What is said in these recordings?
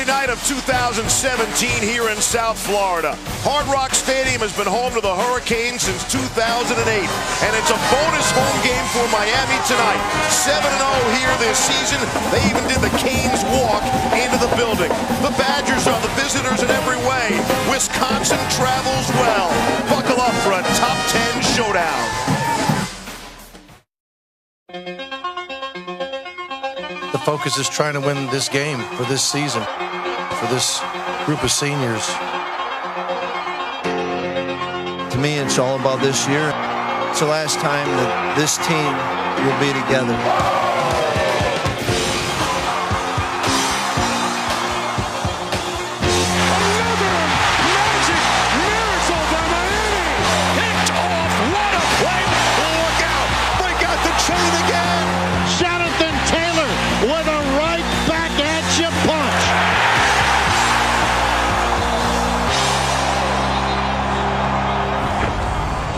night of 2017 here in South Florida. Hard Rock Stadium has been home to the Hurricanes since 2008, and it's a bonus home game for Miami tonight. 7-0 here this season. They even did the Canes walk into the building. The Badgers are the visitors in every way. Wisconsin travels well. Buckle up for a top 10 showdown. The focus is trying to win this game for this season, for this group of seniors. To me, it's all about this year. It's the last time that this team will be together.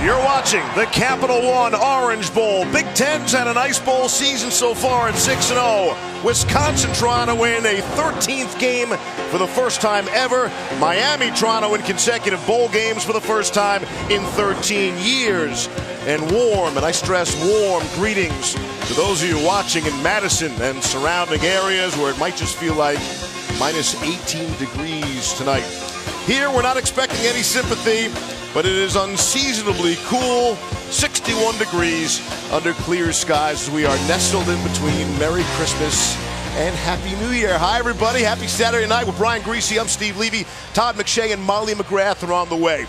You're watching the Capital One Orange Bowl. Big Ten's had a nice bowl season so far at 6-0. Wisconsin trying to win a 13th game for the first time ever. Miami trying to win consecutive bowl games for the first time in 13 years. And warm, and I stress warm, greetings to those of you watching in Madison and surrounding areas where it might just feel like minus 18 degrees tonight. Here, we're not expecting any sympathy, but it is unseasonably cool, 61 degrees under clear skies as we are nestled in between Merry Christmas and Happy New Year. Hi, everybody. Happy Saturday night with Brian Greasy. I'm Steve Levy. Todd McShay and Molly McGrath are on the way.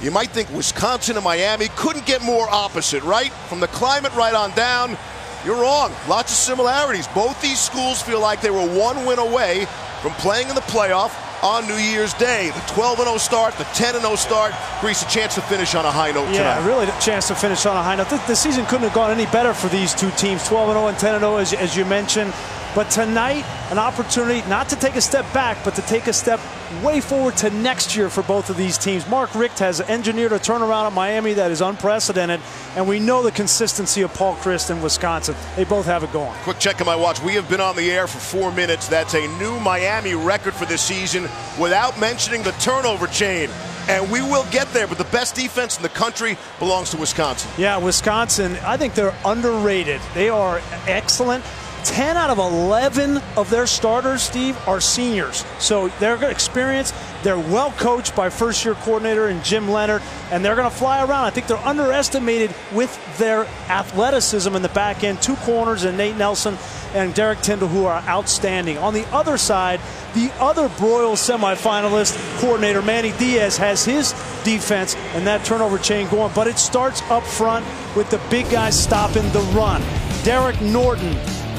You might think Wisconsin and Miami couldn't get more opposite, right? From the climate right on down, you're wrong. Lots of similarities. Both these schools feel like they were one win away from playing in the playoff on New Year's Day. The 12-0 start, the 10-0 start. Grease, a chance to finish on a high note tonight. Yeah, really a chance to finish on a high note. The season couldn't have gone any better for these two teams, 12-0 and 10-0, as you mentioned. But tonight, an opportunity not to take a step back, but to take a step way forward to next year for both of these teams. Mark Richt has engineered a turnaround at Miami that is unprecedented, and we know the consistency of Paul Chryst in Wisconsin. They both have it going. Quick check on my watch. We have been on the air for 4 minutes. That's a new Miami record for this season without mentioning the turnover chain. And we will get there, but the best defense in the country belongs to Wisconsin. Yeah, Wisconsin, I think they're underrated. They are excellent. 10 out of 11 of their starters, Steve, are seniors. So they're experienced. They're well coached by first-year coordinator and Jim Leonard, and they're going to fly around. I think they're underestimated with their athleticism in the back end. Two corners, and Nate Nelson and Derek Tyndall, who are outstanding. On the other side, the other Broyles semifinalist, coordinator Manny Diaz, has his defense and that turnover chain going, but it starts up front with the big guys stopping the run. Derek Norton,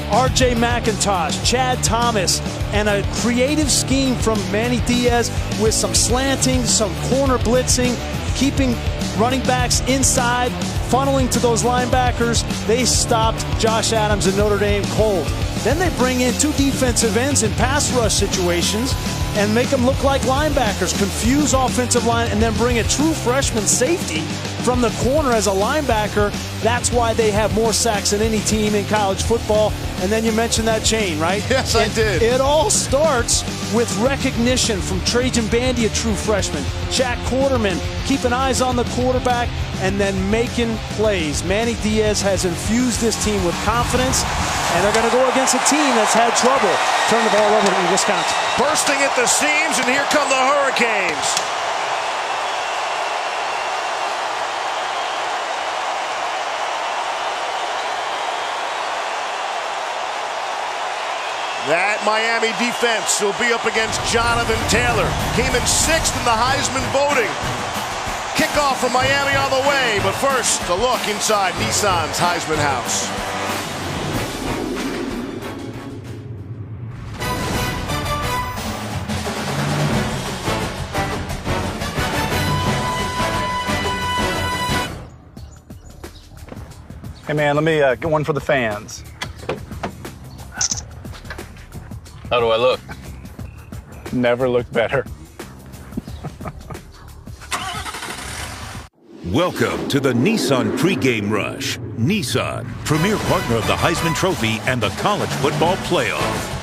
R.J. McIntosh, Chad Thomas, and a creative scheme from Manny Diaz with some slanting, some corner blitzing, keeping running backs inside, funneling to those linebackers. They stopped Josh Adams and Notre Dame cold. Then they bring in two defensive ends in pass rush situations and make them look like linebackers, confuse offensive line, and then bring a true freshman safety from the corner as a linebacker. That's why they have more sacks than any team in college football. And then you mentioned that chain, right? Yes, I did. It all starts with recognition from Trajan Bandy, a true freshman, Jack Quarterman, keeping eyes on the quarterback, and then making plays. Manny Diaz has infused this team with confidence, and they're going to go against a team that's had trouble turning the ball over in Wisconsin. Bursting at the seams, and here come the Hurricanes. That Miami defense will be up against Jonathan Taylor. Came in 6th in the Heisman voting. Kickoff from Miami on the way, but first, a look inside Nissan's Heisman house. Hey man, let me get one for the fans. How do I look? Never looked better. Welcome to the Nissan pregame rush. Nissan, premier partner of the Heisman Trophy and the College Football Playoff.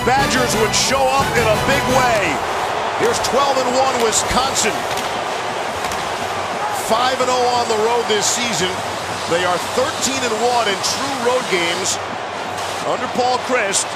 Badgers would show up in a big way. Here's 12-1 Wisconsin. 5-0 on the road this season. They are 13-1 in true road games under Paul Chryst.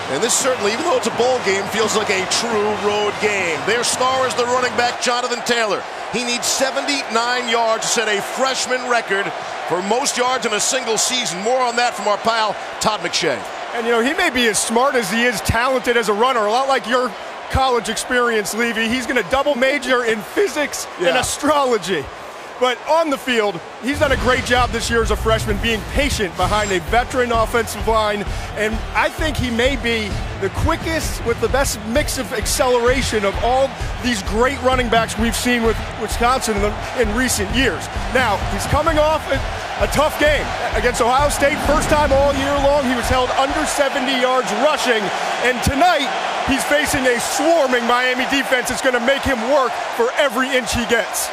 And this certainly, even though it's a bowl game, feels like a true road game. Their star is the running back, Jonathan Taylor. He needs 79 yards to set a freshman record for most yards in a single season. More on that from our pal, Todd McShay. And, you know, he may be as smart as he is talented as a runner, a lot like your college experience, Levy. He's going to double major in physics and astrology. But on the field, he's done a great job this year as a freshman being patient behind a veteran offensive line. And I think he may be the quickest with the best mix of acceleration of all these great running backs we've seen with Wisconsin in recent years. Now, he's coming off a tough game against Ohio State. First time all year long he was held under 70 yards rushing. And tonight, he's facing a swarming Miami defense that's going to make him work for every inch he gets.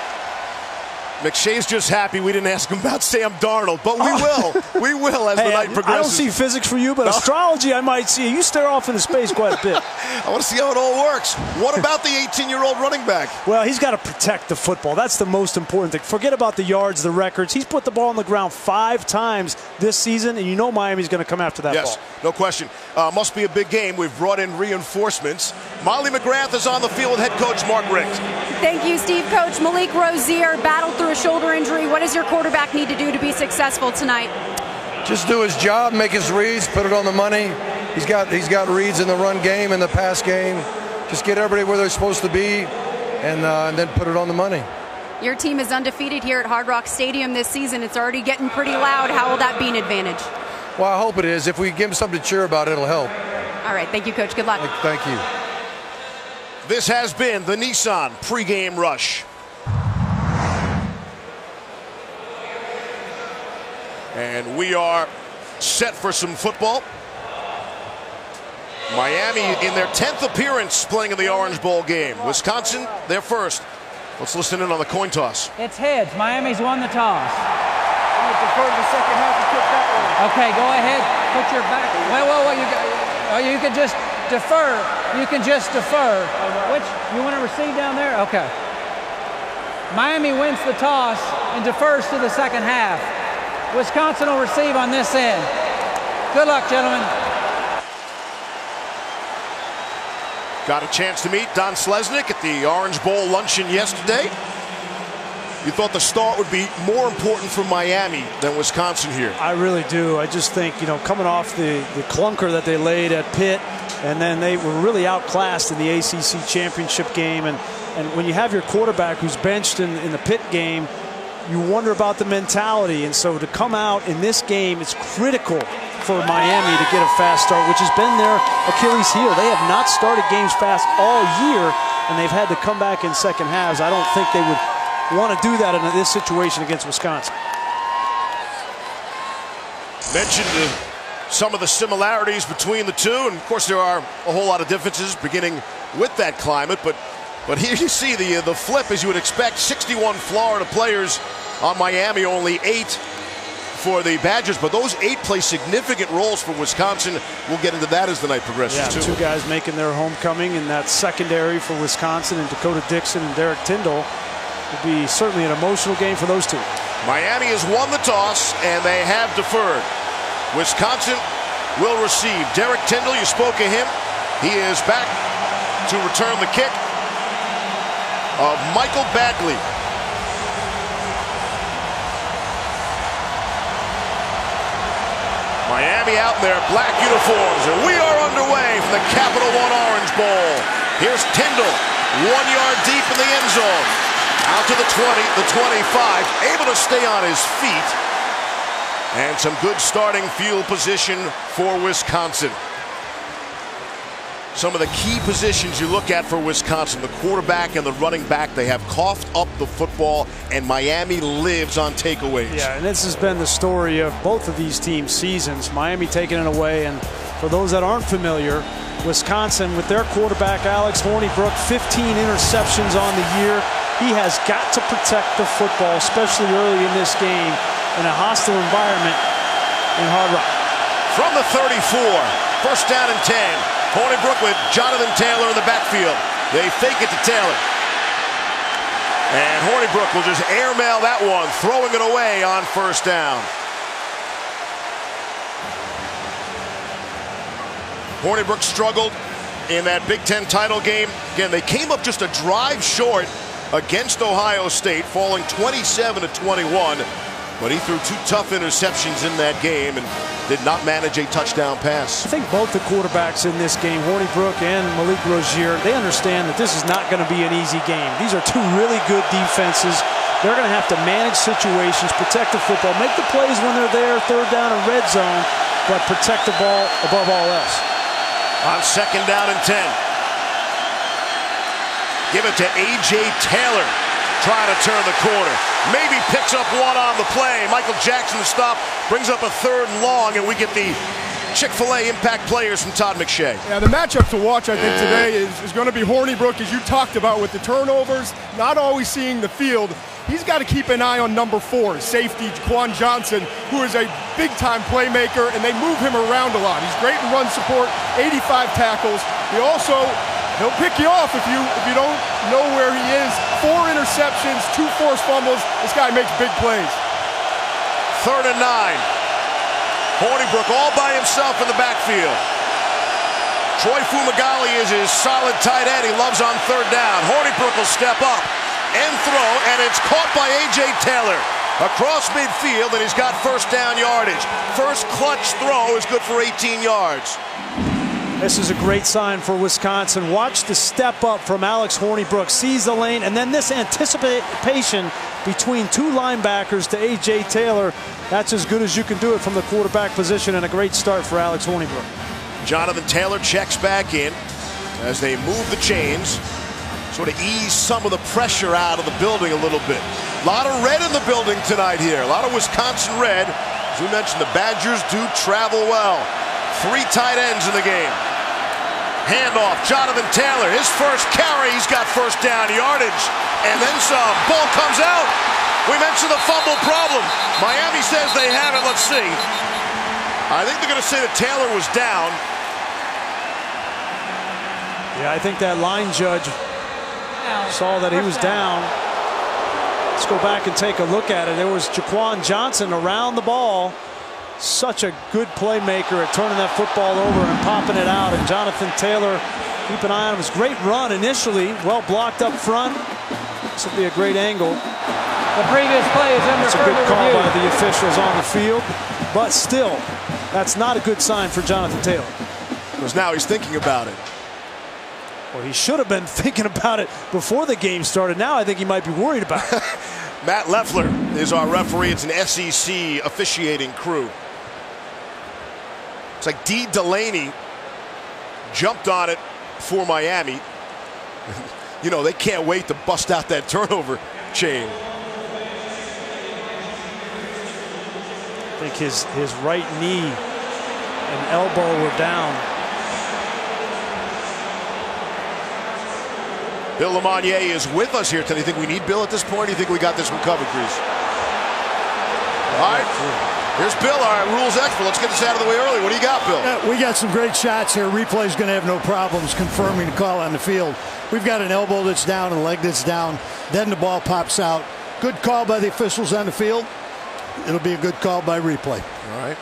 McShay's just happy we didn't ask him about Sam Darnold, but we will. We will as the night progresses. I don't see physics for you, but astrology I might see. You stare off into space quite a bit. I want to see how it all works. What about the 18-year-old running back? Well, he's got to protect the football. That's the most important thing. Forget about the yards, the records. He's put the ball on the ground 5 times this season, and you know Miami's going to come after that ball. Yes, no question. Must be a big game. We've brought in reinforcements. Molly McGrath is on the field with head coach Mark Riggs. Thank you, Steve. Coach Malik Rozier battled through a shoulder injury. What does your quarterback need to do to be successful tonight? Just do his job, make his reads, put it on the money. He's got reads in the run game and the pass game. Just get everybody where they're supposed to be, and then put it on the money. Your team is undefeated here at Hard Rock Stadium this season. It's already getting pretty loud. How will that be an advantage? Well, I hope it is. If we give him something to cheer about, it'll help. All right. Thank you, Coach. Good luck. Thank you. This has been the Nissan pregame rush. And we are set for some football. Miami in their 10th appearance playing in the Orange Bowl game. Wisconsin, their first. Let's listen in on the coin toss. It's heads. Miami's won the toss. I'm going to defer to the second half and kick that one. Okay, go ahead. Put your back. Well, you can just defer. You can just defer. Which, you want to receive down there? Okay. Miami wins the toss and defers to the second half. Wisconsin will receive on this end. Good luck, gentlemen. Got a chance to meet Don Slesnick at the Orange Bowl luncheon yesterday. You thought the start would be more important for Miami than Wisconsin here. I really do. I just think, you know, coming off the clunker that they laid at Pitt, and then they were really outclassed in the ACC championship game. And when you have your quarterback who's benched in the Pitt game, you wonder about the mentality. And so to come out in this game, it's critical for Miami to get a fast start, which has been their Achilles heel. They have not started games fast all year, and they've had to come back in second halves. I don't think they would want to do that in this situation against Wisconsin. Mentioned some of the similarities between the two, and of course there are a whole lot of differences beginning with that climate, but here you see the flip as you would expect. 61 Florida players on Miami, only 8 for the Badgers, but those 8 play significant roles for Wisconsin. We'll get into that as the night progresses, yeah, too. 2 guys making their homecoming in that secondary for Wisconsin, and Dakota Dixon and Derek Tyndall. Will be certainly an emotional game for those 2. Miami has won the toss, and they have deferred. Wisconsin will receive. Derek Tyndall, you spoke of him. He is back to return the kick of Michael Bagley. Miami out in their black uniforms, and we are underway from the Capital One Orange Bowl. Here's Tyndall, 1 yard deep in the end zone. Out to the 20, the 25, able to stay on his feet. And some good starting field position for Wisconsin. Some of the key positions you look at for Wisconsin, the quarterback and the running back, they have coughed up the football, and Miami lives on takeaways. Yeah, and this has been the story of both of these teams' seasons. Miami taking it away, and for those that aren't familiar, Wisconsin with their quarterback Alex Hornibrook, 15 interceptions on the year. He has got to protect the football, especially early in this game in a hostile environment in Hard Rock. From the 34, first down and 10. Hornibrook with Jonathan Taylor in the backfield. They fake it to Taylor. And Hornibrook will just airmail that one, throwing it away on first down. Hornibrook struggled in that Big Ten title game. Again, they came up just a drive short against Ohio State, falling 27-21. But he threw 2 tough interceptions in that game and did not manage a touchdown pass. I think both the quarterbacks in this game, Hornibrook and Malik Rozier, they understand that this is not going to be an easy game. These are 2 really good defenses. They're going to have to manage situations, protect the football, make the plays when they're there, third down and red zone, but protect the ball above all else. On second down and 10. Give it to A.J. Taylor. Trying to turn the corner. Maybe picks up one on the play. Michael Jackson to stop. Brings up a 3rd and long, and we get the Chick-fil-A impact players from Todd McShay. Yeah, the matchup to watch, I think, today is going to be Hornibrook, as you talked about, with the turnovers, not always seeing the field. He's got to keep an eye on number 4, safety Jaquan Johnson, who is a big-time playmaker, and they move him around a lot. He's great in run support, 85 tackles. He'll pick you off if you don't know where he is. 4 interceptions, 2 forced fumbles. This guy makes big plays. 3rd and 9. Hornibrook all by himself in the backfield. Troy Fumagalli is his solid tight end. He loves on 3rd down. Hornibrook will step up and throw, and it's caught by A.J. Taylor across midfield, and he's got first down yardage. First clutch throw is good for 18 yards. This is a great sign for Wisconsin. Watch the step up from Alex Hornibrook. Sees the lane, and then this anticipation between 2 linebackers to A.J. Taylor. That's as good as you can do it from the quarterback position, and a great start for Alex Hornibrook. Jonathan Taylor checks back in as they move the chains. Sort of ease some of the pressure out of the building a little bit. A lot of red in the building tonight here. A lot of Wisconsin red. As we mentioned, the Badgers do travel well. 3 tight ends in the game. Handoff, Jonathan Taylor, his first carry, he's got first down yardage, and then some. Ball comes out. We mentioned the fumble problem. Miami says they have it. Let's see. I think they're going to say that Taylor was down. Yeah, I think that line judge saw that he was down. Let's go back and take a look at it. It was Jaquan Johnson around the ball. Such a good playmaker at turning that football over and popping it out. And Jonathan Taylor, keep an eye on him. His great run initially, well blocked up front. This will be a great angle. The previous play is under That's a good call by the officials on the field. But still, that's not a good sign for Jonathan Taylor. Because now he's thinking about it. Well, he should have been thinking about it before the game started. Now I think he might be worried about it. Matt Leffler is our referee. It's an SEC officiating crew. It's like D. Delaney jumped on it for Miami. You know, they can't wait to bust out that turnover chain. I think his right knee and elbow were down. Bill Lamonier is with us here today. You think we need Bill at this point? Or do you think we got this one covered, Grease? All right. Here's Bill, our rules expert. Let's get this out of the way early. What do you got, Bill? We got some great shots here. Replay's going to have no problems confirming the call on the field. We've got an elbow that's down and a leg that's down. Then the ball pops out. Good call by the officials on the field. It'll be a good call by replay. All right.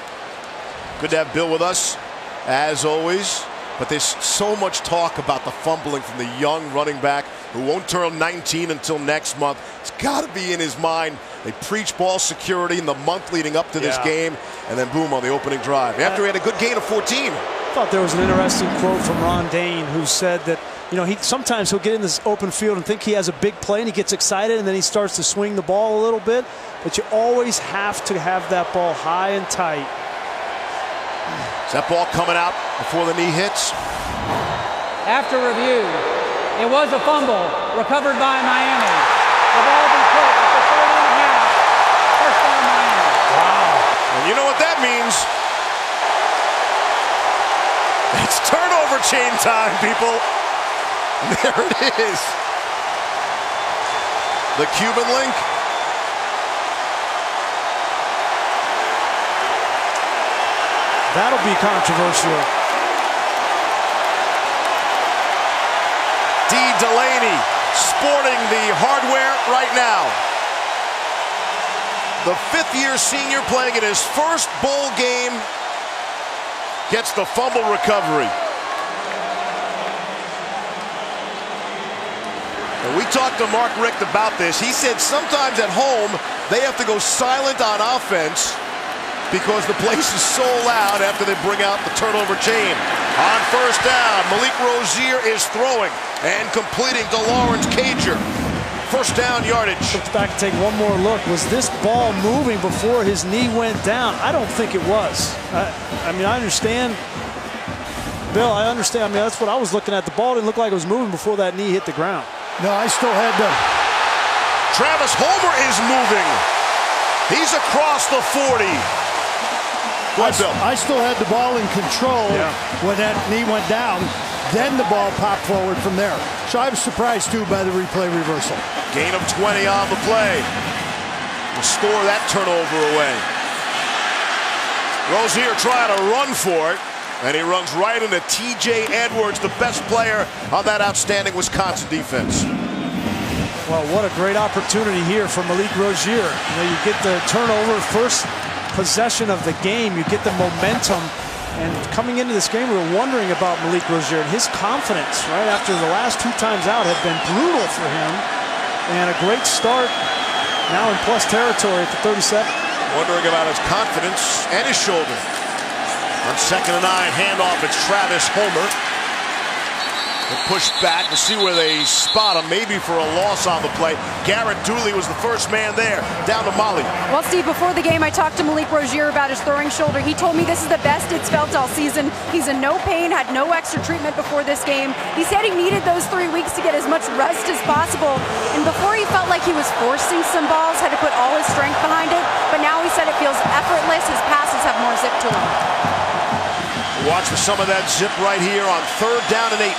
Good to have Bill with us, as always. But there's so much talk about the fumbling from the young running back who won't turn 19 until next month. It's got to be in his mind. They preach ball security in the month leading up to this game, and then boom on the opening drive. After he had a good gain of 14. I thought there was an interesting quote from Ron Dane, who said that, you know, sometimes he'll get in this open field and think he has a big play, and he gets excited, and then he starts to swing the ball a little bit. But you always have to have that ball high and tight. Is that ball coming out before the knee hits? After review, it was a fumble recovered by Miami. The ball be put at the 30.5. First down, Miami. Wow. And you know what that means? It's turnover chain time, people. There it is. The Cuban link. That'll be controversial. D. Delaney sporting the hardware right now. The fifth-year senior playing in his first bowl game gets the fumble recovery. And we talked to Mark Richt about this. He said sometimes at home they have to go silent on offense because the place is so loud after they bring out the turnover chain. On first down, Malik Rozier is throwing and completing to Lawrence Cager. First down yardage. Looks back to take one more look. Was this ball moving before his knee went down? I don't think it was. I mean, I understand. Bill, I understand. I mean, that's what I was looking at. The ball didn't look like it was moving before that knee hit the ground. No, I still had to. Travis Homer is moving. He's across the 40. Go ahead, Bill. I still had the ball in control when that knee went down. Then the ball popped forward from there. So I was surprised, too, by the replay reversal. Gain of 20 on the play. Restore that turnover away. Rozier trying to run for it, and he runs right into T.J. Edwards, the best player on that outstanding Wisconsin defense. Well, what a great opportunity here for Malik Rozier. You know, you get the turnover, first possession of the game, you get the momentum. And coming into this game, we were wondering about Malik Rozier and his confidence right after the last two times out have been brutal for him. And a great start now in plus territory at the 37. Wondering about his confidence and his shoulder. On 2nd and 9, handoff, it's Travis Homer. They'll push back to see where they spot him, maybe for a loss on the play. Garrett Dooley was the first man there, down to Molly. Well, Steve, before the game, I talked to Malik Rozier about his throwing shoulder. He told me this is the best it's felt all season. He's in no pain, had no extra treatment before this game. He said he needed those 3 weeks to get as much rest as possible. And before he felt like he was forcing some balls, had to put all his strength behind it. But now he said it feels effortless. His passes have more zip to them. Watch for some of that zip right here on 3rd down and 8.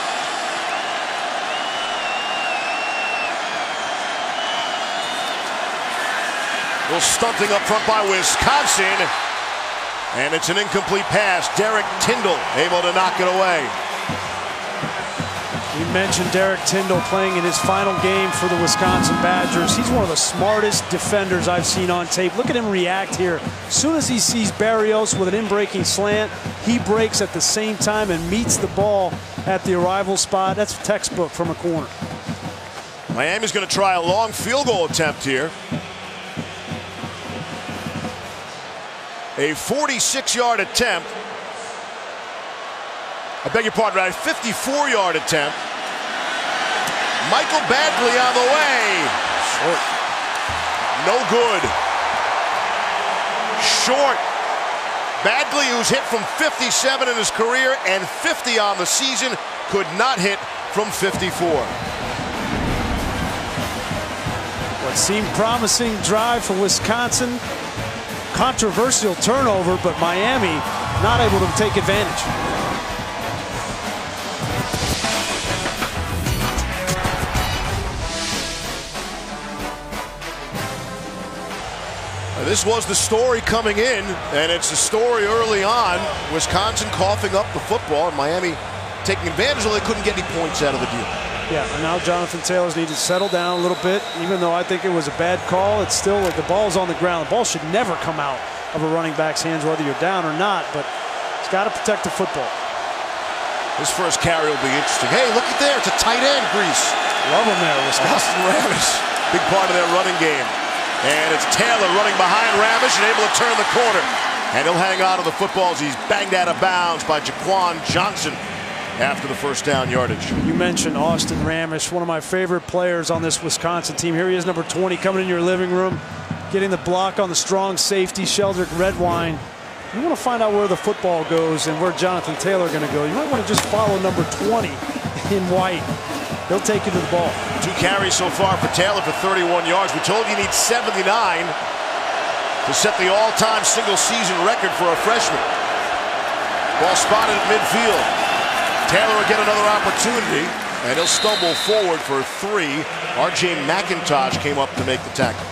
A little stunting up front by Wisconsin. And it's an incomplete pass. Derek Tyndall able to knock it away. You mentioned Derek Tyndall playing in his final game for the Wisconsin Badgers. He's one of the smartest defenders I've seen on tape. Look at him react here. As soon as he sees Barrios with an in-breaking slant, he breaks at the same time and meets the ball at the arrival spot. That's textbook from a corner. Miami's going to try a long field goal attempt here. A 46-yard attempt. I beg your pardon, a 54-yard attempt. Michael Badgley on the way. Short. No good. Short. Badgley, who's hit from 57 in his career and 50 on the season, could not hit from 54. What seemed promising drive for Wisconsin. Controversial turnover, but Miami not able to take advantage. This was the story coming in, and it's the story early on. Wisconsin coughing up the football, and Miami taking advantage, although they couldn't get any points out of the deal. Yeah, and now Jonathan Taylor's need to settle down a little bit. Even though I think it was a bad call, it's still like the ball's on the ground. The ball should never come out of a running back's hands, whether you're down or not, but he's got to protect the football. His first carry will be interesting. Hey, look at there, it's a tight end, Grease. Love him there, Wisconsin. Ramish, big part of their running game. And it's Taylor running behind Ramish and able to turn the corner. And he'll hang on to the football as he's banged out of bounds by Jaquan Johnson after the first down yardage. You mentioned Austin Ramish, one of my favorite players on this Wisconsin team. Here he is, number 20, coming in your living room, getting the block on the strong safety, Sheldrick Redwine. You want to find out where the football goes and where Jonathan Taylor going to go. You might want to just follow number 20 in white. He'll take you to the ball. 2 carries so far for Taylor for 31 yards. We told you he needs 79 to set the all-time single-season record for a freshman. Ball spotted at midfield. Taylor will get another opportunity, and he'll stumble forward for 3. R.J. McIntosh came up to make the tackle.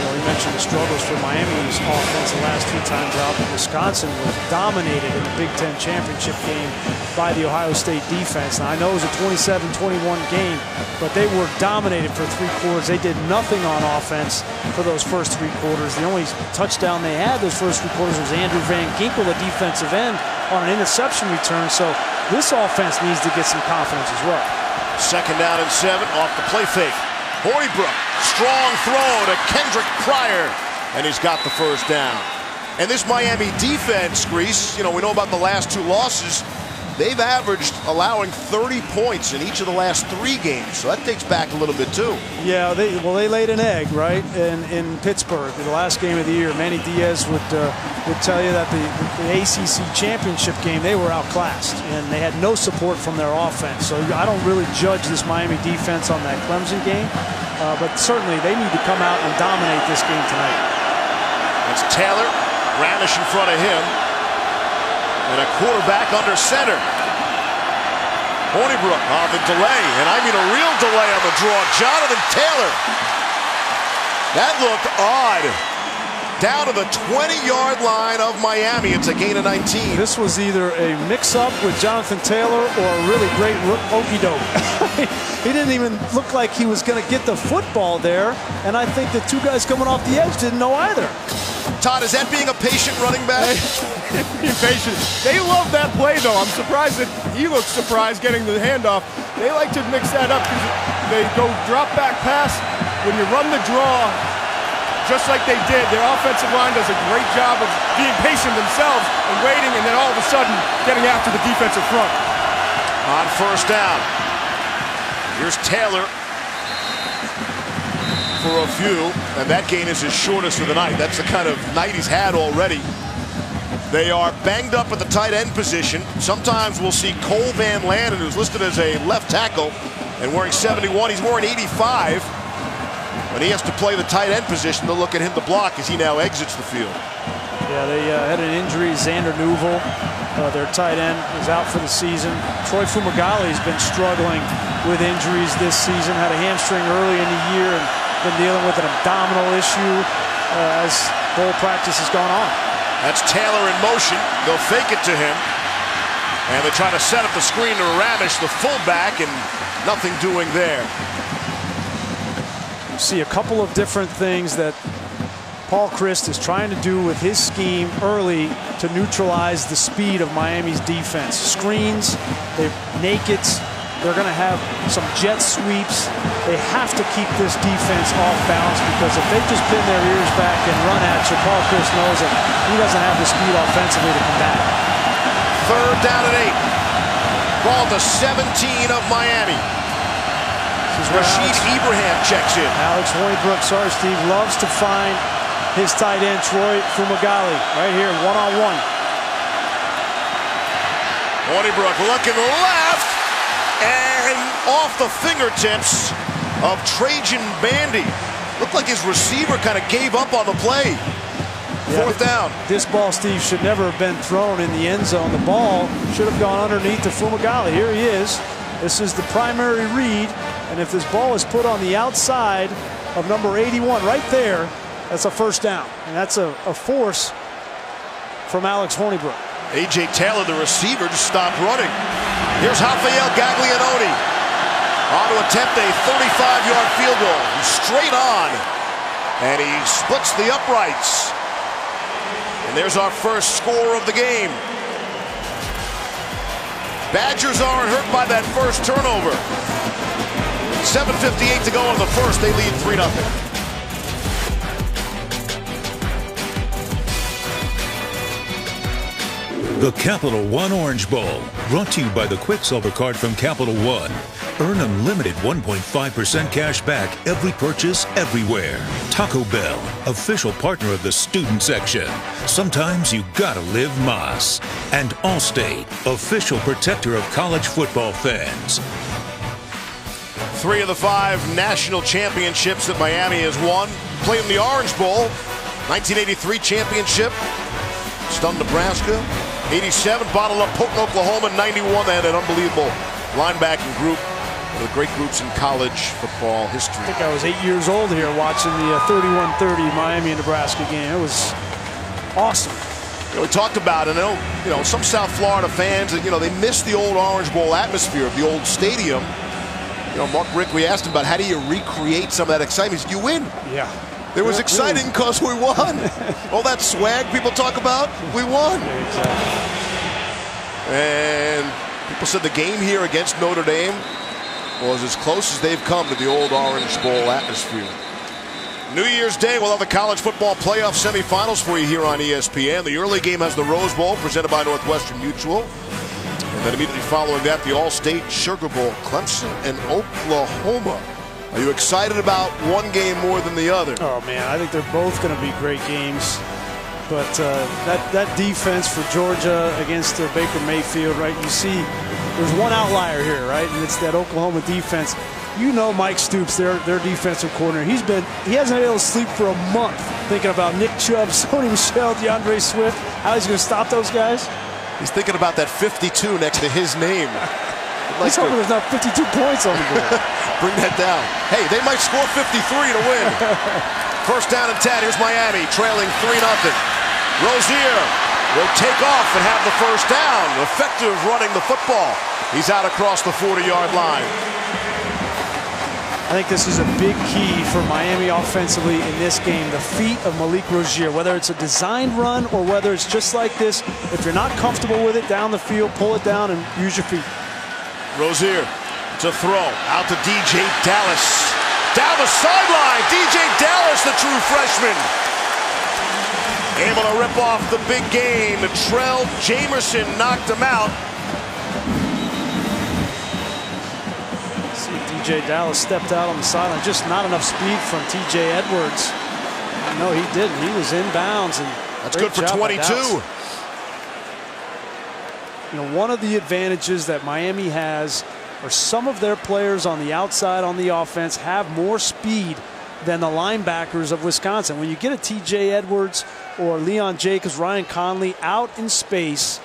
Well, mentioned the struggles for Miami's offense the last 2 times out. Wisconsin was dominated in the Big Ten championship game by the Ohio State defense. Now, I know it was a 27-21 game, but they were dominated for 3 quarters. They did nothing on offense for those first 3 quarters. The only touchdown they had those first 3 quarters was Andrew Van Ginkel, the defensive end, on an interception return. So this offense needs to get some confidence as well. 2nd down and 7 off the play fake. Hornibrook, strong throw to Kendrick Pryor, and he's got the first down. And this Miami defense, Grease, you know, we know about the last 2 losses. They've averaged allowing 30 points in each of the last 3 games, so that dates back a little bit too. Yeah, they laid an egg, right, in Pittsburgh, the last game of the year. Manny Diaz would tell you that the ACC championship game, they were outclassed, and they had no support from their offense. So I don't really judge this Miami defense on that Clemson game, but certainly they need to come out and dominate this game tonight. It's Taylor, Radish in front of him. And a quarterback under center. Hornibrook on the delay, and I mean a real delay on the draw. Jonathan Taylor. That looked odd. Down to the 20-yard line of Miami. It's a gain of 19. This was either a mix-up with Jonathan Taylor or a really great okey-doke. He didn't even look like he was going to get the football there, and I think the 2 guys coming off the edge didn't know either. Todd, is that being a patient running back? Being patient. They love that play, though. I'm surprised that he looks surprised getting the handoff. They like to mix that up because they go drop back pass. When you run the draw, just like they did, their offensive line does a great job of being patient themselves and waiting, and then all of a sudden getting after the defensive front. On 1st down, here's Taylor for a few, and that gain is his shortest of the night. That's the kind of night he's had already. They are banged up at the tight end position. Sometimes we'll see Cole Van Lanen, who's listed as a left tackle and wearing 71. He's wearing 85. When he has to play the tight end position, they'll look at him to block as he now exits the field. Yeah, they had an injury. Xander Newville, their tight end, is out for the season. Troy Fumagalli has been struggling with injuries this season. Had a hamstring early in the year and been dealing with an abdominal issue as bowl practice has gone on. That's Taylor in motion. They'll fake it to him. And they try to set up the screen to Radish, the fullback, and nothing doing there. You see a couple of different things that Paul Chryst is trying to do with his scheme early to neutralize the speed of Miami's defense. Screens, they're nakeds. They're going to have some jet sweeps. They have to keep this defense off balance because if they just pin their ears back and run at you, Paul Chryst knows that he doesn't have the speed offensively to combat it. 3rd down and 8. Ball to 17 of Miami. Rashid Ibrahim checks in. Alex Hornibrook, sorry Steve, loves to find his tight end Troy Fumagalli right here, one-on-one. Hornibrook looking left. And off the fingertips of Trajan Bandy. Looked like his receiver kind of gave up on the play. 4th down. This ball, Steve, should never have been thrown in the end zone. The ball should have gone underneath to Fumagalli. Here he is. This is the primary read. And if this ball is put on the outside of number 81 right there, that's a 1st down. And that's a force from Alex Hornibrook. A.J. Taylor, the receiver, just stopped running. Here's Rafael Gaglianone on to attempt a 35-yard field goal. He's straight on, and he splits the uprights. And there's our first score of the game. Badgers aren't hurt by that first turnover. 7:58 to go in the first. They lead 3-0. The Capital One Orange Bowl, brought to you by the Quicksilver Card from Capital One. Earn unlimited 1.5% cash back every purchase everywhere. Taco Bell, official partner of the student section. Sometimes you gotta live Moss. And Allstate, official protector of college football fans. 3 of the 5 national championships that Miami has won. Played in the Orange Bowl, 1983 championship. Stunned Nebraska. 87, bottled up Potent, Oklahoma. 91, they had an unbelievable linebacking group. One of the great groups in college football history. I think I was 8 years old here watching the 31-30 Miami and Nebraska game. It was awesome. You know, we talked about it. You know, some South Florida fans, you know, they miss the old Orange Bowl atmosphere of the old stadium. You know, Mark Rick, we asked him about how do you recreate some of that excitement. He said, you win. Yeah. It was exciting because we won. All that swag people talk about, we won. Yeah, exactly. And people said the game here against Notre Dame was as close as they've come to the old Orange Bowl atmosphere. New Year's Day, we'll have the college football playoff semifinals for you here on ESPN. The early game has the Rose Bowl presented by Northwestern Mutual. And then immediately following that, the All-State Sugar Bowl, Clemson and Oklahoma. Are you excited about one game more than the other? Oh, man, I think they're both going to be great games. But that defense for Georgia against Baker Mayfield, right? You see there's one outlier here, right? And it's that Oklahoma defense. You know Mike Stoops, their defensive coordinator. He hasn't been able to sleep for a month thinking about Nick Chubb, Sony Michel, DeAndre Swift, how he's going to stop those guys. He's thinking about that 52 next to his name. He's hoping there's not 52 points on the board. Bring that down. Hey, they might score 53 to win. First down and 10. Here's Miami trailing 3-0. Rozier will take off and have the first down. Effective running the football. He's out across the 40-yard line. I think this is a big key for Miami offensively in this game. The feet of Malik Rozier, whether it's a designed run or whether it's just like this, if you're not comfortable with it down the field, pull it down and use your feet. Rozier to throw out to DJ Dallas. Down the sideline, DJ Dallas, the true freshman. Able to rip off the big game. Trell Jamerson knocked him out. See, DJ Dallas stepped out on the sideline. Just not enough speed from TJ Edwards. No, he didn't. He was inbounds. And that's good for 22. You know, one of the advantages that Miami has are some of their players on the outside on the offense have more speed than the linebackers of Wisconsin. When you get a TJ Edwards or Leon Jacobs, Ryan Conley out in space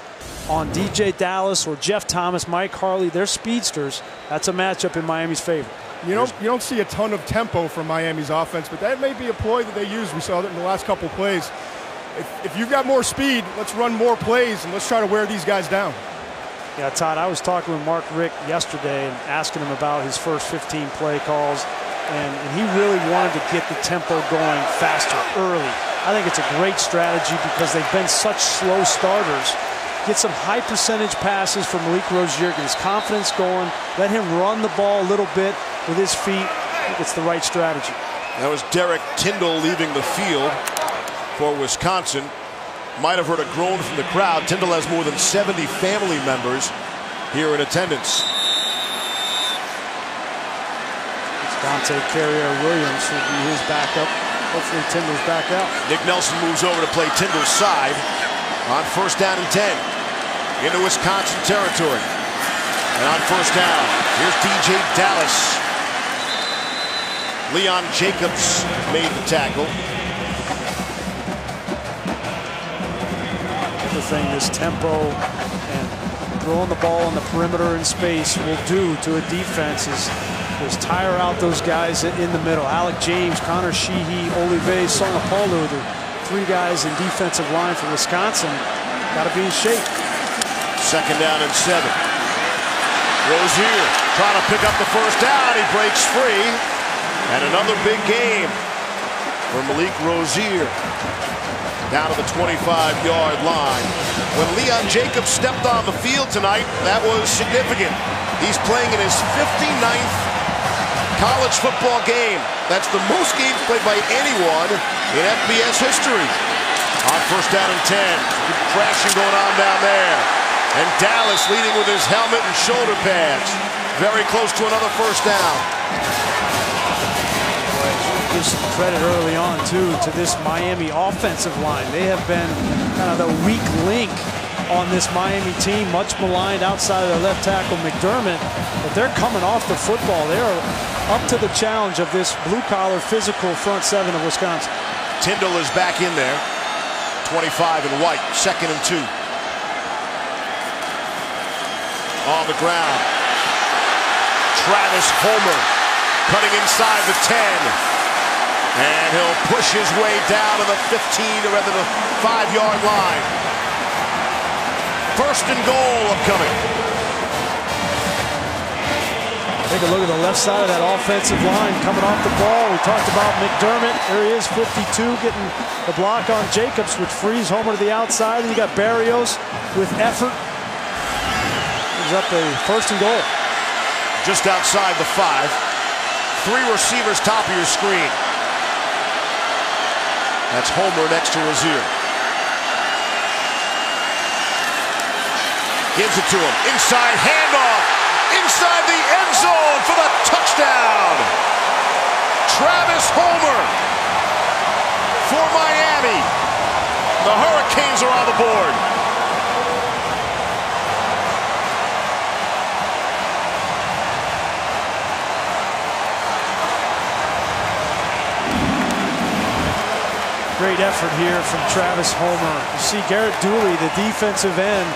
on DJ Dallas or Jeff Thomas, Mike Harley, they're speedsters. That's a matchup in Miami's favor. You don't see a ton of tempo from Miami's offense, but that may be a ploy that they use. We saw that in the last couple of plays. If you've got more speed, let's run more plays and let's try to wear these guys down. Yeah, Todd, I was talking with Mark Rick yesterday and asking him about his first 15 play calls, and he really wanted to get the tempo going faster, early. I think it's a great strategy because they've been such slow starters. Get some high percentage passes for Malik Rozier, get his confidence going, let him run the ball a little bit with his feet. I think it's the right strategy. That was Derek Tyndall leaving the field for Wisconsin. Might have heard a groan from the crowd. Tyndall has more than 70 family members here in attendance. It's Dante Carrier-Williams who will be his backup. Hopefully Tyndall's back out. Nick Nelson moves over to play Tyndall's side on first down and 10 into Wisconsin territory. And on first down, here's DJ Dallas. Leon Jacobs made the tackle. The thing this tempo and throwing the ball on the perimeter in space will do to a defense is tire out those guys in the middle. Alec James, Connor Sheehy, Olive Songapolu, the three guys in defensive line for Wisconsin, got to be in shape. Second down and 7. Rozier trying to pick up the first down. He breaks free. And another big game for Malik Rozier. Down to the 25-yard line. When Leon Jacobs stepped on the field tonight, that was significant. He's playing in his 59th college football game. That's the most games played by anyone in FBS history. On first down and 10. Crashing going on down there. And Dallas leading with his helmet and shoulder pads. Very close to another first down. Give some credit early on, too, to this Miami offensive line. They have been kind of the weak link on this Miami team, much maligned outside of their left tackle, McDermott. But they're coming off the football. They are up to the challenge of this blue-collar, physical front seven of Wisconsin. Tyndall is back in there. 25 in white, second and 2. On the ground. Travis Homer cutting inside the 10. And he'll push his way down to the 15, or rather the 5-yard line. First and goal upcoming. Take a look at the left side of that offensive line coming off the ball. We talked about McDermott. There he is, 52, getting the block on Jacobs, which frees Homer to the outside. Then you got Barrios with effort. Gives up a first and goal. Just outside the 5. 3 receivers top of your screen. That's Homer next to Rozier. Gives it to him. Inside handoff. Inside the end zone for the touchdown. Travis Homer for Miami. The Hurricanes are on the board. Great effort here from Travis Homer. You see Garrett Dooley, the defensive end,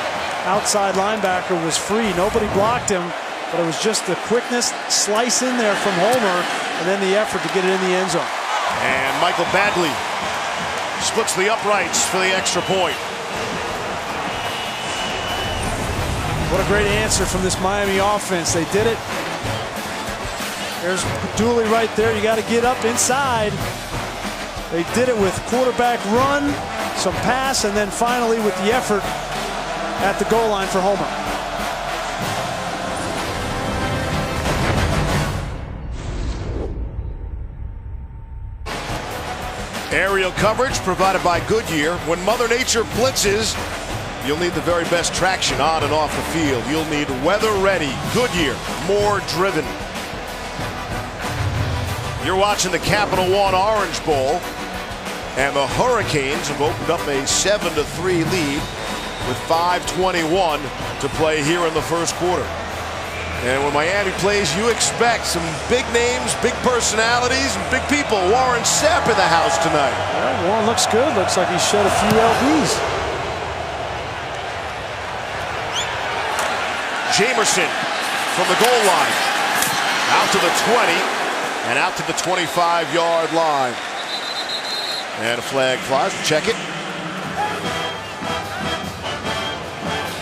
outside linebacker, was free. Nobody blocked him, but it was just the quickness, slice in there from Homer, and then the effort to get it in the end zone. And Michael Badgley splits the uprights for the extra point. What a great answer from this Miami offense. They did it. There's Dooley right there. You got to get up inside. They did it with quarterback run, some pass, and then finally with the effort at the goal line for Homer. Aerial coverage provided by Goodyear. When Mother Nature blitzes, you'll need the very best traction on and off the field. You'll need weather-ready Goodyear, more driven. You're watching the Capital One Orange Bowl, and the Hurricanes have opened up a 7-3 lead with 5:21 to play here in the first quarter. And when Miami plays, you expect some big names, big personalities, and big people. Warren Sapp in the house tonight. Yeah, Warren looks good. Looks like he shed a few lbs. Jamerson from the goal line. Out to the 20 and out to the 25-yard line. And a flag flies. Check it.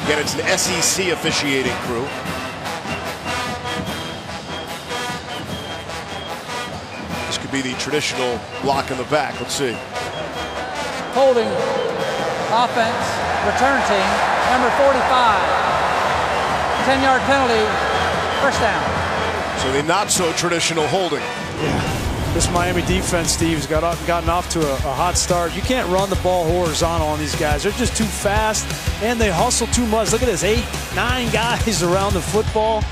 Again, it's an SEC officiating crew. This could be the traditional block in the back. Let's see. Holding offense, return team, number 45. 10-yard penalty, first down. So the not so traditional holding. Yeah. This Miami defense, Steve, has gotten off to a hot start. You can't run the ball horizontal on these guys. They're just too fast, and they hustle too much. Look at this, 8, 9 guys around the football.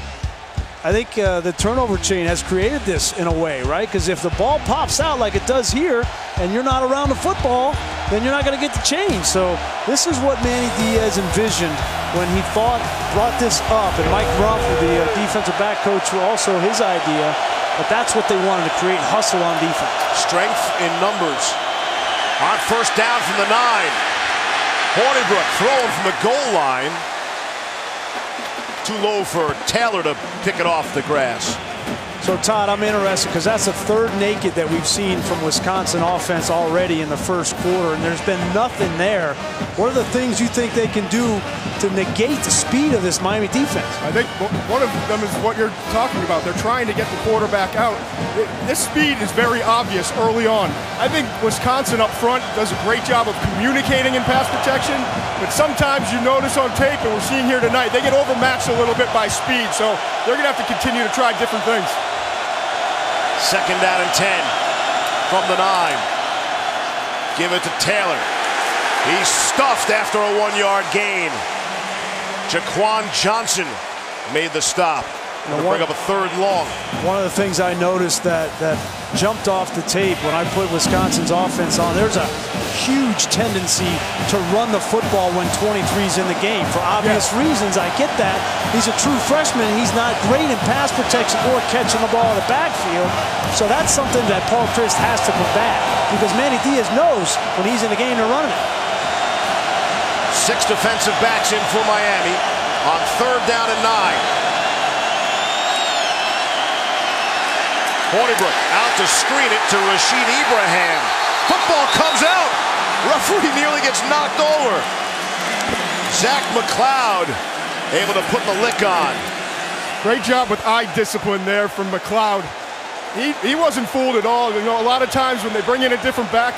I think the turnover chain has created this in a way, right? Because if the ball pops out like it does here, and you're not around the football, then you're not going to get the change. So this is what Manny Diaz envisioned when he brought this up. And Mike Rumpf, the defensive back coach, also his idea. But that's what they wanted to create, hustle on defense. Strength in numbers. On first down from the 9. Hornibrook throwing from the goal line. Too low for Taylor to pick it off the grass. So, Todd, I'm interested because that's the third naked that we've seen from Wisconsin offense already in the first quarter, and there's been nothing there. What are the things you think they can do to negate the speed of this Miami defense? I think one of them is what you're talking about. They're trying to get the quarterback out. This speed is very obvious early on. I think Wisconsin up front does a great job of communicating in pass protection, but sometimes you notice on tape, and we're seeing here tonight, they get overmatched a little bit by speed, so they're going to have to continue to try different things. Second down and 10 from the 9. Give it to Taylor. He's stuffed after a 1-yard gain. Jaquan Johnson made the stop. Bring up a third long. One of the things I noticed that jumped off the tape when I put Wisconsin's offense on, there's a huge tendency to run the football when 23's in the game. For obvious reasons, I get that. He's a true freshman. He's not great in pass protection or catching the ball in the backfield. So that's something that Paul Chryst has to combat because Manny Diaz knows when he's in the game, they're running it. 6 defensive backs in for Miami on third down and 9. Hornibrook out to screen it to Rashid Ibrahim. Football comes out. Referee nearly gets knocked over. Zach McLeod able to put the lick on. Great job with eye discipline there from McLeod. He wasn't fooled at all. You know, a lot of times when they bring in a different back,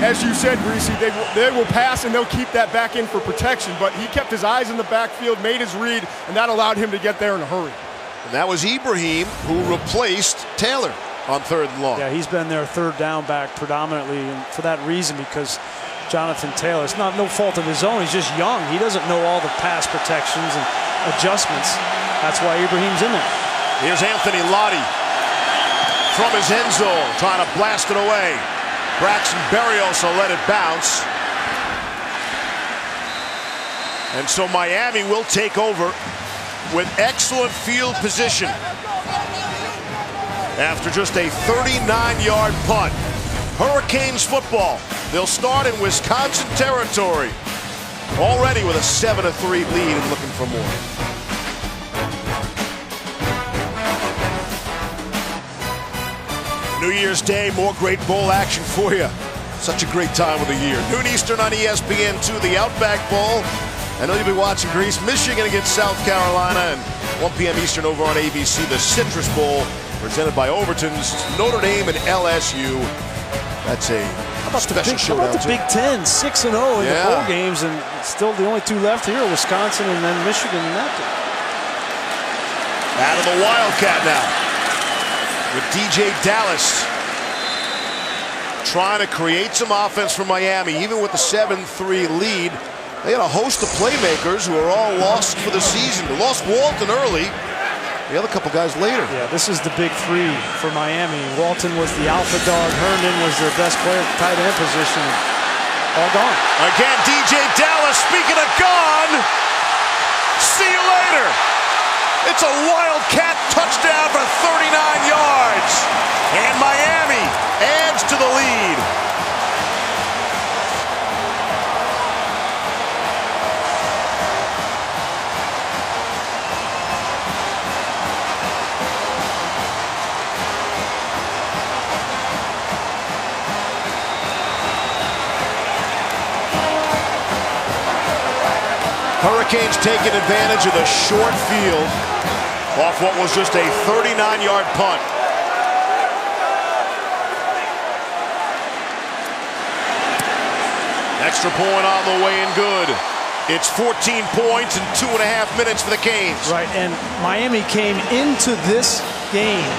as you said, Greasy, they will pass and they'll keep that back in for protection. But he kept his eyes in the backfield, made his read, and that allowed him to get there in a hurry. And that was Ibrahim who replaced Taylor on 3rd and long. Yeah, he's been their 3rd down back predominantly, and for that reason, because Jonathan Taylor, it's no fault of his own. He's just young. He doesn't know all the pass protections and adjustments. That's why Ibrahim's in there. Here's Anthony Lottie from his end zone, trying to blast it away. Braxton Berrios will let it bounce. And so Miami will take over with excellent field position after just a 39-yard punt. Hurricanes football. They'll start in Wisconsin territory, already with a 7-3 lead and looking for more. New Year's Day, more great bowl action for you. Such a great time of the year. Noon Eastern on ESPN2, the Outback Bowl. I know you'll be watching Greece, Michigan against South Carolina, and 1 p.m. Eastern over on ABC, the Citrus Bowl, presented by Overton's, Notre Dame and LSU. That's a special showdown. How about the Big Ten, 6-0 in the bowl games, and still the only 2 left here, Wisconsin and then Michigan in that game. Out of the Wildcat now, with DJ Dallas trying to create some offense for Miami, even with the 7-3 lead. They had a host of playmakers who are all lost for the season. They lost Walton early, the other couple guys later. Yeah, this is the big 3 for Miami. Walton was the alpha dog. Herndon was their best player at the tight end position. All gone. Again, DJ Dallas, speaking of gone, see you later. It's a Wildcat touchdown for 39 yards. And Miami adds to the lead. Hurricanes taking advantage of the short field off what was just a 39-yard punt. Extra point on the way and good. It's 14 points in 2.5 minutes for the Canes. Right, and Miami came into this game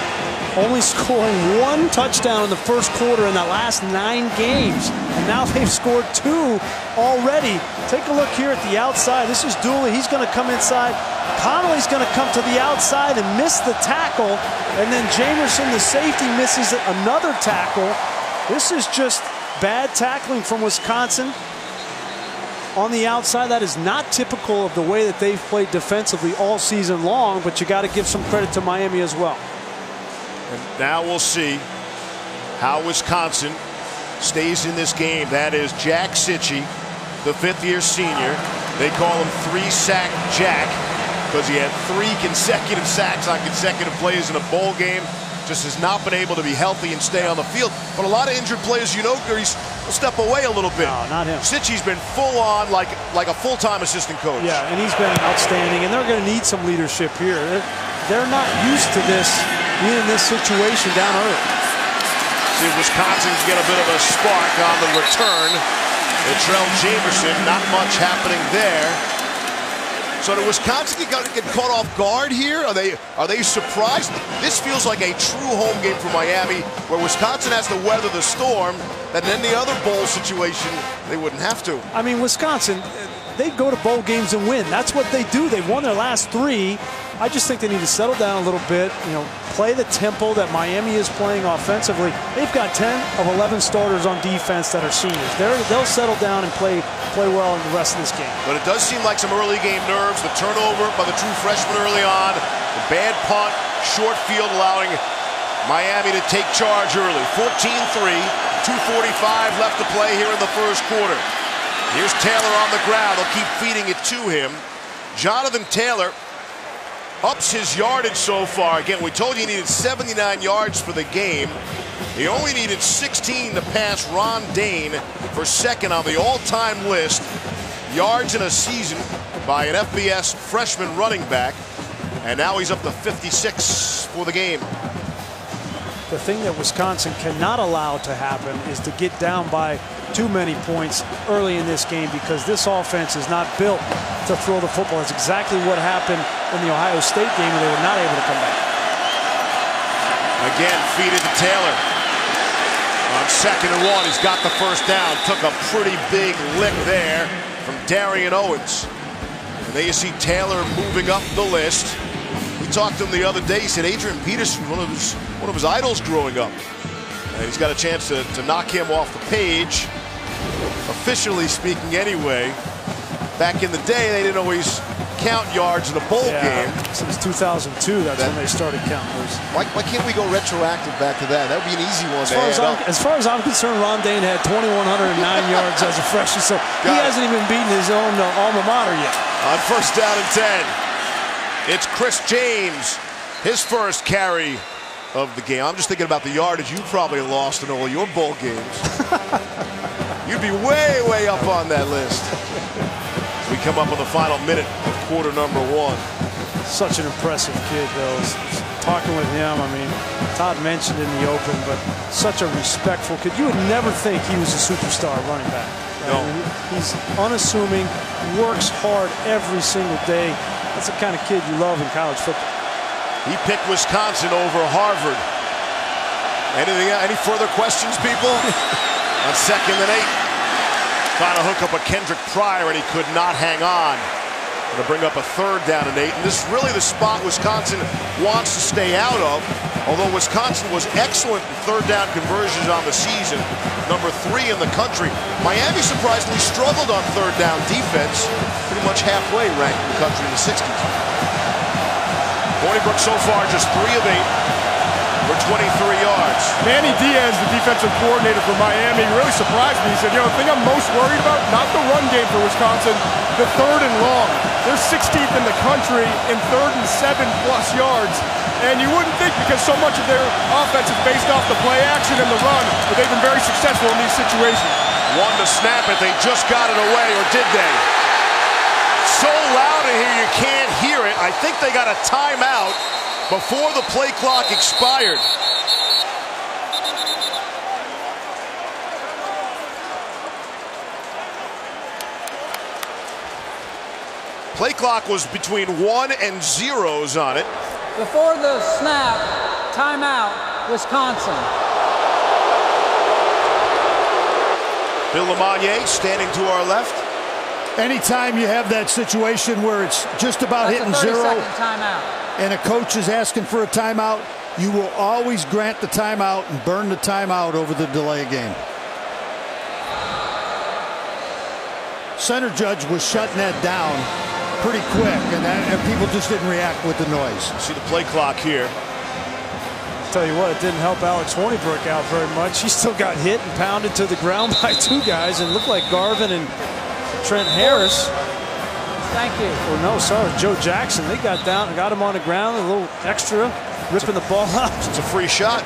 only scoring 1 touchdown in the first quarter in the last 9 games. And now they've scored 2 already. Take a look here at the outside. This is Dooley. He's going to come inside. Connolly's going to come to the outside and miss the tackle. And then Jamerson, the safety, misses another tackle. This is just bad tackling from Wisconsin on the outside. That is not typical of the way that they've played defensively all season long, but you got to give some credit to Miami as well. And now we'll see how Wisconsin stays in this game. That is Jack Sitchie, the 5th-year senior. They call him 3-sack Jack because he had 3 consecutive sacks on consecutive plays in a bowl game. Just has not been able to be healthy and stay on the field. But a lot of injured players, you know, he's will step away a little bit. No, not him. Sitchie's been full on like a full-time assistant coach. Yeah, and he's been outstanding, and they're going to need some leadership here. They're not used to this, being in this situation down early. See if Wisconsin's get a bit of a spark on the return. Latrell Jamerson, not much happening there. So did Wisconsin get caught off guard here? Are they surprised? This feels like a true home game for Miami, where Wisconsin has to weather the storm, and then the other bowl situation, they wouldn't have to. I mean, Wisconsin, they go to bowl games and win. That's what they do. They've won their last 3. I just think they need to settle down a little bit, you know, play the tempo that Miami is playing offensively. They've got 10 of 11 starters on defense that are seniors. They'll settle down and play well in the rest of this game. But it does seem like some early game nerves. The turnover by the true freshman early on, the bad punt, short field allowing Miami to take charge early. 14-3, 2:45 left to play here in the first quarter. Here's Taylor on the ground. They'll keep feeding it to him. Jonathan Taylor ups his yardage so far. Again, we told you he needed 79 yards for the game. He only needed 16 to pass Ron Dane for second on the all-time list. Yards in a season by an FBS freshman running back. And now he's up to 56 for the game. The thing that Wisconsin cannot allow to happen is to get down by too many points early in this game, because this offense is not built to throw the football. That's exactly what happened in the Ohio State game, and they were not able to come back. Again, feed it to Taylor. On 2nd and 1, he's got the first down. Took a pretty big lick there from Darian Owens. And there you see Taylor moving up the list. We talked to him the other day. He said Adrian Peterson, one of his idols growing up. And he's got a chance to knock him off the page. Officially speaking anyway, back in the day, they didn't always count yards in a bowl game. Since 2002, that's when they started counting those. Why can't we go retroactive back to that? That would be an easy one As far as I'm concerned, Ron Dane had 2,109 yards as a freshman, so he hasn't even beaten his own alma mater yet. On 1st down and 10, it's Chris James, his first carry of the game. I'm just thinking about the yardage you probably lost in all your bowl games. You'd be way, way up on that list. We come up on the final minute of quarter number 1. Such an impressive kid, though. Talking with him, I mean, Todd mentioned in the open, but such a respectful kid. You would never think he was a superstar running back. Right? No. I mean, he's unassuming, works hard every single day. That's the kind of kid you love in college football. He picked Wisconsin over Harvard. Any further questions, people? On 2nd and 8. Trying to hook up a Kendrick Pryor, and he could not hang on. Going to bring up a 3rd down and 8. And this is really the spot Wisconsin wants to stay out of. Although Wisconsin was excellent in 3rd down conversions on the season, number 3 in the country. Miami surprisingly struggled on 3rd down defense, pretty much halfway ranked in the country in the 60s. Hornibrook so far just 3 of 8. For 23 yards. Manny Diaz, the defensive coordinator for Miami, really surprised me. He said, the thing I'm most worried about, not the run game for Wisconsin, the 3rd and long. They're 16th in the country in 3rd and 7+ yards. And you wouldn't think, because so much of their offense is based off the play action and the run, but they've been very successful in these situations. One to snap it. They just got it away, or did they? So loud in here you can't hear it. I think they got a timeout before the play clock expired. Play clock was between 1 and 0s on it. Before the snap, timeout, Wisconsin. Bill Lamagnier standing to our left. Anytime you have that situation where it's just about hitting 0 timeout, and a coach is asking for a timeout, you will always grant the timeout and burn the timeout over the delay game. Center judge was shutting that down pretty quick, and people just didn't react with the noise. See the play clock here. Tell you what, it didn't help Alex Hornibrook out very much. He still got hit and pounded to the ground by 2 guys, and looked like Garvin and Trent Harris. Thank you. Or no, sorry, Joe Jackson. They got down and got him on the ground, a little extra, ripping the ball out. It's a free shot.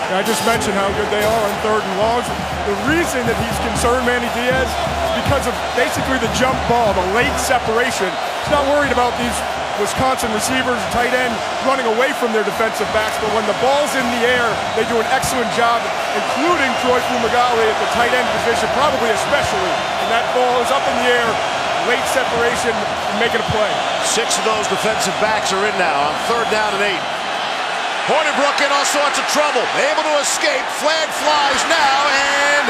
I just mentioned how good they are on 3rd and longs. The reason that he's concerned, Manny Diaz, is because of basically the jump ball, the late separation. He's not worried about these Wisconsin receivers, tight end, running away from their defensive backs, but when the ball's in the air, they do an excellent job, including Troy Fumagalli at the tight end position, probably especially. And that ball is up in the air, late separation, and making a play. 6 of those defensive backs are in now on 3rd down and 8. Hornibrook in all sorts of trouble, able to escape, flag flies now, and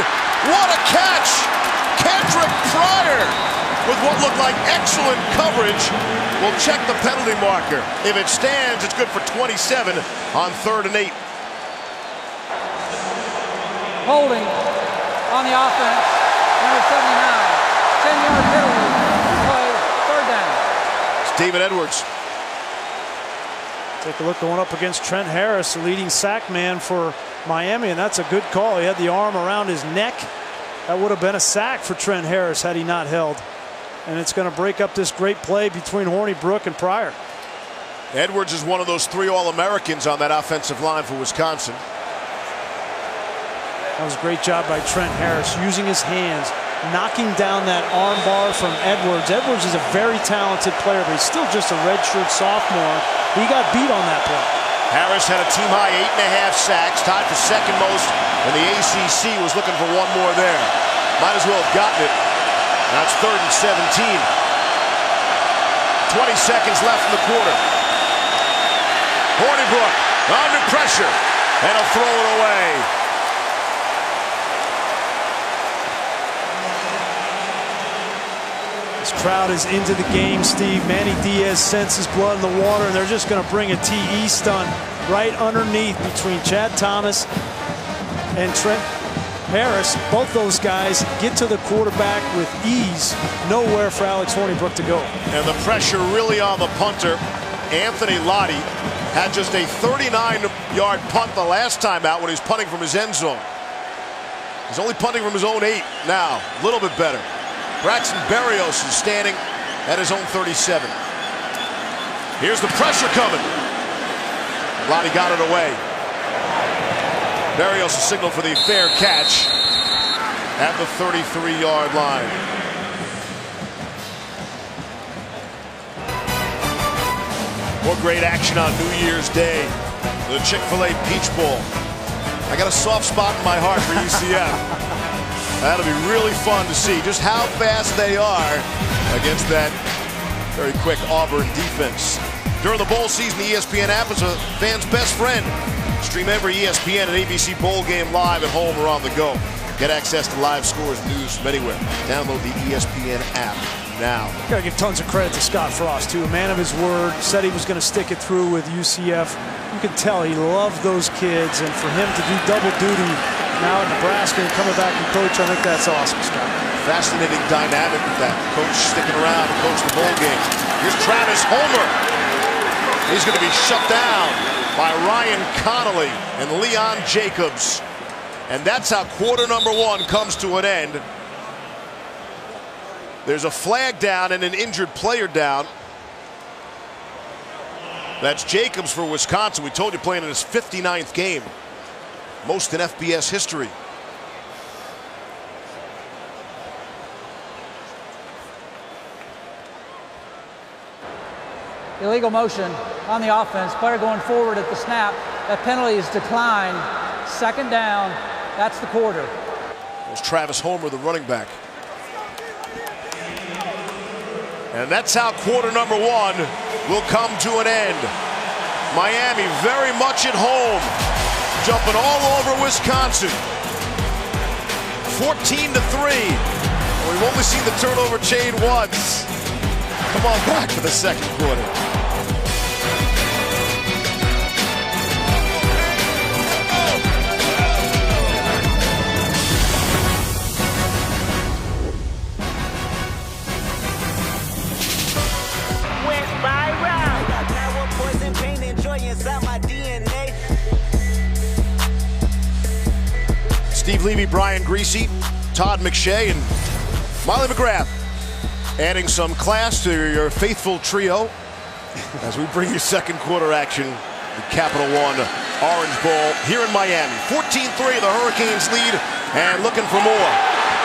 what a catch! Kendrick Pryor with what looked like excellent coverage will check the penalty marker. If it stands, it's good for 27 on 3rd and 8. Holding on the offense, number 79. 10-yard penalty, play, 3rd down. It's David Edwards. Take a look going up against Trent Harris, the leading sack man for Miami, and that's a good call. He had the arm around his neck. That would have been a sack for Trent Harris had he not held. and it's going to break up this great play between Hornibrook and Pryor. Edwards is one of those 3 All-Americans on that offensive line for Wisconsin. That was a great job by Trent Harris, using his hands, knocking down that arm bar from Edwards. Edwards is a very talented player, but he's still just a redshirt sophomore. He got beat on that play. Harris had a team-high 8.5 sacks, tied for second most in the ACC, was looking for one more there. Might as well have gotten it. Now it's 3rd and 17. 20 seconds left in the quarter. Hornibrook under pressure, and he'll throw it away. This crowd is into the game, Steve. Manny Diaz senses blood in the water, and they're just going to bring a TE stunt right underneath between Chad Thomas and Trent Harris. Both those guys get to the quarterback with ease. Nowhere for Alex Hornibrook to go. And the pressure really on the punter. Anthony Lottie had just a 39-yard punt the last time out when he was punting from his end zone. He's only punting from his own 8 now. A little bit better. Braxton Berrios is standing at his own 37. Here's the pressure coming. Lottie got it away. Berrios is signaled for the fair catch at the 33-yard line. More great action on New Year's Day. The Chick-fil-A Peach Bowl. I got a soft spot in my heart for UCF. That'll be really fun to see just how fast they are against that very quick Auburn defense. During the bowl season, the ESPN app is a fan's best friend. Stream every ESPN and ABC bowl game live at home or on the go. Get access to live scores, news from anywhere. Download the ESPN app now. Got to give tons of credit to Scott Frost, too. A man of his word. Said he was going to stick it through with UCF. You could tell he loved those kids, and for him to do double duty now in Nebraska and coming back and coach, I think that's awesome, Scott. Fascinating dynamic with that. Coach sticking around to coach the bowl game. Here's Travis Homer. He's going to be shut down by Ryan Connolly and Leon Jacobs. And that's how quarter number 1 comes to an end. There's a flag down and an injured player down. That's Jacobs for Wisconsin. We told you, playing in his 59th game. Most in FBS history. Illegal motion on the offense. Player going forward at the snap. That penalty is declined. 2nd down. That's the quarter. There's Travis Homer, the running back. And that's how quarter number 1 will come to an end. Miami very much at home, jumping all over Wisconsin. 14-3. We've only seen the turnover chain once. Come on back for the 2nd quarter. Steve Levy, Brian Greasy, Todd McShay, and Molly McGrath adding some class to your faithful trio as we bring you 2nd quarter action. The Capital One Orange Bowl here in Miami. 14-3, the Hurricanes lead and looking for more.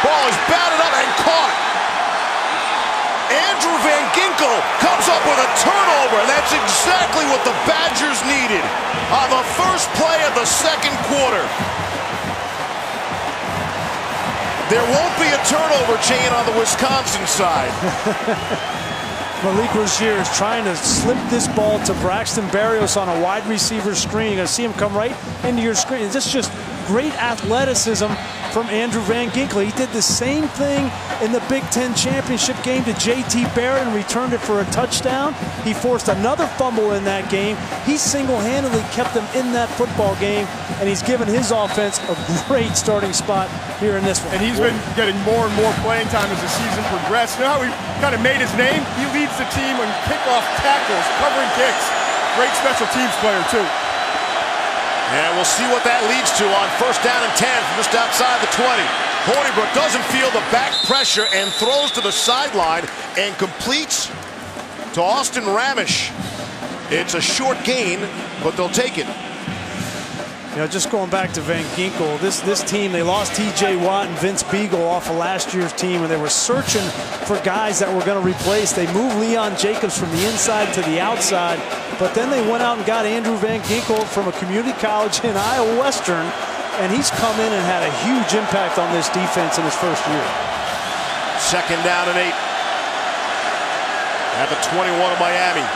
Ball is batted up and caught. Andrew Van Ginkel comes up with a turnover. That's exactly what the Badgers needed on the first play of the 2nd quarter. There won't be a turnover chain on the Wisconsin side. Malik Rozier is trying to slip this ball to Braxton Berrios on a wide receiver screen. You're going to see him come right into your screen. This is just great athleticism from Andrew Van Ginkel. He did the same thing in the Big Ten championship game to J.T. Barrett and returned it for a touchdown. He forced another fumble in that game. He single-handedly kept them in that football game, and he's given his offense a great starting spot here in this one. And he's been getting more and more playing time as the season progressed. You know how he kind of made his name? He leads the team on kickoff tackles, covering kicks. Great special teams player, too. And we'll see what that leads to on 1st down and 10 from just outside the 20. Hornibrook doesn't feel the back pressure and throws to the sideline and completes to Austin Ramish. It's a short gain, but they'll take it. You know, just going back to Van Ginkel, this team, they lost T.J. Watt and Vince Beagle off of last year's team, and they were searching for guys that were going to replace. They moved Leon Jacobs from the inside to the outside, but then they went out and got Andrew Van Ginkel from a community college in Iowa Western, and he's come in and had a huge impact on this defense in his first year. 2nd down and 8 at the 21 of Miami.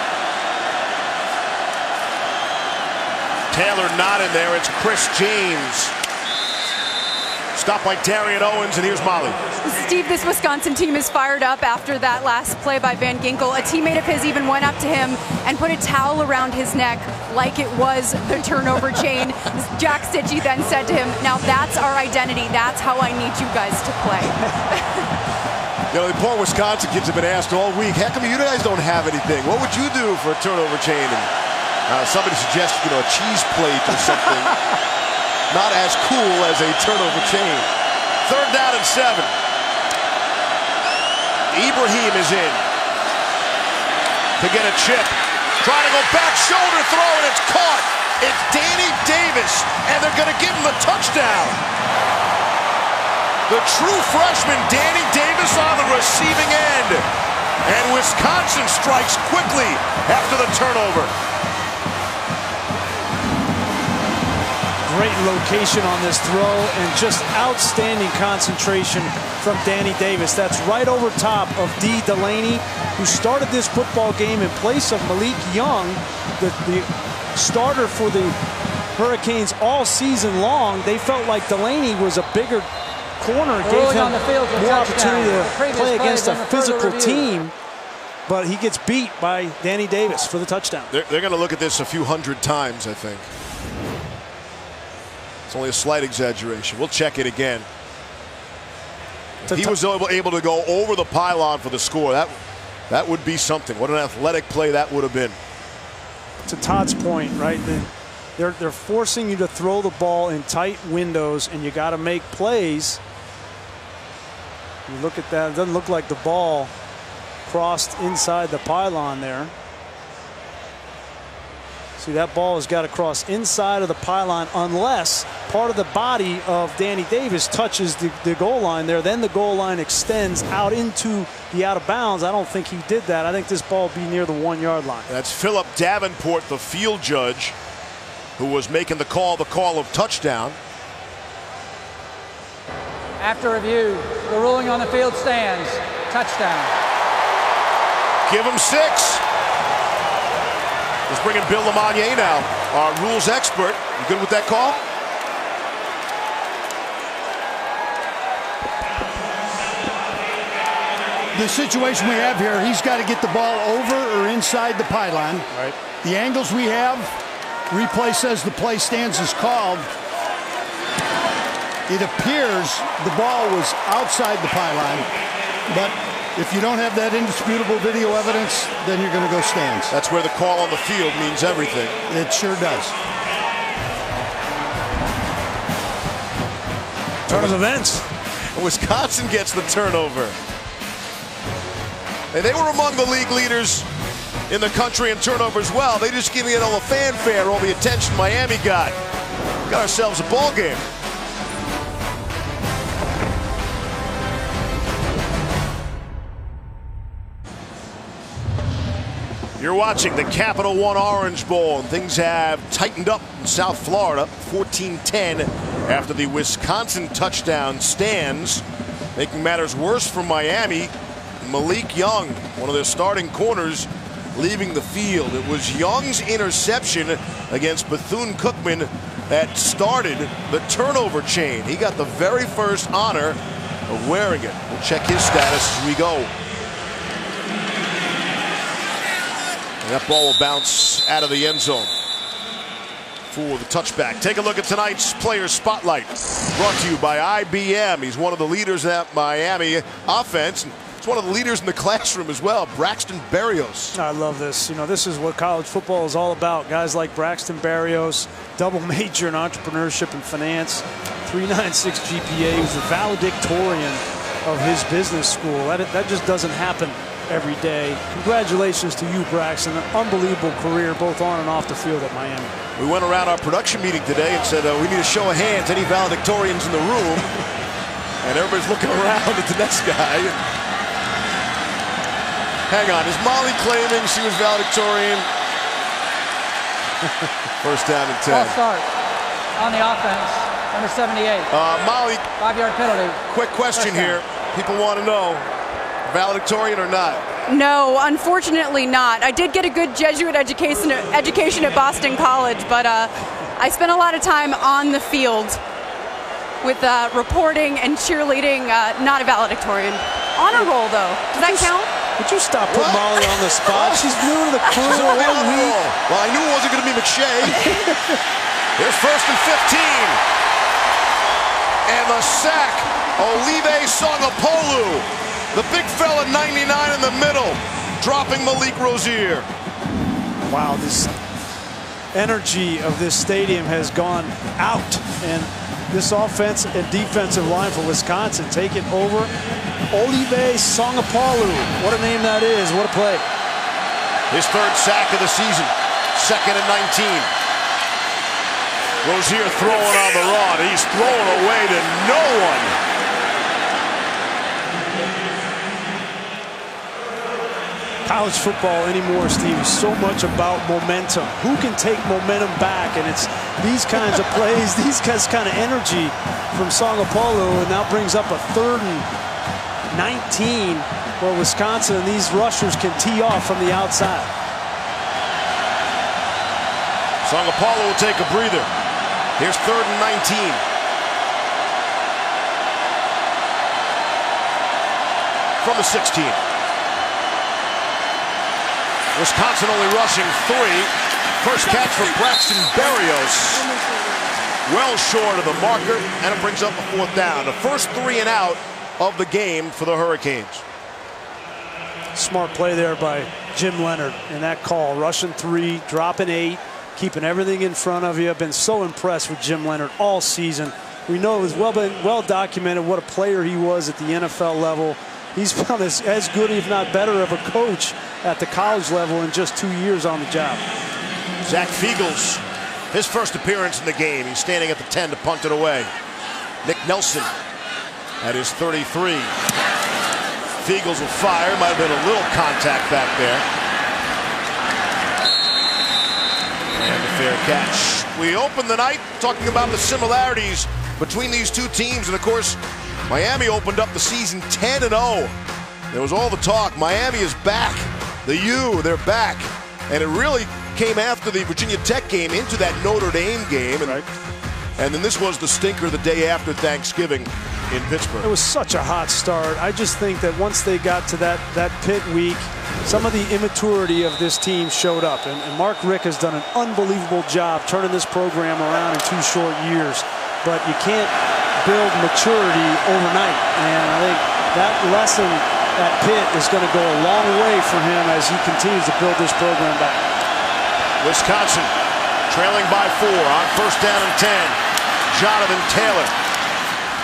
Taylor not in there. It's Chris James. Stopped by Darian Owens, and here's Molly. Steve, this Wisconsin team is fired up after that last play by Van Ginkel. A teammate of his even went up to him and put a towel around his neck like it was the turnover chain. Jack Stitchie then said to him, now that's our identity. That's how I need you guys to play. You know, the poor Wisconsin kids have been asked all week, how come you guys don't have anything? What would you do for a turnover chain? And somebody suggested, you know, a cheese plate or something. Not as cool as a turnover chain. 3rd down and 7. Ibrahim is in to get a chip. Trying to go back, shoulder throw, and it's caught. It's Danny Davis, and they're going to give him the touchdown. The true freshman, Danny Davis, on the receiving end. And Wisconsin strikes quickly after the turnover. Great location on this throw and just outstanding concentration from Danny Davis. That's right over top of D. Delaney, who started this football game in place of Malik Young, the starter for the Hurricanes all season long. They felt like Delaney was a bigger corner, gave him more opportunity to play against a physical team, but he gets beat by Danny Davis for the touchdown. They're going to look at this a few hundred times, I think. It's only a slight exaggeration. We'll check it again. If he was able to go over the pylon for the score, that would be something. What an athletic play that would have been. To Todd's point, right? They're forcing you to throw the ball in tight windows, and you got to make plays. You look at that; it doesn't look like the ball crossed inside the pylon there. See, that ball has got to cross inside of the pylon unless part of the body of Danny Davis touches the goal line there. Then the goal line extends out into the out of bounds. I don't think he did that. I think this ball will be near the 1-yard line. That's Philip Davenport, the field judge, who was making the call of touchdown. After review, the ruling on the field stands. Touchdown. Give him 6. Let's bring in Bill Lamagnier now, our rules expert. You good with that call? The situation we have here, he's got to get the ball over or inside the pylon. Right. The angles we have, replay says the play stands as called. It appears the ball was outside the pylon, but if you don't have that indisputable video evidence, then you're going to go stands. That's where the call on the field means everything. It sure does. Turn of events. Wisconsin gets the turnover. And they were among the league leaders in the country in turnover as well. They just give me all the fanfare, all the attention Miami got. Got ourselves a ball game. You're watching the Capital One Orange Bowl, and things have tightened up in South Florida. 14-10 after the Wisconsin touchdown stands. Making matters worse for Miami, Malik Young, one of their starting corners, leaving the field. It was Young's interception against Bethune-Cookman that started the turnover chain. He got the very first honor of wearing it. We'll check his status as we go. And that ball will bounce out of the end zone for the touchback. Take a look at tonight's Player Spotlight, brought to you by IBM. He's one of the leaders of that Miami offense. It's one of the leaders in the classroom as well, Braxton Berrios. I love this. You know, this is what college football is all about. Guys like Braxton Berrios, double major in entrepreneurship and finance, 3.96 GPA. He was the valedictorian of his business school. That just doesn't happen every day. Congratulations to you, Braxton. An unbelievable career both on and off the field at Miami. We went around our production meeting today and said we need a show of hands, any valedictorians in the room. And everybody's looking around at the next guy. Hang on, is Molly claiming she was valedictorian? First down and 10. False start on the offense, number 78. Molly, 5-yard penalty. Quick question here. People want to know, valedictorian or not? No, unfortunately not. I did get a good Jesuit education at Boston College, but I spent a lot of time on the field with reporting and cheerleading. Not a valedictorian. Honor roll, though. Does that count? Would you stop putting Molly on the spot? She's new to the crew. She's on the roll. Well, I knew it wasn't going to be McShay. Here's 1st and 15. And the sack, Olive Songapolu. The big fella, 99 in the middle, dropping Malik Rozier. Wow, this energy of this stadium has gone out, and this offense and defensive line for Wisconsin taking over. Olive Songapolu, what a name that is, what a play. His 3rd sack of the season, 2nd and 19. Rozier throwing on the rod, he's throwing away to no one. College football anymore, Steve, is so much about momentum. Who can take momentum back? And it's these kinds of plays, these kind of energy from Songapolu, and now brings up a 3rd and 19 where Wisconsin and these rushers can tee off from the outside. Songapolu will take a breather. Here's 3rd and 19. From the 16. Wisconsin only rushing 3. First catch from Braxton Berrios. Well short of the marker, and it brings up a 4th down. The first 3 and out of the game for the Hurricanes. Smart play there by Jim Leonard in that call. Rushing 3, dropping 8, keeping everything in front of you. I've been so impressed with Jim Leonard all season. We know it was well documented what a player he was at the NFL level. He's found as good, if not better, of a coach at the college level in just 2 years on the job. Zach Fiegels, his first appearance in the game. He's standing at the 10 to punt it away. Nick Nelson at his 33. Fiegels will fire. Might have been a little contact back there. And a fair catch. We open the night talking about the similarities between these two teams. And, of course, Miami opened up the season 10-0. There was all the talk. Miami is back. The U, they're back. And it really came after the Virginia Tech game into that Notre Dame game. And then this was the stinker the day after Thanksgiving in Pittsburgh. It was such a hot start. I just think that once they got to that Pitt week, some of the immaturity of this team showed up. And Mark Richt has done an unbelievable job turning this program around in 2 short years. But you can't build maturity overnight. And I think that lesson at Pitt is going to go a long way for him as he continues to build this program back. Wisconsin trailing by 4 on 1st down and 10. Jonathan Taylor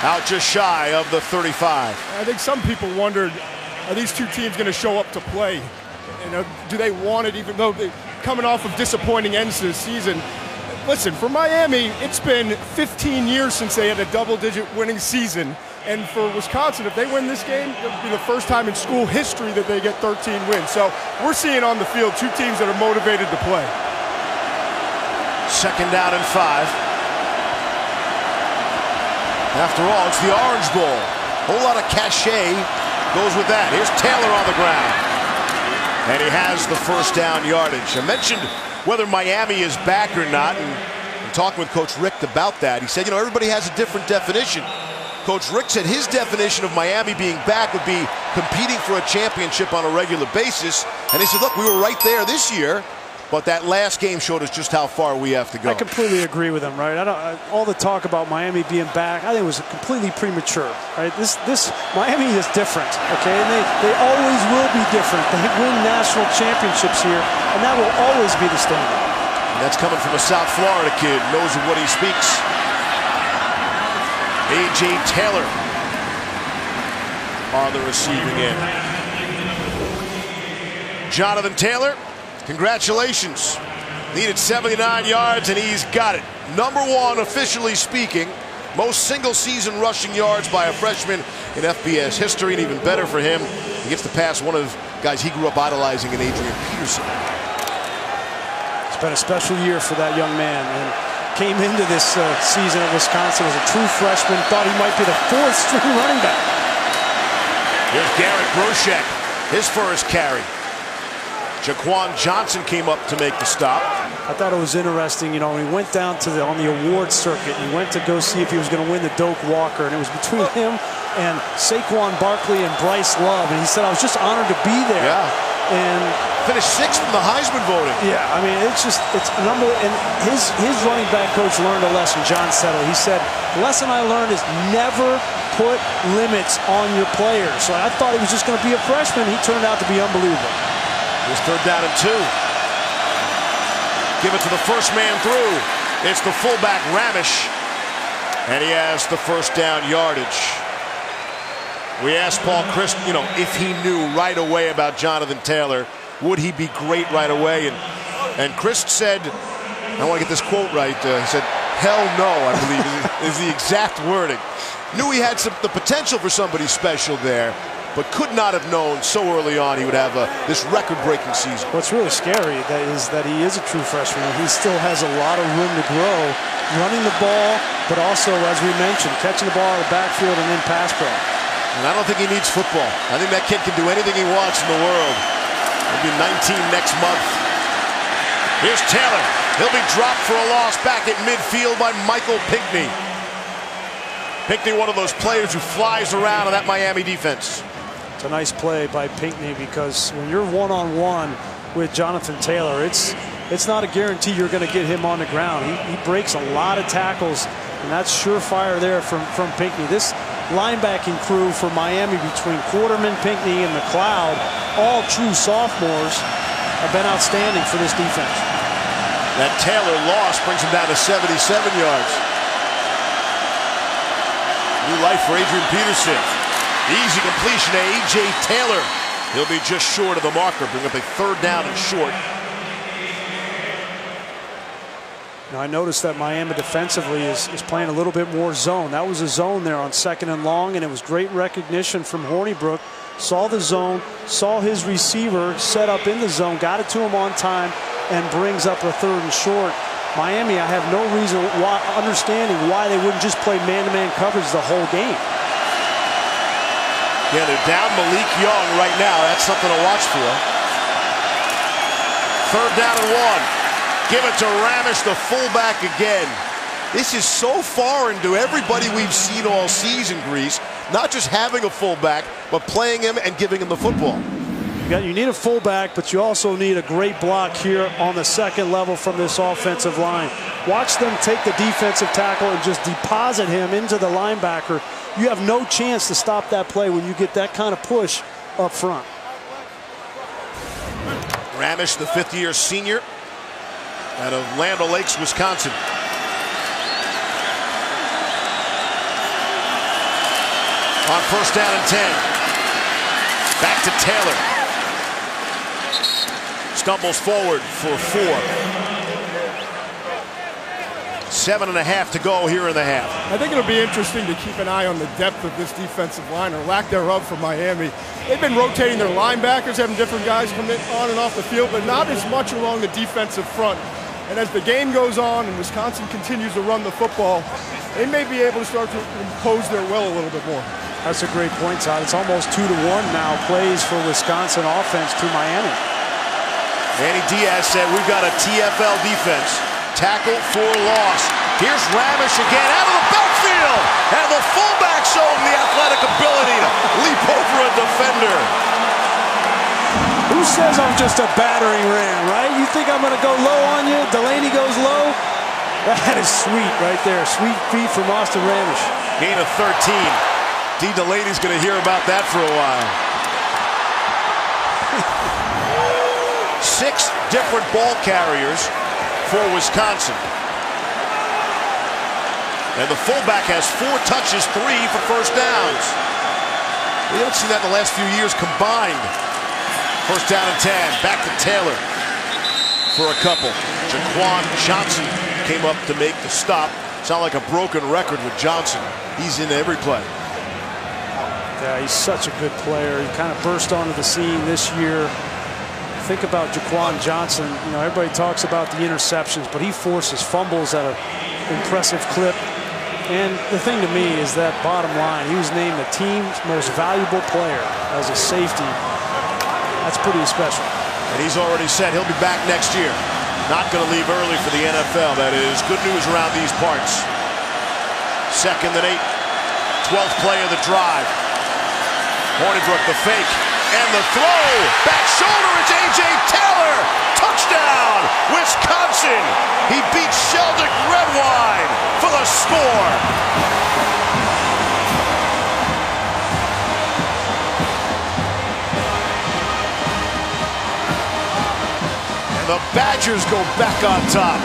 out just shy of the 35. I think some people wondered, are these two teams going to show up to play? You know, do they want it, even though they're coming off of disappointing ends to the season? Listen, for Miami, it's been 15 years since they had a double-digit winning season. And for Wisconsin, if they win this game, it'll be the first time in school history that they get 13 wins. So we're seeing on the field 2 teams that are motivated to play. 2nd down and 5. After all, it's the Orange Bowl. Whole lot of cachet goes with that. Here's Taylor on the ground. And he has the 1st down yardage. I mentioned whether Miami is back or not, and talking with Coach Richt about that. He said, you know, everybody has a different definition. Coach Richt said his definition of Miami being back would be competing for a championship on a regular basis. And he said, look, we were right there this year. But that last game showed us just how far we have to go. I completely agree with him, right? All the talk about Miami being back, I think it was completely premature, right? This Miami is different, okay? And they always will be different. They win national championships here, and that will always be the standard. And that's coming from a South Florida kid, knows of what he speaks. A.J. Taylor on the receiving end. Jonathan Taylor, congratulations. Needed 79 yards, and he's got it. #1, officially speaking, most single-season rushing yards by a freshman in FBS history, and even better for him, he gets to pass one of the guys he grew up idolizing in Adrian Peterson. It's been a special year for that young man, and came into this season at Wisconsin as a true freshman, thought he might be the 4th-string running back. Here's Garrett Broshek, his first carry. Jaquan Johnson came up to make the stop. I thought it was interesting, you know, he went down to on the awards circuit. He went to go see if he was going to win the Doak Walker, and it was between him and Saquon Barkley and Bryce Love. And he said, I was just honored to be there. Yeah. And finished 6th in the Heisman voting. Yeah, I mean, it's number. And his running back coach learned a lesson, John Settle. He said, the lesson I learned is never put limits on your players. So I thought he was just going to be a freshman. He turned out to be unbelievable. Here's 3rd down and 2. Give it to the first man through. It's the fullback, Ramish. And he has the first down yardage. We asked Paul Christ, you know, if he knew right away about Jonathan Taylor, would he be great right away? And Christ said, I want to get this quote right, he said, hell no, I believe is the exact wording. Knew he had the potential for somebody special there, but could not have known so early on he would have this record-breaking season. What's really scary is that he is a true freshman. He still has a lot of room to grow, running the ball, but also, as we mentioned, catching the ball out of the backfield and in pass pro. And I don't think he needs football. I think that kid can do anything he wants in the world. He'll be 19 next month. Here's Taylor. He'll be dropped for a loss back at midfield by Michael Pinckney. Pinckney, one of those players who flies around in that Miami defense. It's a nice play by Pinckney, because when you're one-on-one with Jonathan Taylor, it's not a guarantee you're going to get him on the ground. He breaks a lot of tackles, and that's surefire there from Pinckney. This linebacking crew for Miami between Quarterman, Pinckney, and McLeod, all true sophomores, have been outstanding for this defense. That Taylor loss brings him down to 77 yards. New life for Adrian Peterson. Easy completion to A.J. Taylor. He'll be just short of the marker, bring up a 3rd down and short. Now, I noticed that Miami defensively is playing a little bit more zone. That was a zone there on 2nd and long, and it was great recognition from Hornibrook. Saw the zone, saw his receiver set up in the zone, got it to him on time, and brings up a 3rd and short. Miami, I have no reason understanding why they wouldn't just play man-to-man coverage the whole game. Yeah, they're down Malik Young right now. That's something to watch for. 3rd down and 1. Give it to Ramish, the fullback again. This is so foreign to everybody we've seen all season, Grease. Not just having a fullback, but playing him and giving him the football. You need a fullback, but you also need a great block here on the 2nd level from this offensive line. Watch them take the defensive tackle and just deposit him into the linebacker. You have no chance to stop that play when you get that kind of push up front. Ramish, the 5th-year senior out of Land O'Lakes, Wisconsin. On 1st down and 10. Back to Taylor. Stumbles forward for 4. 7.5 to go here in the half. I think it'll be interesting to keep an eye on the depth of this defensive line, or lack thereof, for Miami. They've been rotating their linebackers, having different guys come in on and off the field, but not as much along the defensive front. And as the game goes on and Wisconsin continues to run the football, they may be able to start to impose their will a little bit more. That's a great point, Todd. It's almost 2-1 now, plays for Wisconsin offense to Miami. Manny Diaz said, we've got a TFL defense. Tackle for loss. Here's Ramish again out of the backfield. And the fullback showing the athletic ability to leap over a defender. Who Who says I'm just a battering ram, right? You think I'm going to go low on you? Delaney goes low. That is sweet right there. Sweet feet from Austin Ramish. Gain of 13. D. Delaney's going to hear about that for a while. 6 different ball carriers for Wisconsin. And the fullback has 4 touches, 3 for first downs. We haven't seen that in the last few years combined. First down and 10. Back to Taylor for a couple. Jaquan Johnson came up to make the stop. Sound like a broken record with Johnson. He's in every play. Yeah, he's such a good player. He kind of burst onto the scene this year. Think about Jaquan Johnson. You know, everybody talks about the interceptions, but he forces fumbles at an impressive clip. And the thing to me is that bottom line, he was named the team's most valuable player as a safety. That's pretty special. And he's already said he'll be back next year. Not going to leave early for the NFL. That is good news around these parts. 2nd and 8. 12th play of the drive. Hornibrook the fake. And the throw. Back shoulder. It's A.J. Taylor. Touchdown. Wisconsin. He beats Sheldon Redwine for the score. The Badgers go back on top.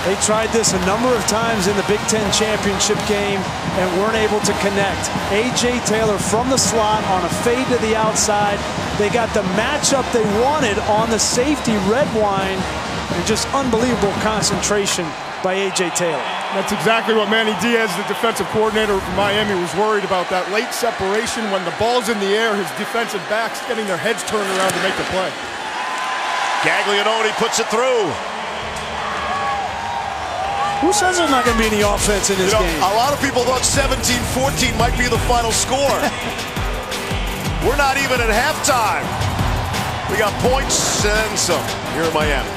They tried this a number of times in the Big Ten championship game and weren't able to connect. A.J. Taylor from the slot on a fade to the outside. They got the matchup they wanted on the safety, Redwine, and just unbelievable concentration by A.J. Taylor. That's exactly what Manny Diaz, the defensive coordinator from Miami, was worried about. That late separation when the ball's in the air, his defensive backs getting their heads turned around to make the play. Gaglianone puts it through. Who says there's not going to be any offense in this game? A lot of people thought 17-14 might be the final score. We're not even at halftime. We got points and some here in Miami.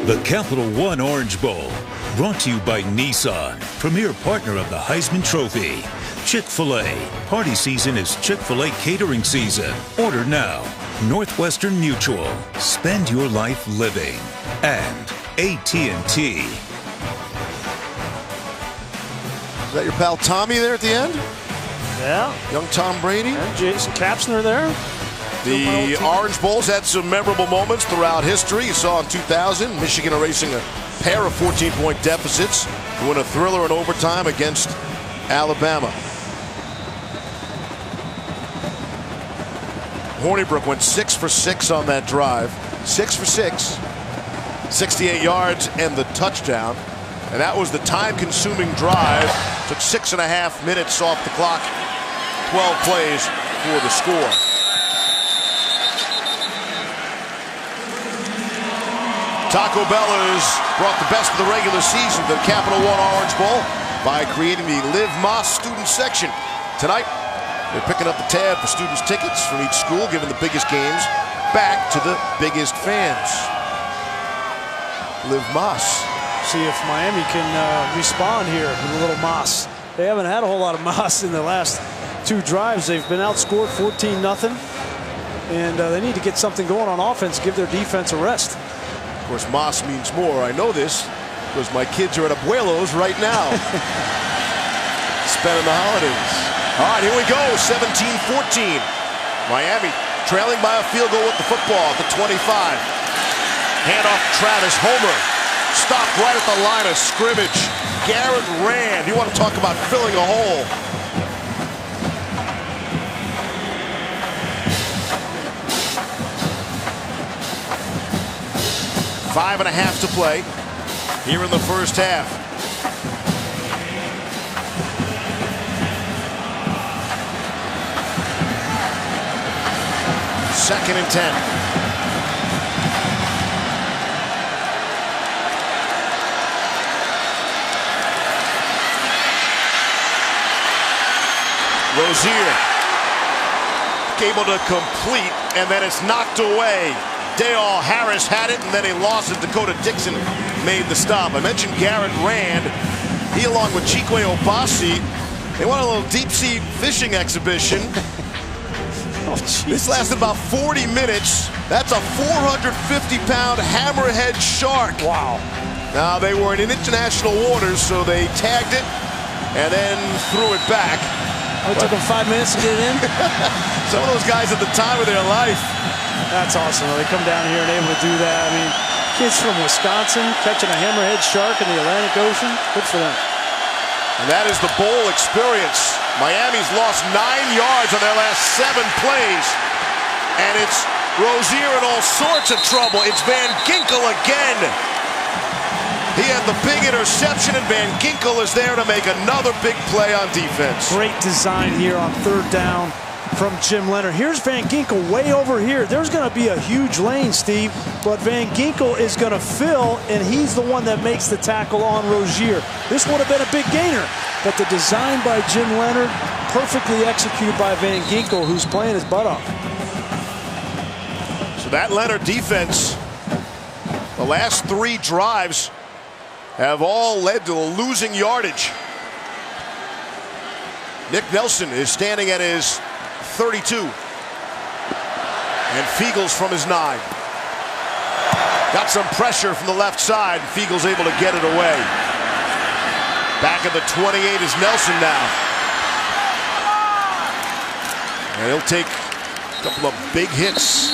The Capital One Orange Bowl, brought to you by Nissan, premier partner of the Heisman Trophy. Chick-fil-A, party season is Chick-fil-A catering season. Order now. Northwestern Mutual, spend your life living. And AT&T. Is that your pal Tommy there at the end? Yeah. Young Tom Brady. And Jason Kapsner there. The Orange Bowl's had some memorable moments throughout history. You saw in 2000, Michigan erasing a pair of 14-point deficits to win a thriller in overtime against Alabama. Hornibrook went 6 for 6 on that drive. 6 for 6. 68 yards and the touchdown. And that was the time-consuming drive. Took 6.5 minutes off the clock. 12 plays for the score. Taco Bell has brought the best of the regular season to the Capital One Orange Bowl by creating the Live Moss student section. Tonight, they're picking up the tab for students' tickets from each school, giving the biggest games back to the biggest fans. Live Moss. See if Miami can respond here with a little moss. They haven't had a whole lot of moss in the last 2 drives. They've been outscored 14-0. And they need to get something going on offense, give their defense a rest. Of course, Moss means more. I know this because my kids are at Abuelo's right now. Spending the holidays. All right, here we go, 17-14. Miami trailing by a field goal with the football at the 25. Handoff to Travis Homer. Stopped right at the line of scrimmage. Garrett Rand. You want to talk about filling a hole. Five and a half to play here in the first half. Second and 10. Rozier able to complete, and then it's knocked away. Dale Harris had it, and then he lost it. Dakota Dixon made the stop. I mentioned Garrett Rand. He, along with Chikwe Obasi, they won a little deep-sea fishing exhibition. This lasted about 40 minutes. That's a 450-pound hammerhead shark. Wow. Now, they were in international waters, so they tagged it and then threw it back. Oh, it took them 5 minutes to get it in? Some of those guys at the time of their life. That's awesome. They come down here and able to do that. I mean, kids from Wisconsin catching a hammerhead shark in the Atlantic Ocean. Good for them. And that is the bowl experience. Miami's lost 9 yards on their last 7 plays. And it's Rozier in all sorts of trouble. It's Van Ginkel again. He had the big interception, and Van Ginkel is there to make another big play on defense. Great design here on 3rd down from Jim Leonard. Here's Van Ginkel way over here. There's going to be a huge lane, Steve, but Van Ginkel is going to fill, and he's the one that makes the tackle on Rozier. This would have been a big gainer, but the design by Jim Leonard, perfectly executed by Van Ginkel, who's playing his butt off. So that Leonard defense, the last 3 drives have all led to losing yardage. Nick Nelson is standing at his 32. And Fiegels from his 9. Got some pressure from the left side. Fiegel's able to get it away. Back at the 28 is Nelson now. And he'll take a couple of big hits.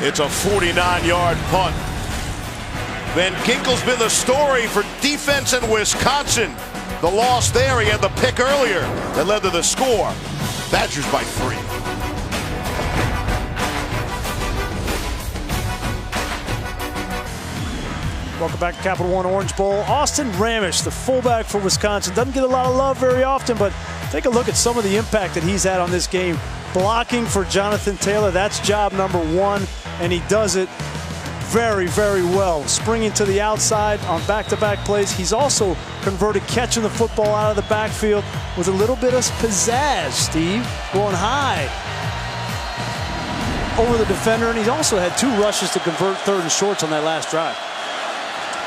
It's a 49-yard punt. Van Ginkel's been the story for defense in Wisconsin. The loss there, he had the pick earlier that led to the score. Badgers by 3. Welcome back to Capital One Orange Bowl. Austin Ramish, the fullback for Wisconsin, doesn't get a lot of love very often, but take a look at some of the impact that he's had on this game. Blocking for Jonathan Taylor, that's job number 1, and he does it very, very well. Springing to the outside on back-to-back plays. He's also converted catching the football out of the backfield with a little bit of pizzazz, Steve, going high over the defender, and he's also had 2 rushes to convert 3rd and shorts on that last drive.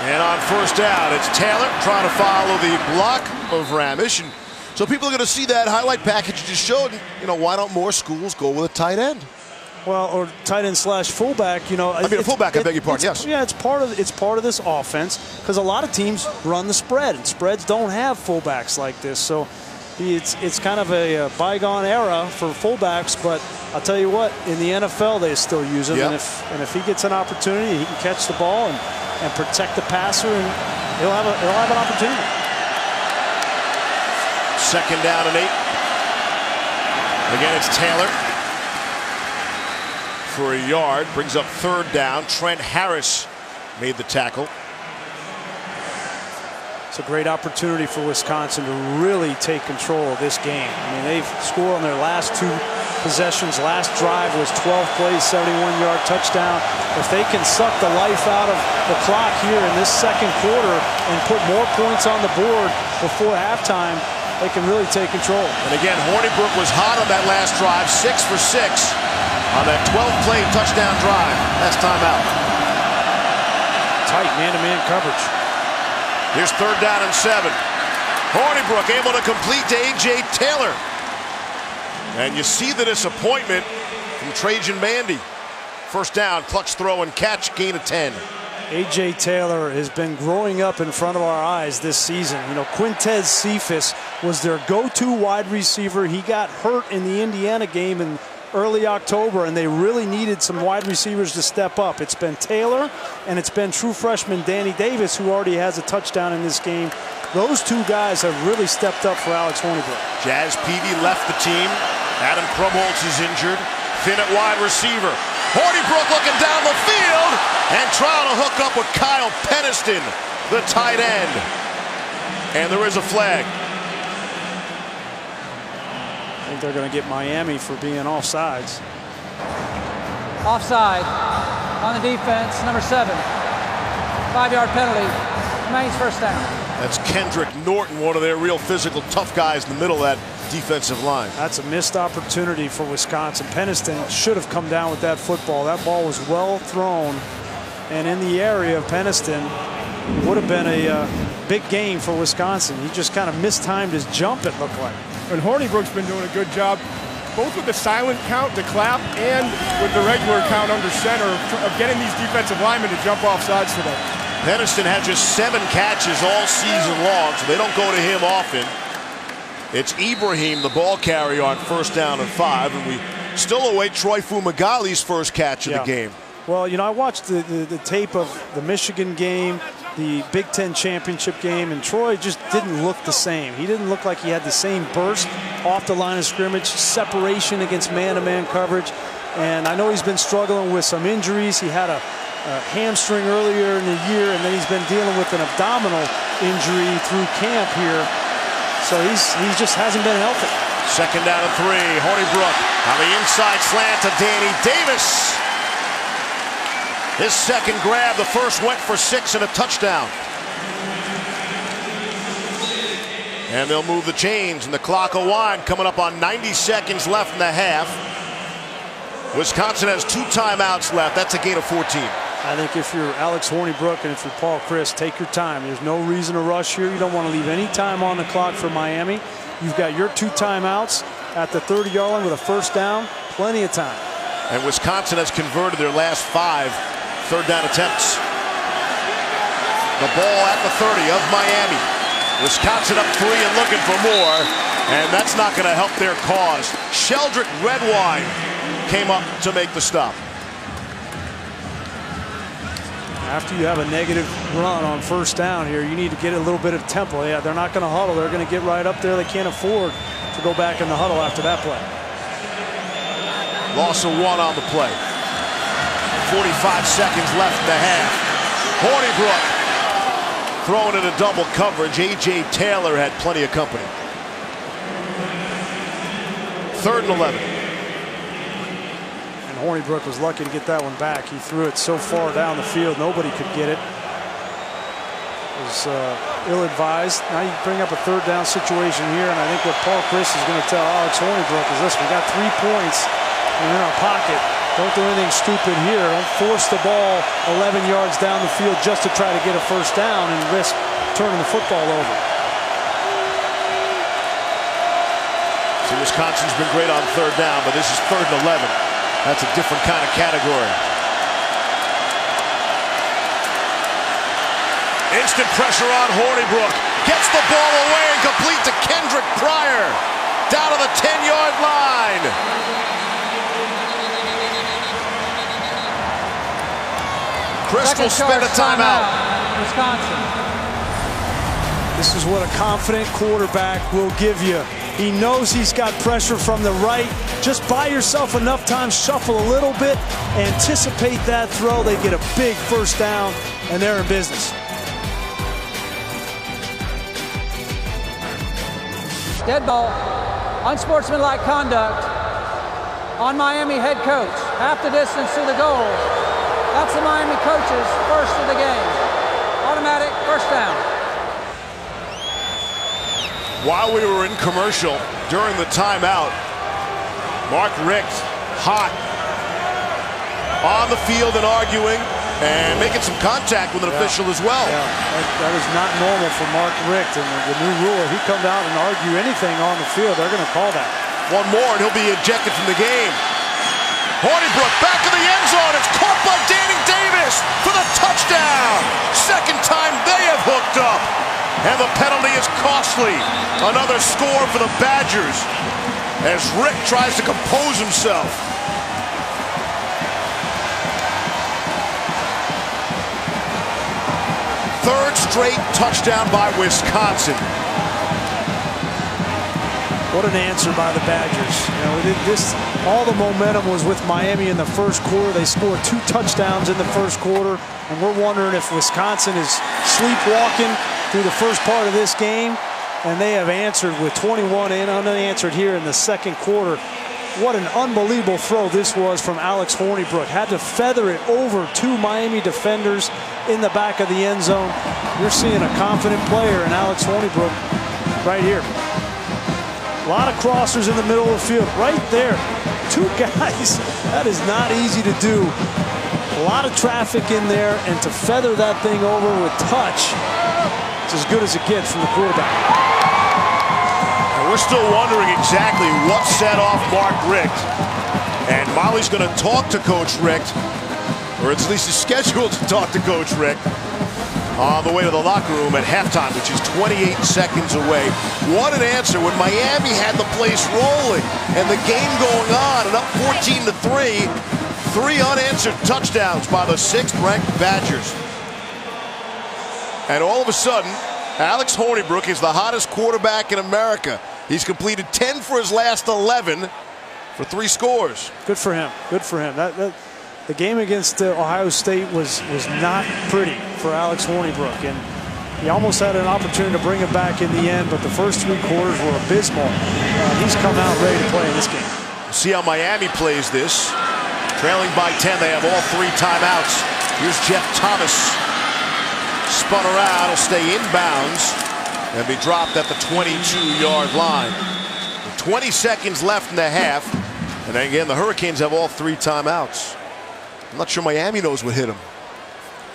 And on 1st down, it's Taylor trying to follow the block of Ramish. And so people are going to see that highlight package you just showed. You know, why don't more schools go with a tight end? Well, or tight end slash fullback, you know. I mean, a fullback, I beg your pardon, yes. Yeah, it's part of this offense because a lot of teams run the spread, and spreads don't have fullbacks like this. So it's kind of a bygone era for fullbacks, but I'll tell you what, in the NFL they still use him, yep. and if he gets an opportunity, he can catch the ball and protect the passer, and he'll have an opportunity. 2nd down and 8. Again, it's Taylor for a yard, brings up 3rd down. Trent Harris made the tackle. It's a great opportunity for Wisconsin to really take control of this game. I mean, they've scored on their last 2 possessions. Last drive was 12 plays, 71-yard touchdown. If they can suck the life out of the clock here in this 2nd quarter and put more points on the board before halftime, they can really take control. And again, Hornibrook was hot on that last drive, 6 for 6 on that 12-play touchdown drive. Last time out. Tight man-to-man coverage. Here's 3rd down and 7. Hornibrook able to complete to A.J. Taylor. And you see the disappointment from Trajan Mandy. 1st down, clutch throw and catch, gain of 10. A.J. Taylor has been growing up in front of our eyes this season. You know, Quintez Cephas was their go-to wide receiver. He got hurt in the Indiana game in early October, and they really needed some wide receivers to step up. It's been Taylor, and it's been true freshman Danny Davis, who already has a touchdown in this game. Those 2 guys have really stepped up for Alex Hornibrook. Jazz Peavy left the team. Adam Krumholtz is injured. Finn at wide receiver. Hornibrook looking down the field and trying to hook up with Kyle Peniston, the tight end. And there is a flag. I think they're going to get Miami for being offsides. Offside on the defense, number 7. 5-yard penalty. Remains 1st down. That's Kendrick Norton, one of their real physical tough guys in the middle of that defensive line. That's a missed opportunity for Wisconsin. Peniston should have come down with that football. That ball was well thrown, and in the area of Peniston, it would have been a big gain for Wisconsin. He just kind of mistimed his jump, it looked like. And Hornibrook's been doing a good job, both with the silent count, the clap, and with the regular count under center of getting these defensive linemen to jump off sides today. Peniston had just 7 catches all season long, so they don't go to him often. It's Ibrahim, the ball carrier, on 1st down and 5, and we still await Troy Fumagali's first catch of the game. Well, you know, I watched the tape of the Michigan game, the Big Ten championship game, and Troy just didn't look the same. He didn't look like he had the same burst off the line of scrimmage, separation against man-to-man coverage, and I know he's been struggling with some injuries. He had a hamstring earlier in the year, and then he's been dealing with an abdominal injury through camp here, so he just hasn't been healthy. 2nd down and 3. Hornibrook on the inside slant to Danny Davis. His second grab, the first went for 6 and a touchdown. And they'll move the chains, and the clock will wind, coming up on 90 seconds left in the half. Wisconsin has 2 timeouts left. That's a gain of 14. I think if you're Alex Hornibrook and if you're Paul Chryst, take your time. There's no reason to rush here. You don't want to leave any time on the clock for Miami. You've got your 2 timeouts at the 30-yard line with a 1st down. Plenty of time. And Wisconsin has converted their last 5 3rd down attempts. The ball at the 30 of Miami. Wisconsin up 3 and looking for more, and that's not going to help their cause. Sheldrick Redwine came up to make the stop. After you have a negative run on 1st down here, you need to get a little bit of tempo. Yeah, they're not going to huddle. They're going to get right up there. They can't afford to go back in the huddle after that play. Loss of 1 on the play. 45 seconds left in the half. Hornibrook throwing in a double coverage. A.J. Taylor had plenty of company. 3rd and 11. And Hornibrook was lucky to get that one back. He threw it so far down the field, nobody could get it. It was ill-advised. Now you bring up a 3rd down situation here, and I think what Paul Chryst is going to tell Alex Hornibrook is, listen, we got 3 points and in our pocket. Don't do anything stupid here. Don't force the ball 11 yards down the field just to try to get a 1st down and risk turning the football over. So Wisconsin's been great on 3rd down, but this is 3rd and 11. That's a different kind of category. Instant pressure on Hornibrook. Gets the ball away and complete to Kendrick Pryor. Down to the 10-yard line. Chryst will spend a timeout. Wisconsin. This is what a confident quarterback will give you. He knows he's got pressure from the right. Just buy yourself enough time, shuffle a little bit, anticipate that throw. They get a big 1st down, and they're in business. Dead ball, unsportsmanlike conduct on Miami head coach. Half the distance to the goal. That's the Miami coach's first of the game. Automatic 1st down. While we were in commercial during the timeout, Mark Richt hot on the field and arguing and making some contact with an official as well. Yeah, that is not normal for Mark Richt. And the new rule, if he comes out and argue anything on the field, they're going to call that. 1 more and he'll be ejected from the game. Hornibrook back in the end zone. It's caught by Danny Davis for the touchdown. 2nd time they have hooked up. And the penalty is costly. Another score for the Badgers as Rick tries to compose himself. Third straight touchdown by Wisconsin. What an answer by the Badgers. You know, all the momentum was with Miami in the 1st quarter. They scored 2 touchdowns in the 1st quarter, and we're wondering if Wisconsin is sleepwalking through the first part of this game, and they have answered with 21 and unanswered here in the 2nd quarter. What an unbelievable throw this was from Alex Hornibrook. Had to feather it over 2 Miami defenders in the back of the end zone. You're seeing a confident player in Alex Hornibrook right here. A lot of crossers in the middle of the field. Right there. 2 guys. That is not easy to do. A lot of traffic in there, and to feather that thing over with touch, it's as good as it gets from the quarterback. And we're still wondering exactly what set off Mark Richt. And Molly's going to talk to Coach Richt, or at least is scheduled to talk to Coach Richt, on the way to the locker room at halftime, which is 28 seconds away. What an answer when Miami had the place rolling and the game going on, and up 14-3. 3 unanswered touchdowns by the 6th-ranked Badgers. And all of a sudden, Alex Hornibrook is the hottest quarterback in America. He's completed 10 for his last 11 for 3 scores. Good for him. Good for him. The game against Ohio State was not pretty for Alex Hornibrook, and he almost had an opportunity to bring it back in the end, but the first 3 quarters were abysmal. He's come out ready to play in this game. See how Miami plays this. Trailing by 10, they have all 3 timeouts. Here's Jeff Thomas. Spun around, will stay inbounds and be dropped at the 22-yard line. 20 seconds left in the half. And again, the Hurricanes have all 3 timeouts. I'm not sure Miami knows what hit him.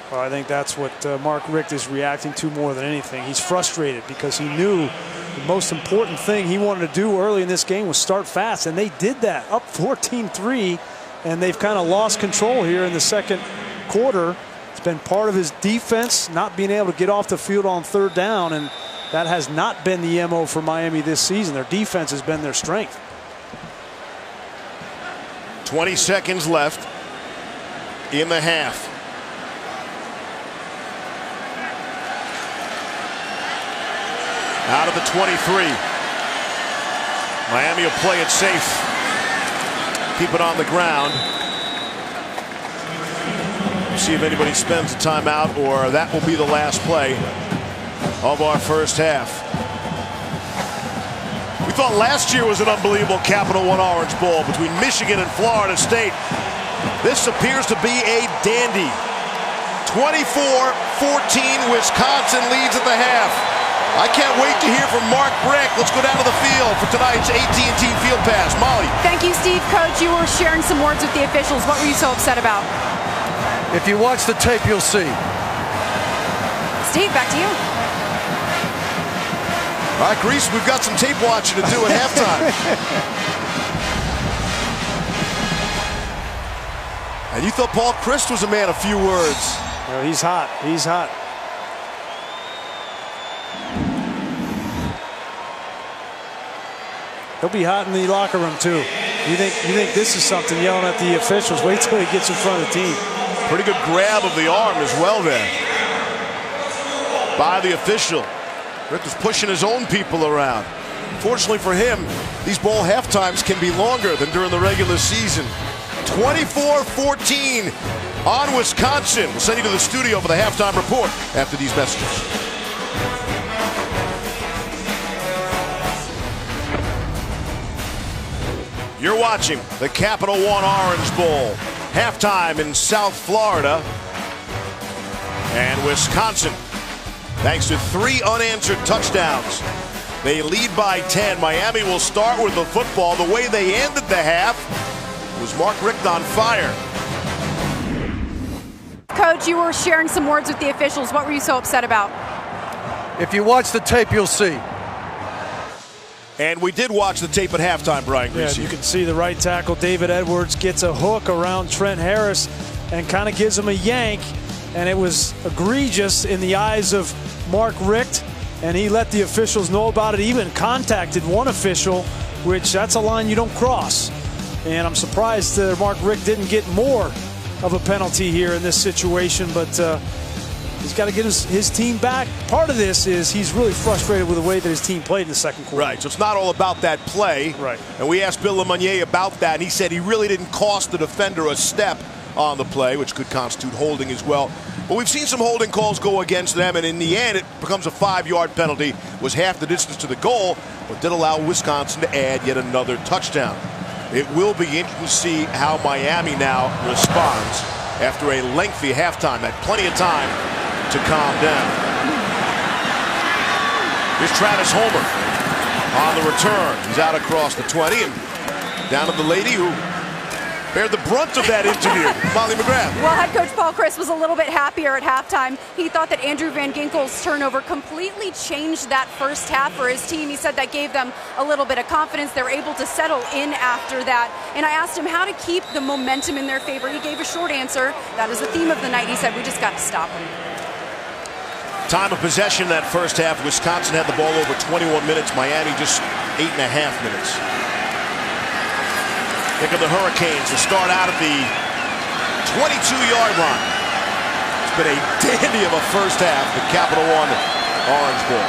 Well, I think that's what Mark Richt is reacting to more than anything. He's frustrated because he knew the most important thing he wanted to do early in this game was start fast, and they did that. Up 14-3, and they've kind of lost control here in the second quarter. It's been part of his defense not being able to get off the field on 3rd down, and that has not been the MO for Miami this season. Their defense has been their strength. 20 seconds left in the half. Out of the 23. Miami will play it safe. Keep it on the ground. See if anybody spends a timeout, or that will be the last play of our first half. We thought last year was an unbelievable Capital One Orange Bowl between Michigan and Florida State. This appears to be a dandy. 24-14, Wisconsin leads at the half. I can't wait to hear from Mark Richt. Let's go down to the field for tonight's AT&T Field Pass. Molly. Thank you, Steve. Coach, you were sharing some words with the officials. What were you so upset about? If you watch the tape, you'll see. Steve, back to you. All right, Grease, we've got some tape watching to do at halftime. And you thought Paul Christ was a man of few words. No, he's hot. He's hot. He'll be hot in the locker room too. You think this is something, yelling at the officials? Wait till he gets in front of the team. Pretty good grab of the arm as well there by the official. Rick was pushing his own people around. Fortunately for him, these bowl halftimes can be longer than during the regular season. 24-14 on Wisconsin. We'll send you to the studio for the halftime report after these messages. You're watching the Capital One Orange Bowl. Halftime in South Florida and Wisconsin. Thanks to 3 unanswered touchdowns, they lead by 10. Miami will start with the football. The way they ended the half was Mark Richt on fire. Coach, you were sharing some words with the officials. What were you so upset about? If you watch the tape, you'll see. And we did watch the tape at halftime, Brian Greasy. Yeah, you can see the right tackle, David Edwards, gets a hook around Trent Harris and kind of gives him a yank. And it was egregious in the eyes of Mark Richt, and he let the officials know about it, even contacted one official, which that's a line you don't cross. And I'm surprised that Mark Richt didn't get more of a penalty here in this situation, but he's got to get his team back. Part of this is he's really frustrated with the way that his team played in the second quarter. Right, so it's not all about that play. Right. And we asked Bill LeMonnier about that, and he said he really didn't cost the defender a step on the play, which could constitute holding as well. But we've seen some holding calls go against them, and in the end, it becomes a 5-yard penalty. Was half the distance to the goal, but did allow Wisconsin to add yet another touchdown. It will be interesting to see how Miami now responds after a lengthy halftime. Had plenty of time to calm down. Here's Travis Homer on the return. He's out across the 20 and down to the lady who bear the brunt of that interview, Molly McGrath. Well, head coach Paul Chris was a little bit happier at halftime. He thought that Andrew Van Ginkel's turnover completely changed that first half for his team. He said that gave them a little bit of confidence. They were able to settle in after that. And I asked him how to keep the momentum in their favor. He gave a short answer. That is the theme of the night. He said, we just got to stop them. Time of possession that first half, Wisconsin had the ball over 21 minutes. Miami just 8.5 minutes. Pick of the Hurricanes to start out at the 22-yard line. It's been a dandy of a first half, the Capital One Orange Bowl.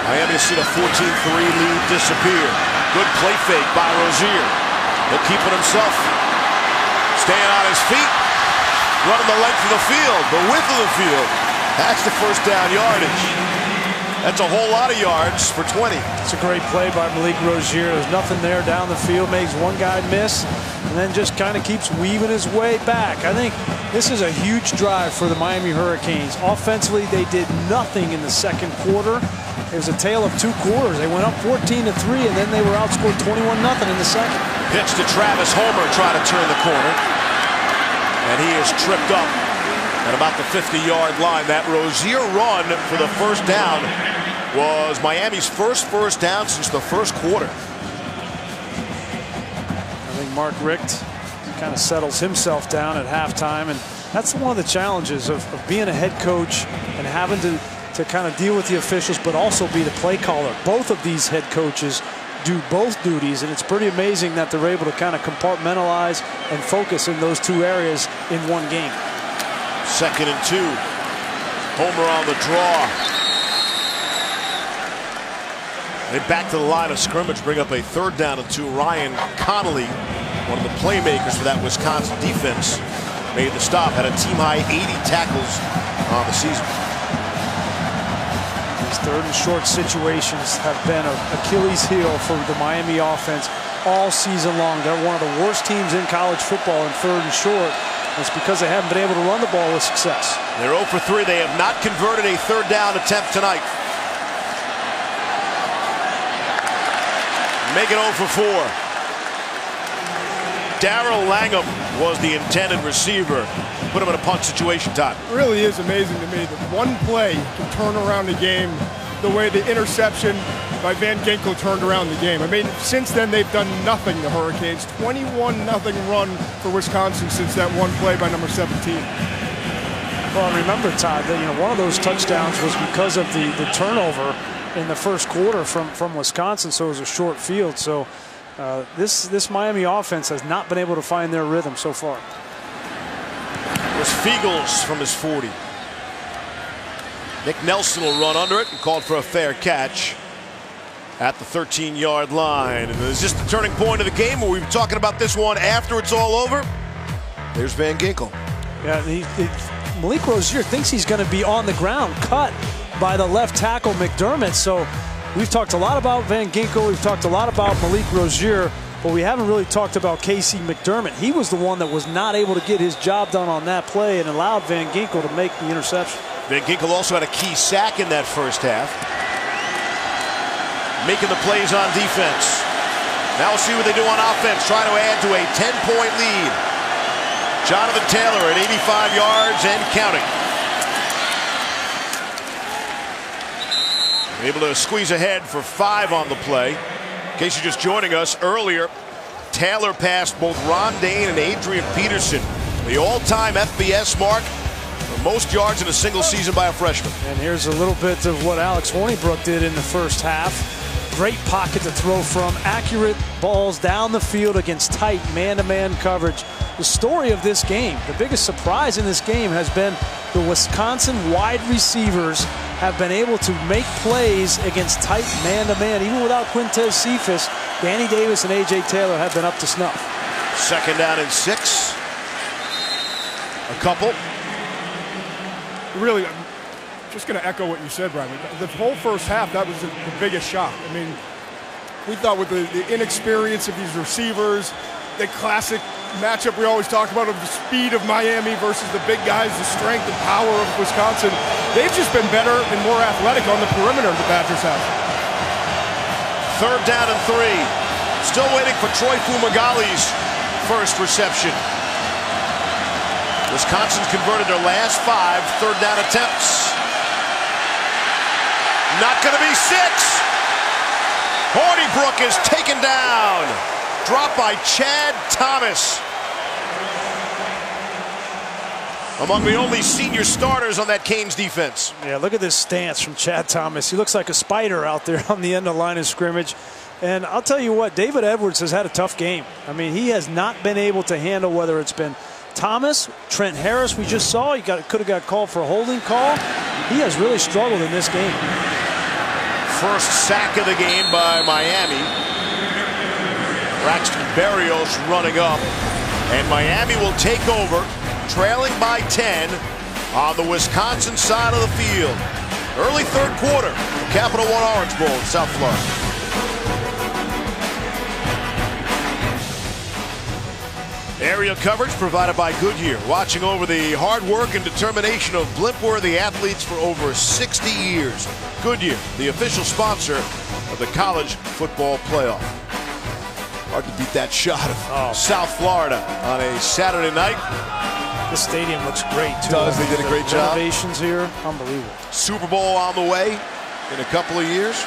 Miami has seen a 14-3 lead disappear. Good play fake by Rozier. He'll keep it himself. Staying on his feet. Running the length of the field, the width of the field. That's the first down yardage. That's a whole lot of yards for 20. It's a great play by Malik Rozier. There's nothing there down the field, makes one guy miss, and then just kind of keeps weaving his way back. I think this is a huge drive for the Miami Hurricanes. Offensively, they did nothing in the second quarter. It was a tale of two quarters. They went up 14-3, and then they were outscored 21-0 in the second. Pitch to Travis Homer, trying to turn the corner. And he is tripped up at about the 50-yard line. That Rozier run for the first down was Miami's first down since the first quarter. I think Mark Richt kind of settles himself down at halftime, and that's one of the challenges of being a head coach and having to kind of deal with the officials, but also be the play caller. Both of these head coaches do both duties, and it's pretty amazing that they're able to kind of compartmentalize and focus in those two areas in one game. 2nd and 2. Homer on the draw. They back to the line of scrimmage, bring up a 3rd down and 2. Ryan Connolly, one of the playmakers for that Wisconsin defense, made the stop. Had a team-high 80 tackles on the season. These 3rd and short situations have been an Achilles heel for the Miami offense all season long. They're one of the worst teams in college football in 3rd and short. It's because they haven't been able to run the ball with success. They're 0 for 3. They have not converted a 3rd down attempt tonight. Make it 0 for 4. Darrell Langham was the intended receiver. Put him in a punt situation, Todd. It really is amazing to me that one play can turn around the game the way the interception by Van Ginkel turned around the game. I mean, since then they've done nothing, the Hurricanes. 21-0 run for Wisconsin since that one play by number 17. Well, remember, Todd, that one of those touchdowns was because of the turnover in the first quarter from Wisconsin, so it was a short field. So this Miami offense has not been able to find their rhythm so far. It was Fiegels from his 40. Nick Nelson will run under it and called for a fair catch at the 13-yard line. And is this the turning point of the game? Or we've been talking about this one after it's all over? There's Van Ginkel. Yeah, Malik Rozier thinks he's going to be on the ground, cut by the left tackle McDermott. So we've talked a lot about Van Ginkel. We've talked a lot about Malik Rozier, but we haven't really talked about Casey McDermott. He was the one that was not able to get his job done on that play and allowed Van Ginkel to make the interception. Van Ginkel also had a key sack in that first half. Making the plays on defense. Now we'll see what they do on offense. Trying to add to a 10-point lead. Jonathan Taylor at 85 yards and counting. Able to squeeze ahead for 5 on the play. In case you're just joining us, earlier Taylor passed both Ron Dane and Adrian Peterson, the all-time FBS mark for most yards in a single season by a freshman. And here's a little bit of what Alex Hornibrook did in the first half. Great pocket to throw from, accurate balls down the field against tight man-to-man coverage. The story of this game, the biggest surprise in this game has been the Wisconsin wide receivers have been able to make plays against tight man-to-man. Even without Quintez Cephas, Danny Davis and A.J. Taylor have been up to snuff. 2nd down and 6. A couple. Really, I'm just going to echo what you said, Brian. The whole first half, that was the biggest shock. I mean, we thought with the inexperience of these receivers, the classic matchup we always talk about of the speed of Miami versus the big guys, the strength and power of Wisconsin, they've just been better and more athletic on the perimeter, the Badgers have. 3rd down and 3. Still waiting for Troy Fumagali's first reception. Wisconsin's converted their last 5 3rd down attempts. Not going to be 6. Hornibrook is taken down. Dropped by Chad Thomas. Among the only senior starters on that Canes defense. Yeah, look at this stance from Chad Thomas. He looks like a spider out there on the end of the line of scrimmage. And I'll tell you what, David Edwards has had a tough game. I mean, he has not been able to handle whether it's been Thomas, Trent Harris, we just saw. He could have got called for a holding call. He has really struggled in this game. First sack of the game by Miami. Braxton Berrios running up. And Miami will take over, trailing by 10 on the Wisconsin side of the field. Early 3rd quarter, the Capital One Orange Bowl in South Florida. Area coverage provided by Goodyear, watching over the hard work and determination of blimp-worthy athletes for over 60 years. Goodyear, the official sponsor of the college football playoff. Hard to beat that shot of South Florida on a Saturday night. This stadium looks great, too. They did a great job. Renovations here, unbelievable. Super Bowl on the way in a couple of years.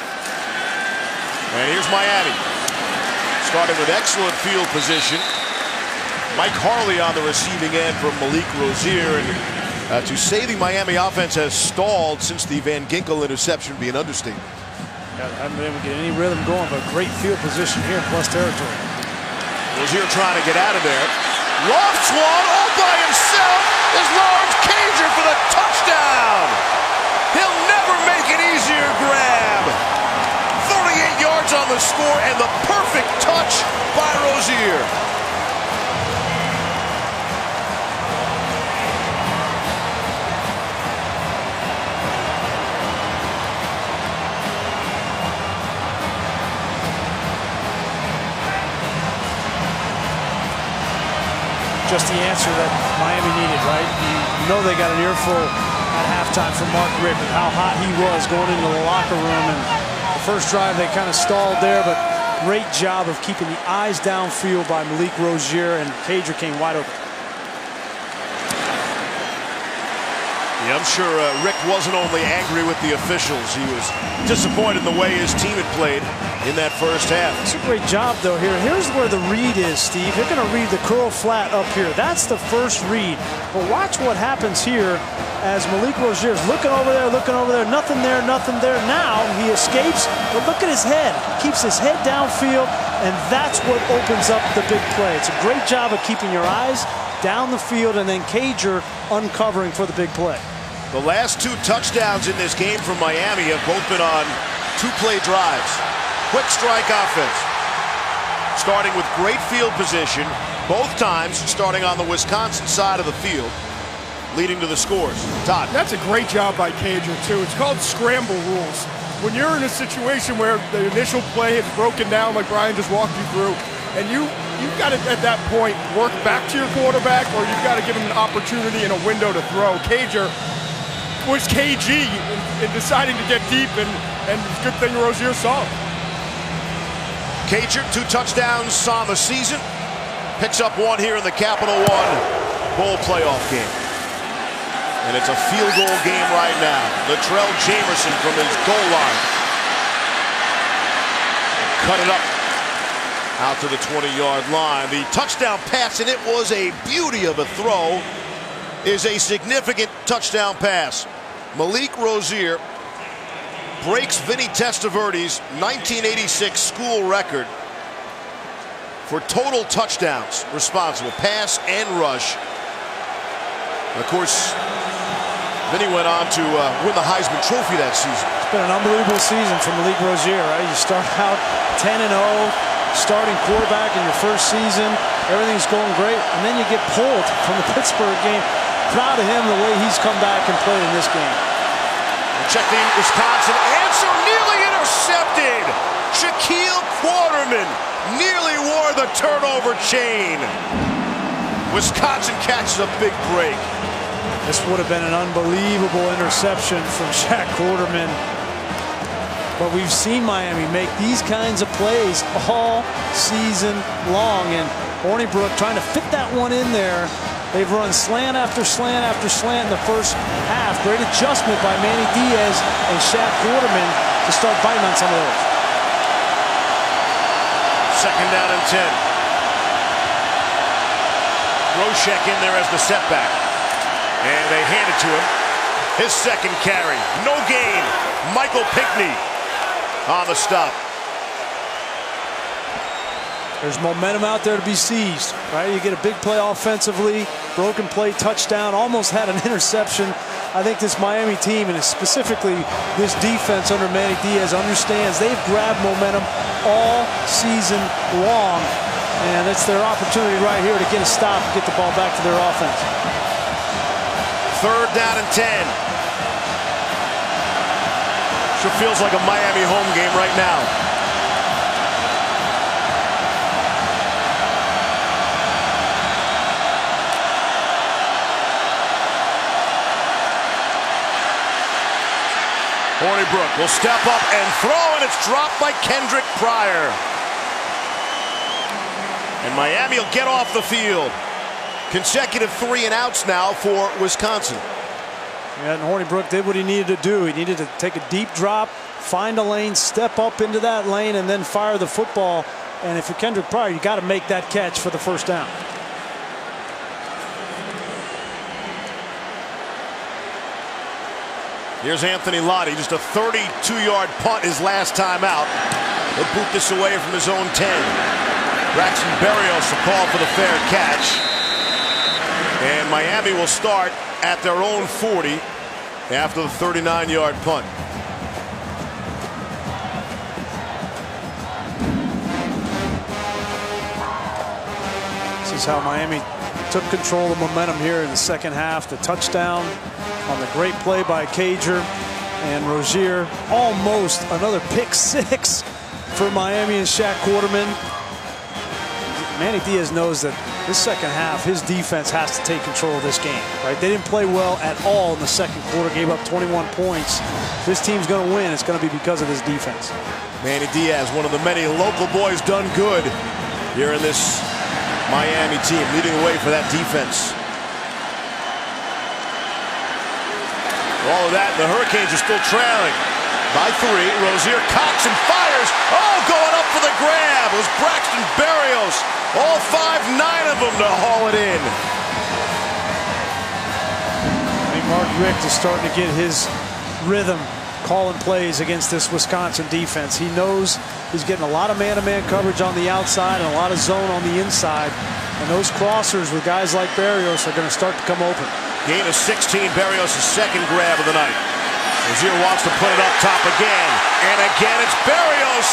And here's Miami, starting with excellent field position. Mike Harley on the receiving end from Malik Rozier. And to say the Miami offense has stalled since the Van Ginkel interception would be an understatement. I haven't been able to get any rhythm going, but great field position here in plus territory. Rozier trying to get out of there. Lofts one all by himself is Lawrence Cager for the touchdown. He'll never make an easier grab. 38 yards on the score and the perfect touch by Rozier. Just the answer that Miami needed, right? You know they got an earful at halftime from Mark Richt and how hot he was going into the locker room. And the first drive they kind of stalled there, but great job of keeping the eyes downfield by Malik Rozier, and Cager came wide open. Yeah, I'm sure Rick wasn't only angry with the officials, he was disappointed in the way his team had played in that first half. It's a great job, though, here. Here's where the read is, Steve. They're going to read the curl flat up here. That's the first read. But watch what happens here as Malik Rozier is looking over there, nothing there, nothing there. Now he escapes, but look at his head. Keeps his head downfield, and that's what opens up the big play. It's a great job of keeping your eyes down the field, and then Cager uncovering for the big play. The last 2 touchdowns in this game from Miami have both been on 2-play drives. Quick strike offense. Starting with great field position, both times starting on the Wisconsin side of the field, leading to the scores. Todd. That's a great job by Cager, too. It's called scramble rules. When you're in a situation where the initial play is broken down, like Brian just walked you through, and you've got to, at that point, work back to your quarterback, or you've got to give him an opportunity and a window to throw. Cager was KG in deciding to get deep, and it's a good thing Rozier saw him. Cager, 2 touchdowns on the season. Picks up 1 here in the Capital One Bowl playoff game. And it's a field goal game right now. Latrell Jamerson from his goal line. Cut it up out to the 20-yard line. The touchdown pass, and it was a beauty of a throw, is a significant touchdown pass. Malik Rozier breaks Vinny Testaverde's 1986 school record for total touchdowns responsible, pass and rush. And of course, Vinny went on to win the Heisman Trophy that season. It's been an unbelievable season for Malik Rozier, right? You start out 10-0, starting quarterback in your first season. Everything's going great, and then you get pulled from the Pittsburgh game. Proud of him the way he's come back and played in this game. Check the Wisconsin answer, nearly intercepted. Shaquille Quarterman nearly wore the turnover chain. Wisconsin catches a big break. This would have been an unbelievable interception from Shaq Quarterman. But we've seen Miami make these kinds of plays all season long. And Hornibrook trying to fit that one in there. They've run slant after slant after slant in the first half. Great adjustment by Manny Diaz and Shaq Quarterman to start biting on some of those. Second down and 10. Roshek in there as the setback. And they hand it to him. His second carry. No gain. Michael Pinkney on the stop. There's momentum out there to be seized, right? You get a big play offensively, broken play, touchdown, almost had an interception. I think this Miami team, and specifically this defense under Manny Diaz, understands they've grabbed momentum all season long, and it's their opportunity right here to get a stop and get the ball back to their offense. Third down and 10. Sure feels like a Miami home game right now. Hornibrook will step up and throw, and it's dropped by Kendrick Pryor. And Miami will get off the field. Consecutive 3 and outs now for Wisconsin. Yeah, and Hornibrook did what he needed to do. He needed to take a deep drop, find a lane, step up into that lane, and then fire the football. And if you're Kendrick Pryor, you got to make that catch for the first down. Here's Anthony Lottie, just a 32-yard punt his last time out. He'll boot this away from his own 10. Braxton Berrios will call for the fair catch. And Miami will start at their own 40 after the 39-yard punt. This is how Miami took control of momentum here in the second half. The touchdown on the great play by Cager, and Rozier, almost another pick 6 for Miami and Shaq Quarterman. Manny Diaz knows that this second half, his defense has to take control of this game, right? They didn't play well at all in the second quarter, gave up 21 points. This team's going to win. It's going to be because of this defense. Manny Diaz, one of the many local boys done good here in this Miami team, leading the way for that defense. All of that, and the Hurricanes are still trailing by 3. Rozier cocks and fires. Oh, going up for the grab. It was Braxton Berrios. All 5'9" of them to haul it in. I think Mark Richt is starting to get his rhythm calling plays against this Wisconsin defense. He knows he's getting a lot of man-to-man coverage on the outside and a lot of zone on the inside. And those crossers with guys like Berrios are going to start to come open. Gain of 16, Berrios' second grab of the night. Rozier wants to put it up top again. And again, it's Berrios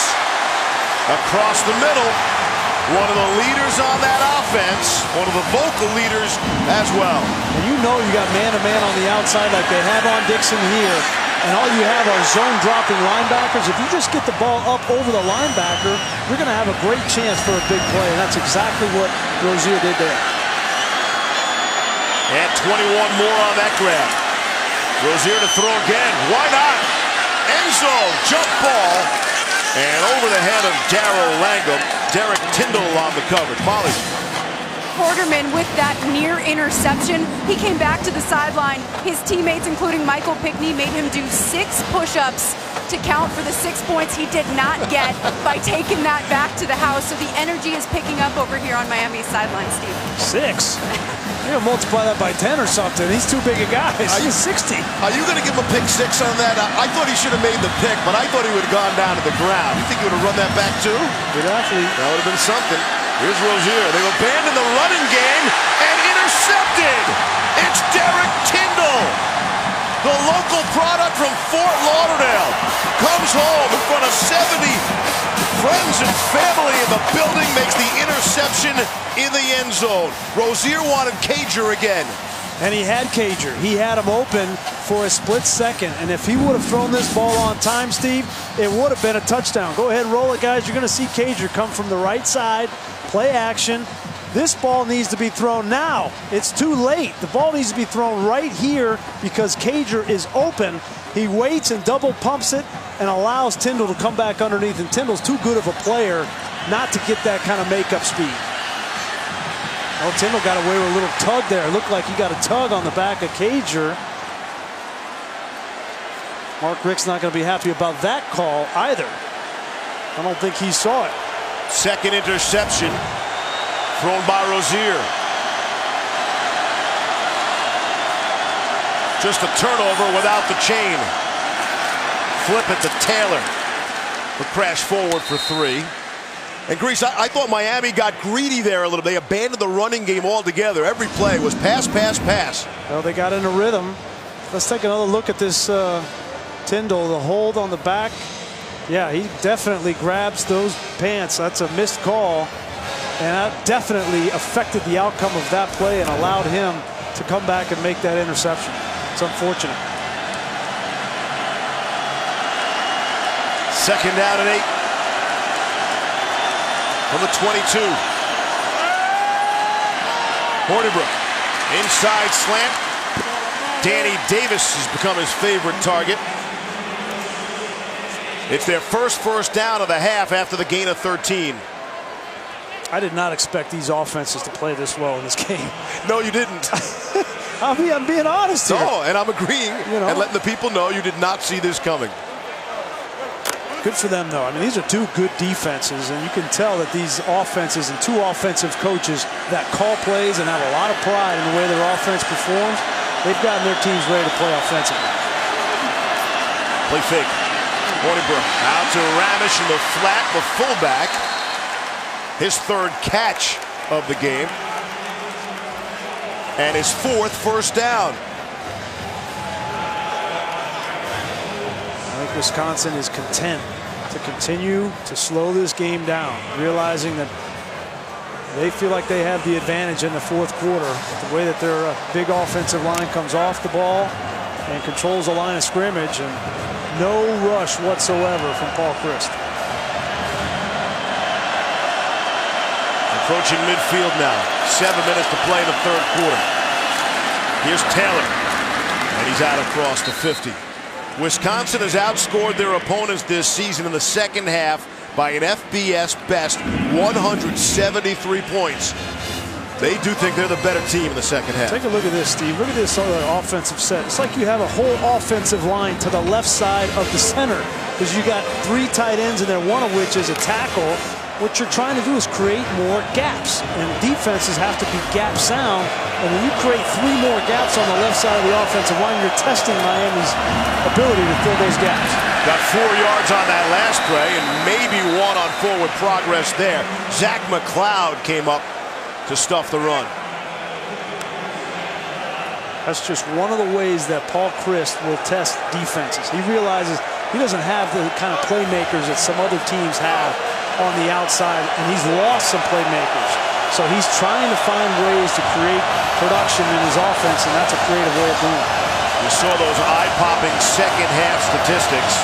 across the middle. One of the leaders on that offense. One of the vocal leaders as well. And you know you got man-to-man on the outside like they have on Dixon here. And all you have are zone-dropping linebackers. If you just get the ball up over the linebacker, you're going to have a great chance for a big play. And that's exactly what Rozier did there. And 21 more on that grab. Rozier to throw again. Why not? End zone, jump ball. And over the head of Darrell Langham. Derek Tyndall on the coverage. Molly. Quarterman with that near interception. He came back to the sideline. His teammates, including Michael Pinkney, made him do 6 push-ups to count for the 6 points he did not get by taking that back to the house. So the energy is picking up over here on Miami's sideline, Steve. 6? You know, multiply that by 10 or something. He's too big a guy. He's 60. Are you going to give him a pick 6 on that? I thought he should have made the pick, but I thought he would have gone down to the ground. You think he would have run that back too? Good athlete. That would have been something. Here's Rozier. They've abandoned the running game and intercepted. It's Derek Tyndall, the local product from Fort Lauderdale, comes home in front of 70 friends and family in the building, makes the interception in the end zone. Rozier wanted Cager again. And he had Cager. He had him open for a split second. And if he would have thrown this ball on time, Steve, it would have been a touchdown. Go ahead and roll it, guys. You're going to see Cager come from the right side, play action, This ball needs to be thrown now. It's too late. The ball needs to be thrown right here because Cager is open. He waits and double pumps it and allows Tyndall to come back underneath. And Tyndall's too good of a player not to get that kind of makeup speed. Oh, Tyndall got away with a little tug there. It looked like he got a tug on the back of Cager. Mark Richt's not going to be happy about that call either. I don't think he saw it. Second interception thrown by Rozier. Just a turnover without the chain. Flip it to Taylor. The crash forward for 3. And Grease, I thought Miami got greedy there a little. They abandoned the running game altogether. Every play was pass, pass, pass. Well, they got in a rhythm. Let's take another look at this Tyndall, the hold on the back. Yeah, he definitely grabs those pants. That's a missed call. And that definitely affected the outcome of that play and allowed him to come back and make that interception. It's unfortunate. Second down and 8 from the 22. Hornibrook, inside slant. Danny Davis has become his favorite target. It's their first down of the half after the gain of 13. I did not expect these offenses to play this well in this game. No, you didn't. I'm being honest here. No, and I'm agreeing and letting the people know you did not see this coming. Good for them, though. I mean, these are two good defenses, and you can tell that these offenses and two offensive coaches that call plays and have a lot of pride in the way their offense performs, they've gotten their teams ready to play offensively. Play fake. Hornibrook out to Ramish in the flat, the fullback. His 3rd catch of the game. And his 4th first down. I think Wisconsin is content to continue to slow this game down, realizing that they feel like they have the advantage in the 4th quarter. The way that their big offensive line comes off the ball and controls the line of scrimmage, and no rush whatsoever from Paul Chryst. Approaching midfield now. 7 minutes to play in the 3rd quarter. Here's Taylor, and he's out across the 50. Wisconsin has outscored their opponents this season in the second half by an FBS best 173 points. They do think they're the better team in the second half. Take a look at this, Steve. Look at this offensive set. It's like you have a whole offensive line to the left side of the center because you got 3 tight ends in there, one of which is a tackle. What you're trying to do is create more gaps, and defenses have to be gap sound. And when you create 3 more gaps on the left side of the offensive line, you're testing Miami's ability to fill those gaps. Got 4 yards on that last play, and maybe 1 on forward progress there. Zach McLeod came up to stuff the run. That's just one of the ways that Paul Chryst will test defenses. He realizes he doesn't have the kind of playmakers that some other teams have on the outside, and he's lost some playmakers. So he's trying to find ways to create production in his offense, and that's a creative way of doing it. You saw those eye-popping second half statistics.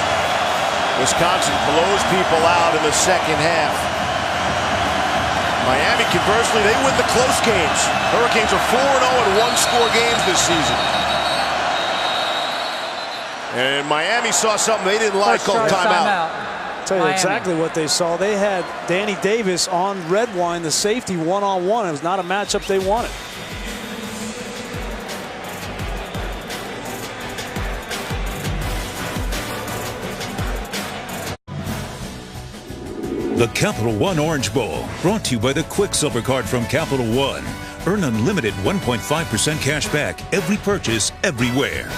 Wisconsin blows people out in the second half. Miami, conversely, they win the close games. Hurricanes are 4-0 in one-score games this season. And Miami saw something they didn't like, called timeout. I'll tell you exactly what they saw. They had Danny Davis on Redwine, the safety, one-on-one. It was not a matchup they wanted. The Capital One Orange Bowl, brought to you by the Quicksilver Card from Capital One. Earn unlimited 1.5% cash back every purchase, everywhere.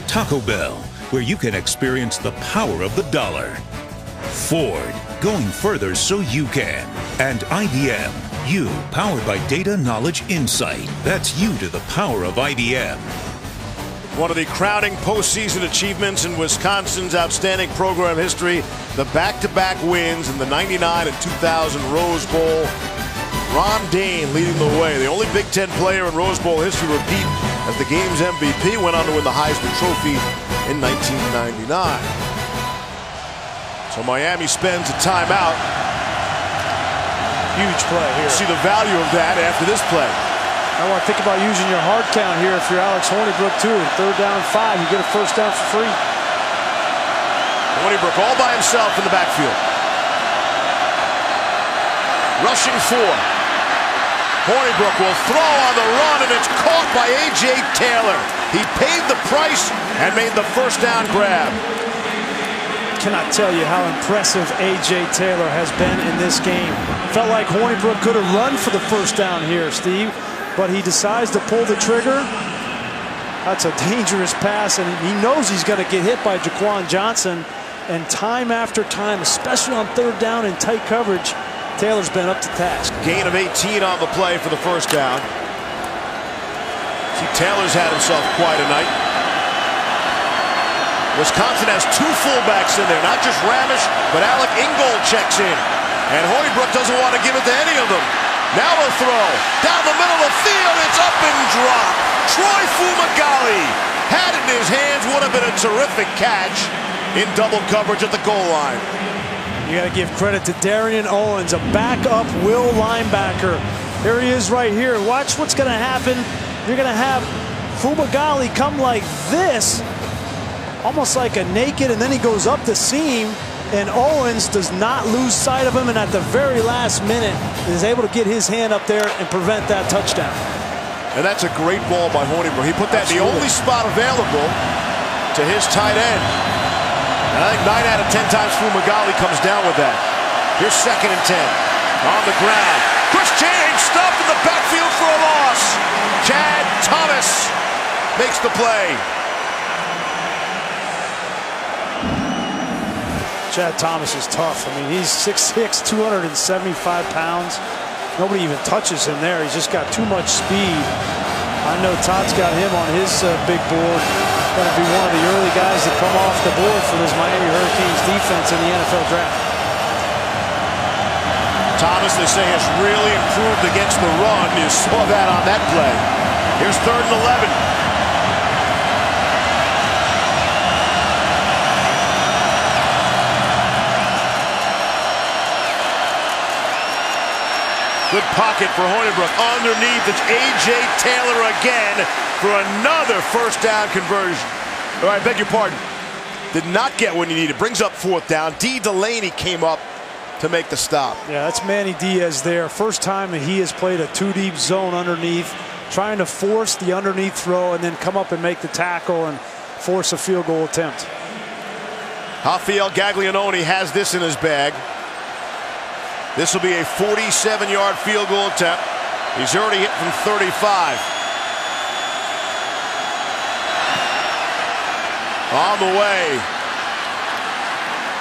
Taco Bell, where you can experience the power of the dollar. Ford, going further so you can. And IBM, you, powered by data, knowledge, insight. That's you to the power of IBM. One of the crowning postseason achievements in Wisconsin's outstanding program history, the back-to-back wins in the 99 and 2000 Rose Bowl. Ron Dayne leading the way, the only Big Ten player in Rose Bowl history to repeat as the game's MVP, went on to win the Heisman Trophy in 1999. So Miami spends a timeout. huge play here. See the value of that after this play. I want to think about using your hard count here if you're Alex Hornibrook too. 3rd down and 5, you get a first down for free. Hornibrook all by himself in the backfield. Rushing 4. Hornibrook will throw on the run, and it's caught by A.J. Taylor. He paid the price and made the first down grab. Cannot tell you how impressive A.J. Taylor has been in this game. Felt like Hornibrook could have run for the first down here, Steve, but he decides to pull the trigger. That's a dangerous pass, and he knows he's going to get hit by Jaquan Johnson. And time after time, especially on 3rd down in tight coverage, Taylor's been up to task. Gain of 18 on the play for the first down. See, Taylor's had himself quite a night. Wisconsin has 2 fullbacks in there, not just Ramish, but Alec Ingold checks in. And Hornibrook doesn't want to give it to any of them. Now they'll throw. Down the middle of the field, it's up and dropped. Troy Fumagalli had it in his hands. Would have been a terrific catch in double coverage at the goal line. You got to give credit to Darian Owens, a backup will linebacker. Here he is right here. Watch what's going to happen. You're going to have Fumagalli come like this, almost like a naked, and then he goes up the seam, and Owens does not lose sight of him, and at the very last minute is able to get his hand up there and prevent that touchdown. And that's a great ball by Hornibrook. He put that in the only spot available to his tight end. And I think 9 out of 10 times Fumagalli comes down with that. Here's 2nd and 10. On the ground. Chris James stuffed in the backfield for a loss. Chad Thomas makes the play. Chad Thomas is tough. I mean, he's 6'6", 275 pounds. Nobody even touches him there. He's just got too much speed. I know Todd's got him on his big board. Going to be one of the early guys that come off the board for this Miami Hurricanes defense in the NFL draft. Thomas, they say, has really improved against the run. You saw that on that play. Here's 3rd and 11. Good pocket for Hornibrook. Underneath, it's A.J. Taylor again for another first down conversion. All right, beg your pardon. Did not get what he needed. Brings up 4th down. D. Delaney came up to make the stop. Yeah, that's Manny Diaz there. First time that he has played a 2-deep zone underneath, trying to force the underneath throw and then come up and make the tackle and force a field goal attempt. Rafael Gaglianone has this in his bag. This will be a 47-yard field goal attempt. He's already hit from 35. On the way.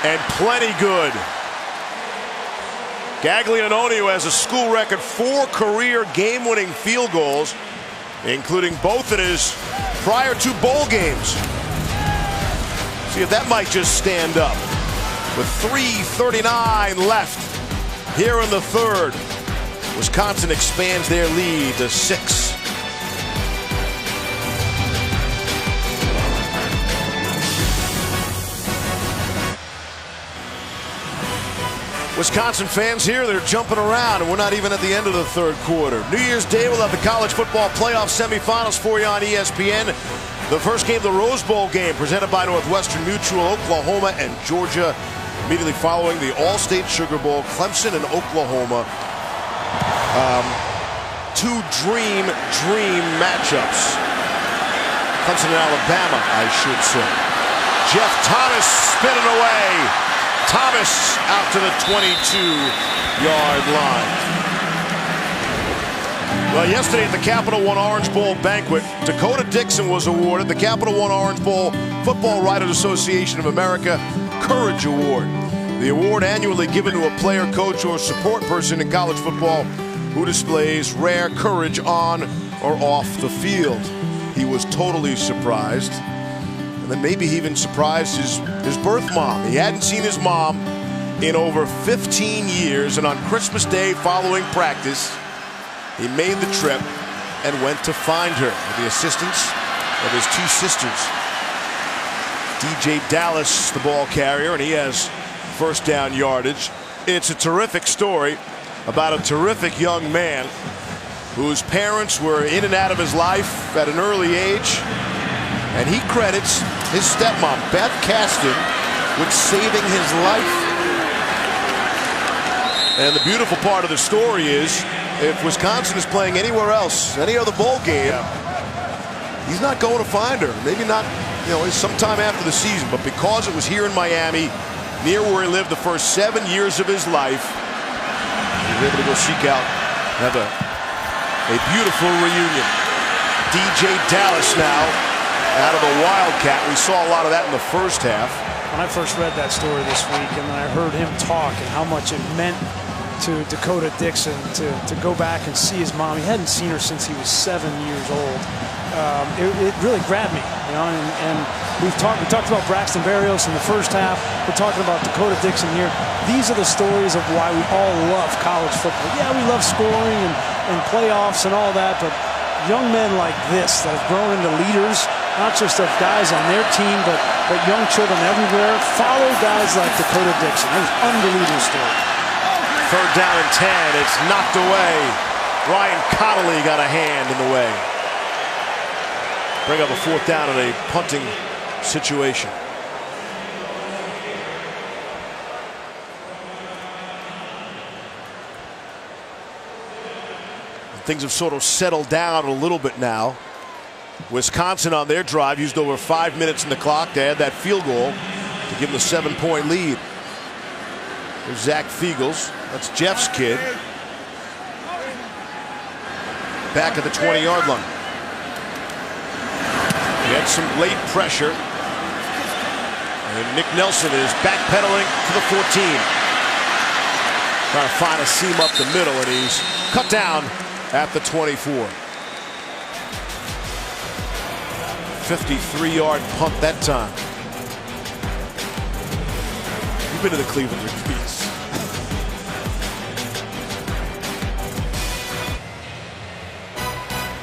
And plenty good. Gaglianone, who has a school record 4 career game-winning field goals, including both in his prior 2 bowl games. See if that might just stand up. With 3:39 left. Here in the 3rd, Wisconsin expands their lead to 6. Wisconsin fans here, they're jumping around, and we're not even at the end of the 3rd quarter. New Year's Day, we'll have the college football playoff semifinals for you on ESPN. The first game, the Rose Bowl game, presented by Northwestern Mutual, Oklahoma and Georgia. Immediately following the All-State Sugar Bowl, Clemson and Oklahoma. 2 dream matchups. Clemson and Alabama, I should say. Jeff Thomas spinning away. Thomas out to the 22-yard line. Well, yesterday at the Capital One Orange Bowl banquet, Dakota Dixon was awarded the Capital One Orange Bowl Football Writers Association of America Courage Award. The award annually given to a player, coach, or support person in college football who displays rare courage on or off the field. He was totally surprised. And then maybe he even surprised his birth mom. He hadn't seen his mom in over 15 years, and on Christmas Day following practice, he made the trip and went to find her with the assistance of his 2 sisters. DJ Dallas, the ball carrier, and he has first down yardage. It's a terrific story. about a terrific young man whose parents were in and out of his life at an early age, and he credits his stepmom, Beth Caston, with saving his life. And the beautiful part of the story is, if Wisconsin is playing anywhere else, any other bowl game, he's not going to find her. Maybe not, sometime after the season, but because it was here in Miami, near where he lived the first 7 years of his life, he was able to go seek out, have a beautiful reunion. DJ Dallas now out of the Wildcat. We saw a lot of that in the first half. When I first read that story this week and I heard him talk and how much it meant to Dakota Dixon to go back and see his mom. He hadn't seen her since he was 7 years old. It really grabbed me, and we talked about Braxton Berrios in the first half. We're talking about Dakota Dixon here. These are the stories of why we all love college football. Yeah, we love scoring and playoffs and all that, but young men like this that have grown into leaders, not just of guys on their team, but young children everywhere, follow guys like Dakota Dixon. It was an unbelievable story. Third down and 10. It's knocked away. Ryan Connolly got a hand in the way. Bring up a fourth down in a punting situation. Things have sort of settled down a little bit now. Wisconsin on their drive used over 5 minutes in the clock to add that field goal to give them a 7-point lead. There's Zach Fiegels. That's Jeff's kid. Back at the 20-yard line. He had some late pressure. And Nick Nelson is backpedaling to the 14. Trying to find a seam up the middle, and he's cut down at the 24. 53-yard punt that time. You've been to the Cleveland Repeats.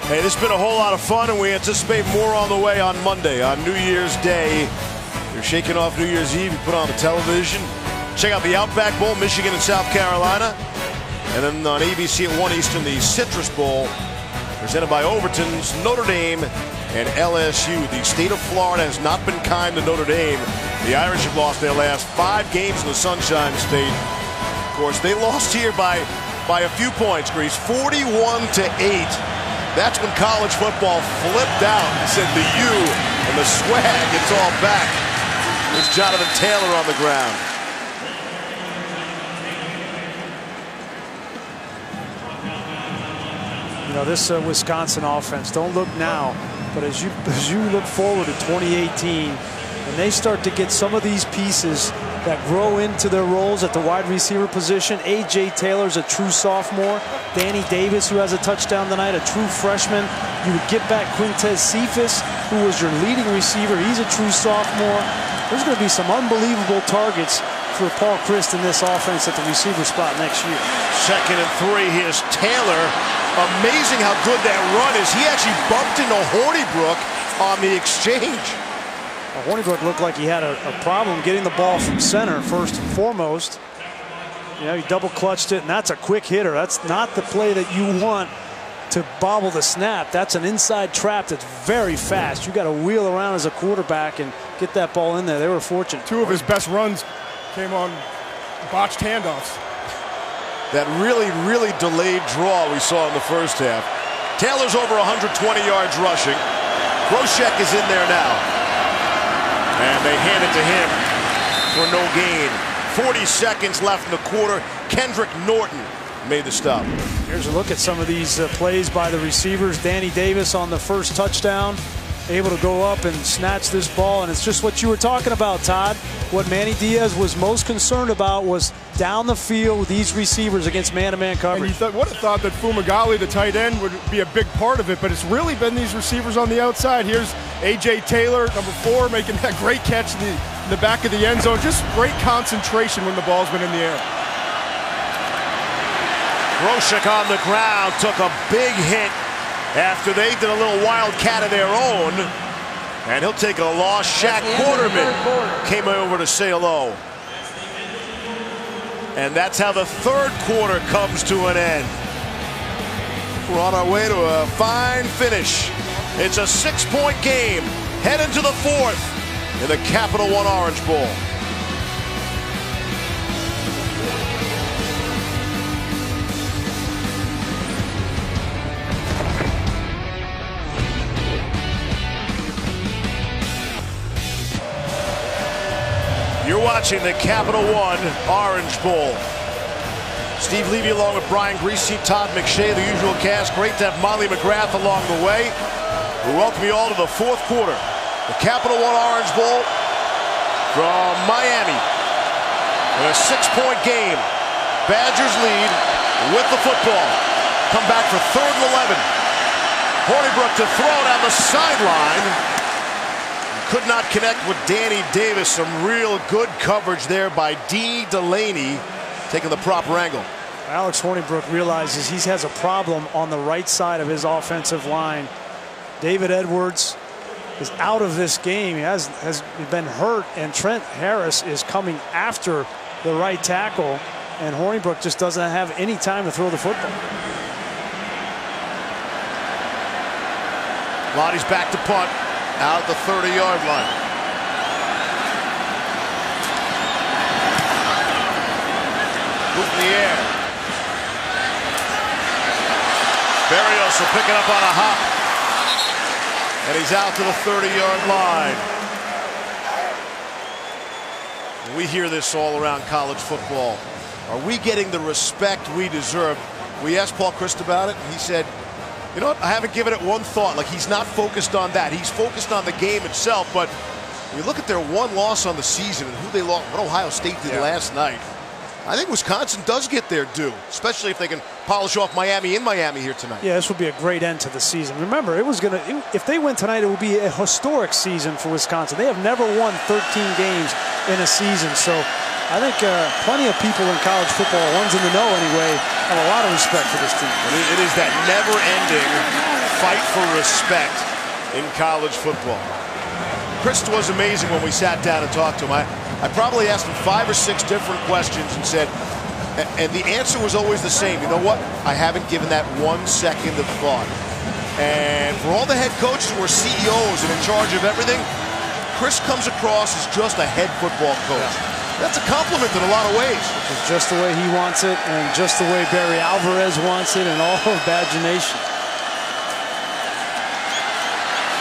Hey, this has been a whole lot of fun, and we anticipate more on the way on Monday, on New Year's Day. You're shaking off New Year's Eve, you put on the television. Check out the Outback Bowl, Michigan and South Carolina. And then on ABC at 1 Eastern, the Citrus Bowl, presented by Overton's, Notre Dame, and LSU. The state of Florida has not been kind to Notre Dame. The Irish have lost their last 5 games in the Sunshine State. Of course, they lost here by a few points, Grease, 41-8. That's when college football flipped out and said the U and the swag, it's all back. There's Jonathan Taylor on the ground. This Wisconsin offense, don't look now, but as you look forward to 2018, and they start to get some of these pieces that grow into their roles at the wide receiver position. A.J. Taylor's a true sophomore. Danny Davis, who has a touchdown tonight, a true freshman. You would get back Quintez Cephas, who was your leading receiver. He's a true sophomore. There's going to be some unbelievable targets for Paul Chryst in this offense at the receiver spot next year. 2nd and 3. Here's Taylor. Amazing how good that run is. He actually bumped into Hornibrook on the exchange. Hornibrook looked like he had a problem getting the ball from center first and foremost. He double clutched it, and that's a quick hitter. That's not the play that you want to bobble the snap. That's an inside trap that's very fast. You got to wheel around as a quarterback and get that ball in there. They were fortunate. 2 of his best runs came on botched handoffs. That really, really delayed draw we saw in the first half. Taylor's over 120 yards rushing. Groshek is in there now. And they hand it to him for no gain. 40 seconds left in the quarter. Kendrick Norton made the stop. Here's a look at some of these plays by the receivers. Danny Davis on the first touchdown, able to go up and snatch this ball, and it's just what you were talking about, Todd. What Manny Diaz was most concerned about was down the field with these receivers against man-to-man coverage. And you would have thought that Fumagalli, the tight end, would be a big part of it, but it's really been these receivers on the outside. Here's A.J. Taylor, number 4, making that great catch in the back of the end zone. Just great concentration when the ball's been in the air. Groshek on the ground took a big hit after they did a little wildcat of their own, and he'll take a loss. Shaq Quarterman came over to say hello. And that's how the third quarter comes to an end. We're on our way to a fine finish. It's a 6-point game. Head into the fourth in the Capital One Orange Bowl. You're watching the Capital One Orange Bowl. Steve Levy along with Brian Greasy, Todd McShay, the usual cast. Great to have Molly McGrath along the way. We welcome you all to the fourth quarter. The Capital One Orange Bowl from Miami. In a 6-point game. Badgers lead with the football. Come back for 3rd and 11. Hornibrook to throw down the sideline. Could not connect with Danny Davis. Some real good coverage there by D. Delaney, taking the proper angle. Alex Hornibrook realizes he has a problem on the right side of his offensive line. David Edwards is out of this game. He has been hurt, and Trent Harris is coming after the right tackle, and Hornibrook just doesn't have any time to throw the football. Lottie's back to punt. Out at the 30-yard line. Boot in the air. Berrios will pick it up on a hop. And he's out to the 30-yard line. We hear this all around college football. Are we getting the respect we deserve? We asked Paul Christ about it, and he said, you know what, I haven't given it one thought. Like, he's not focused on that. He's focused on the game itself. But when you look at their one loss on the season and who they lost, what Ohio State did last night, I think Wisconsin does get their due, especially if they can polish off Miami in Miami here tonight. Yeah, this would be a great end to the season. Remember, if they win tonight, it would be a historic season for Wisconsin. They have never won 13 games in a season. So I think plenty of people in college football, ones in the know anyway, have a lot of respect for this team. It is that never-ending fight for respect in college football. Chris was amazing when we sat down and talked to him. I probably asked him 5 or 6 different questions and said, and the answer was always the same. You know what? I haven't given that 1 second of thought. And for all the head coaches who are CEOs and in charge of everything, Chris comes across as just a head football coach. Yeah. That's a compliment in a lot of ways. It's just the way he wants it, and just the way Barry Alvarez wants it, and all of Badger Nation.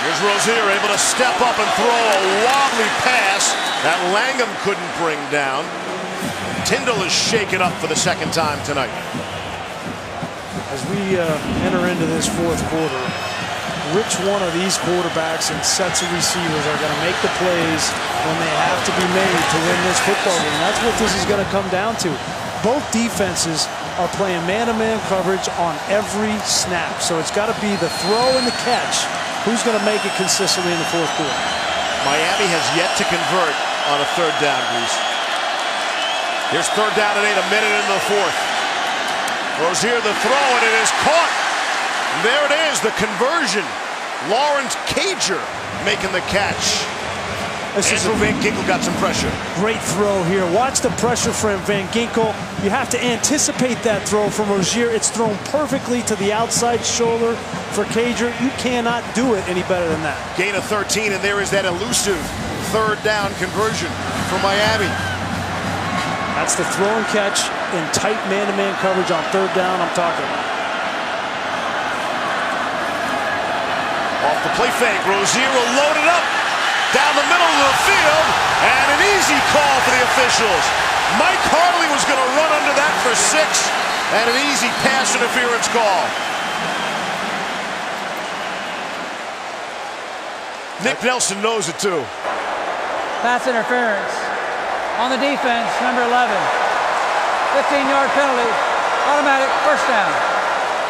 Here's Rozier able to step up and throw a wobbly pass that Langham couldn't bring down. Tyndall is shaken up for the 2nd time tonight. As we enter into this fourth quarter, which one of these quarterbacks and sets of receivers are going to make the plays when they have to be made to win this football game? That's what this is going to come down to. Both defenses are playing man-to-man coverage on every snap. So it's got to be the throw and the catch. Who's going to make it consistently in the fourth quarter? Miami has yet to convert on a 3rd down, Grease. Here's 3rd down and 8, a minute into the fourth. Rozier the throw, and it is caught. There it is, the conversion. Lawrence Cager making the catch. Andrew Van Ginkel got some pressure. Great throw here. Watch the pressure from Van Ginkel. You have to anticipate that throw from Rozier. It's thrown perfectly to the outside shoulder for Cager. You cannot do it any better than that. Gain of 13, and there is that elusive 3rd down conversion for Miami. That's the throw and catch in tight man-to-man coverage on 3rd down I'm talking about. Off the play fake, Rozier will load it up down the middle of the field, and an easy call for the officials. Mike Harley was going to run under that for 6, and an easy pass interference call. Nick Nelson knows it too. Pass interference on the defense, number 11. 15-yard penalty, automatic 1st down.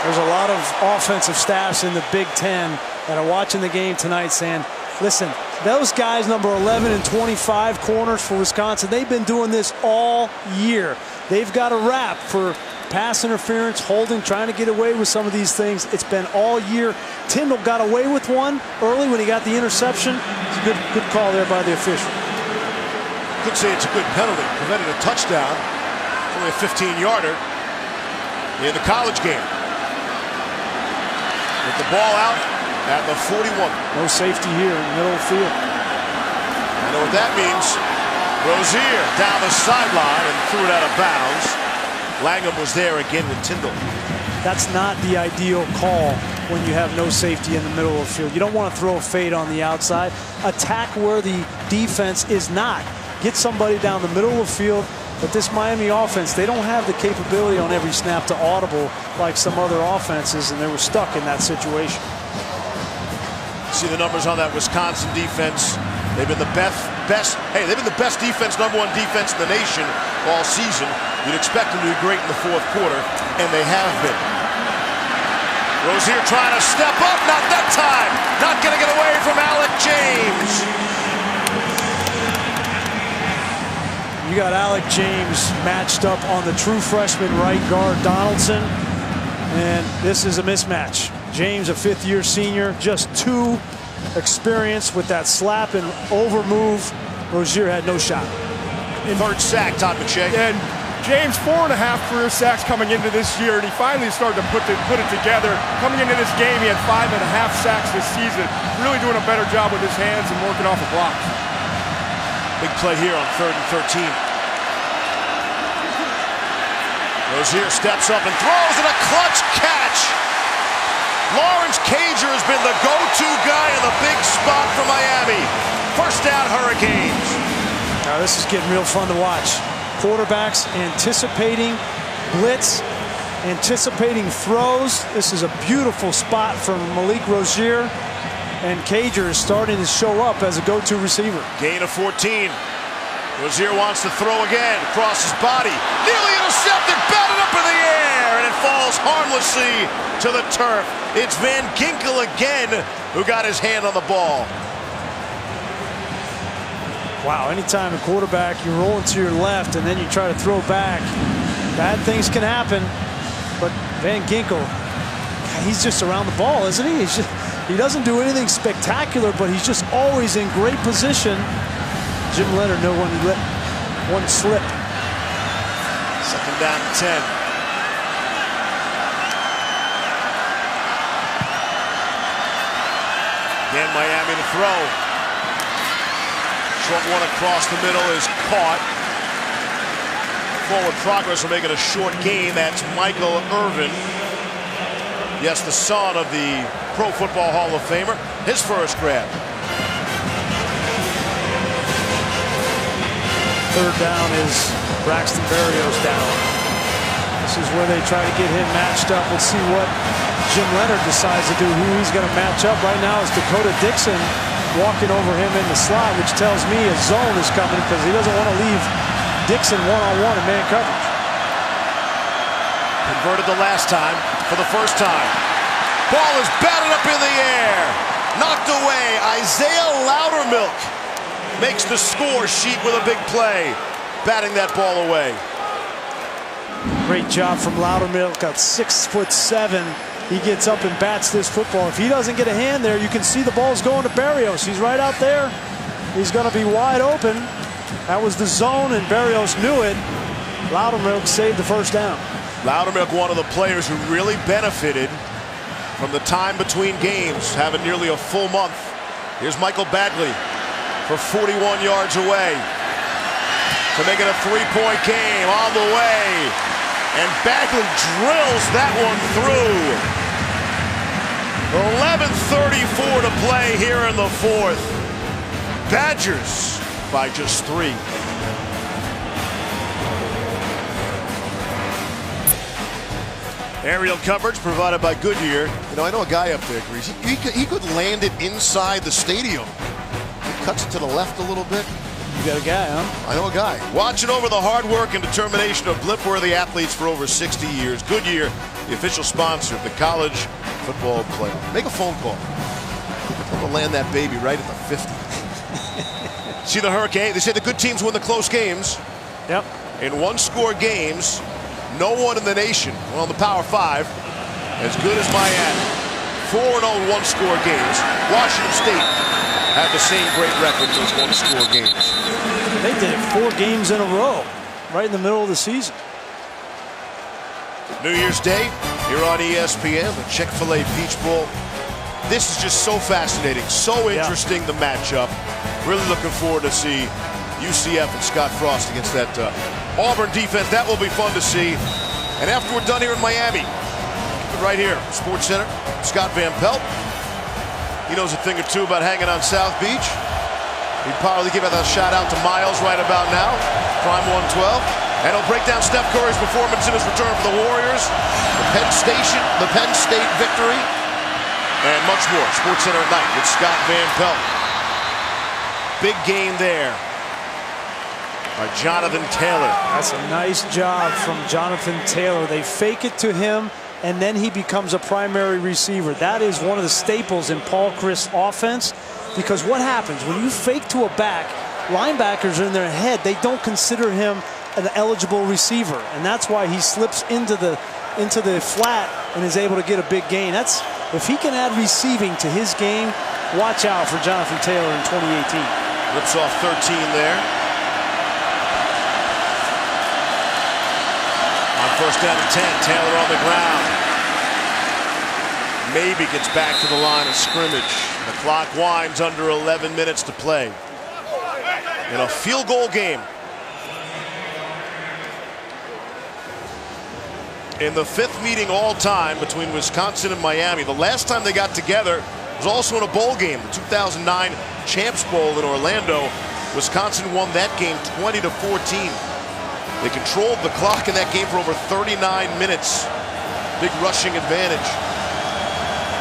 There's a lot of offensive staffs in the Big Ten that are watching the game tonight saying, listen, those guys, number 11 and 25 corners for Wisconsin, they've been doing this all year. They've got a rap for pass interference, holding, trying to get away with some of these things. It's been all year. Tyndall got away with one early when he got the interception. It's a good call there by the official. Could say it's a good penalty. Prevented a touchdown. Only a 15-yarder in the college game. With the ball out at the 41. No safety here in the middle of the field. I know what that means. Rozier down the sideline and threw it out of bounds. Langham was there again with Tyndall. That's not the ideal call when you have no safety in the middle of the field. You don't want to throw a fade on the outside. Attack where the defense is not. Get somebody down the middle of the field. But this Miami offense, they don't have the capability on every snap to audible like some other offenses, and they were stuck in that situation. See the numbers on that Wisconsin defense. They've been the best. Hey, they've been the best defense, #1 defense in the nation all season. You'd expect them to be great in the fourth quarter, and they have been. Rozier trying to step up, not that time. Not going to get away from Alec James. You got Alec James matched up on the true freshman right guard Donaldson, and this is a mismatch. James, a fifth-year senior, just too experienced with that slap and over move. Rozier had no shot. Third sack, Todd McShay. And James, 4.5 career sacks coming into this year, and he finally started to put it together. Coming into this game, he had 5.5 sacks this season. Really doing a better job with his hands and working off the blocks. Big play here on 3rd and 13. Rozier steps up and throws, and a clutch catch. Lawrence Cager has been the go-to guy in the big spot for Miami. First down, Hurricanes. Now this is getting real fun to watch. Quarterbacks anticipating blitz, anticipating throws. This is a beautiful spot from Malik Rozier. And Cager is starting to show up as a go-to receiver. Gain of 14. Rozier wants to throw again. Across his body. Nearly intercepted. Batted up in the air. And it falls harmlessly to the turf. It's Van Ginkel again who got his hand on the ball. Wow, anytime a quarterback, you're rolling to your left and then you try to throw back, bad things can happen. But Van Ginkel, he's just around the ball, isn't he? He doesn't do anything spectacular, but he's just always in great position. Jim Leonard knew when he let one slip. Second down and 10. Again, Miami to throw. Short one across the middle is caught. Forward progress will make it a short gain. That's Michael Irvin. Yes, the son of the Pro Football Hall of Famer. His first grab. Third down is Braxton Berrios down. This is where they try to get him matched up. We'll see what Jim Leonard decides to do, who he's going to match up. Right now is Dakota Dixon walking over him in the slot, which tells me a zone is coming because he doesn't want to leave Dixon one-on-one in man coverage. Converted the last time for the first time. Ball is batted up in the air. Knocked away. Isaiah Loudermilk makes the score sheet with a big play. Batting that ball away. Great job from Loudermilk at 6'7". He gets up and bats this football. If he doesn't get a hand there, you can see the ball's going to Berrios. He's right out there. He's going to be wide open. That was the zone, and Berrios knew it. Loudermilk saved the first down. Loudermilk, one of the players who really benefited from the time between games, having nearly a full month. Here's Michael Bagley for 41 yards away to make it a three-point game on the way. And Bagley drills that one through. 11:34 to play here in the fourth. Badgers by just 3. Aerial coverage provided by Goodyear. You know, I know a guy up there, Greasy. He could land it inside the stadium. He cuts it to the left a little bit. You got a guy, huh? I know a guy. Watching over the hard work and determination of blip-worthy athletes for over 60 years. Goodyear, the official sponsor of the college football playoff. Make a phone call. I'm going to land that baby right at the 50. See the Hurricane? They say the good teams win the close games. Yep. In one-score games, no one in the nation, well, in the Power 5, as good as Miami. 4-0 one-score games. Washington State had the same great record in those one-score games. They did it 4 games in a row, right in the middle of the season. New Year's Day here on ESPN, the Chick-fil-A Peach Bowl. This is just so fascinating, so interesting, the matchup. Really looking forward to see UCF and Scott Frost against that Auburn defense. That will be fun to see. And after we're done here in Miami, right here, Sports Center, Scott Van Pelt. He knows a thing or two about hanging on South Beach. He'd probably give a shout out to Miles right about now, Prime 112. And he'll break down Steph Curry's performance in his return for the Warriors, the Penn State victory, and much more. Sports Center at night with Scott Van Pelt. Big game there by Jonathan Taylor. That's a nice job from Jonathan Taylor. They fake it to him, and then he becomes a primary receiver. That is one of the staples in Paul Chryst's offense, because what happens when you fake to a back, linebackers are in their head. They don't consider him an eligible receiver, and that's why he slips into the flat and is able to get a big gain. That's, if he can add receiving to his game, watch out for Jonathan Taylor in 2018. Rips off 13 there. On first down and 10, Taylor on the ground. Maybe gets back to the line of scrimmage. The clock winds, under 11 minutes to play in a field goal game. In the 5th meeting all time between Wisconsin and Miami. The last time they got together was also in a bowl game, the 2009 Champs Bowl in Orlando. Wisconsin won that game 20-14. They controlled the clock in that game for over 39 minutes. Big rushing advantage.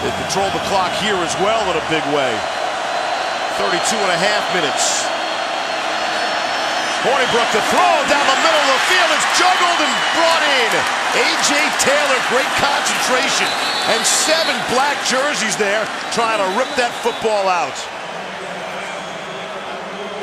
They controlled the clock here as well in a big way. 32.5 minutes. Hornibrook to throw down the middle of the field. It's juggled and brought in. A.J. Taylor, great concentration. And 7 black jerseys there trying to rip that football out.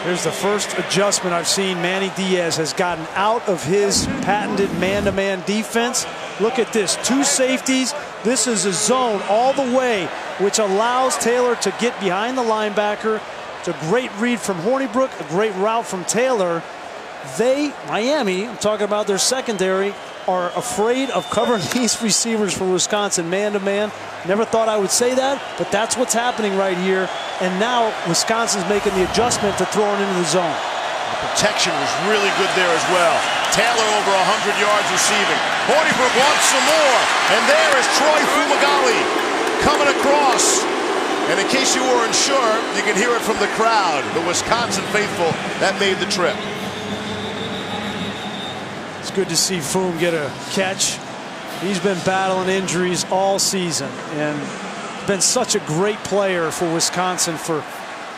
Here's the first adjustment I've seen. Manny Diaz has gotten out of his patented man-to-man defense. Look at this, 2 safeties. This is a zone all the way, which allows Taylor to get behind the linebacker. It's a great read from Hornibrook, a great route from Taylor. Miami, I'm talking about their secondary, are afraid of covering these receivers for Wisconsin man-to-man. Never thought I would say that, but that's what's happening right here. And now Wisconsin's making the adjustment to throwing into the zone. The protection was really good there as well. Taylor over 100 yards receiving. Hornibrook wants some more. And there is Troy Fumagalli coming across. And in case you weren't sure, you can hear it from the crowd. The Wisconsin faithful that made the trip. It's good to see Foom get a catch. He's been battling injuries all season and been such a great player for Wisconsin for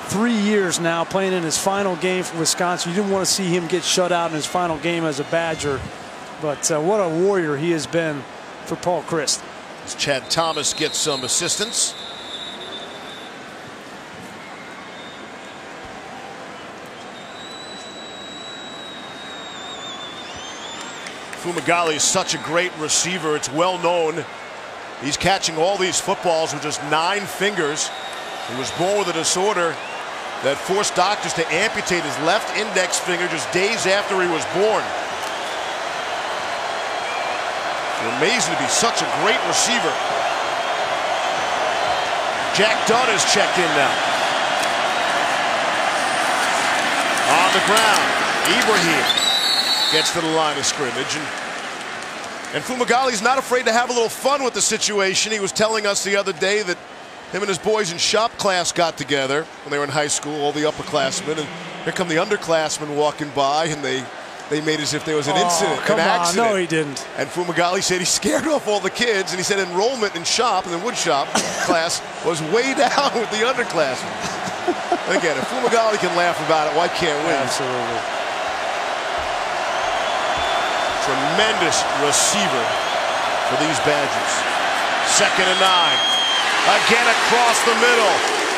3 years now, playing in his final game for Wisconsin. You didn't want to see him get shut out in his final game as a Badger, but what a warrior he has been for Paul Chryst. As Chad Thomas gets some assistance. Fumagalli is such a great receiver. It's well known. He's catching all these footballs with just 9 fingers. He was born with a disorder that forced doctors to amputate his left index finger just days after he was born. It's amazing to be such a great receiver. Jack Dunn is checked in now. On the ground, Ibrahim gets to the line of scrimmage. And Fumagalli's not afraid to have a little fun with the situation. He was telling us the other day that him and his boys in shop class got together when they were in high school, all the upperclassmen, and here come the underclassmen walking by, and they made as if there was an incident, an accident. No, he didn't. And Fumagalli said he scared off all the kids, and he said enrollment in shop, in the wood shop class, was way down with the underclassmen. Again, if Fumagalli can laugh about it, why can't we? Absolutely. Tremendous receiver for these Badgers. 2nd and 9. Again across the middle.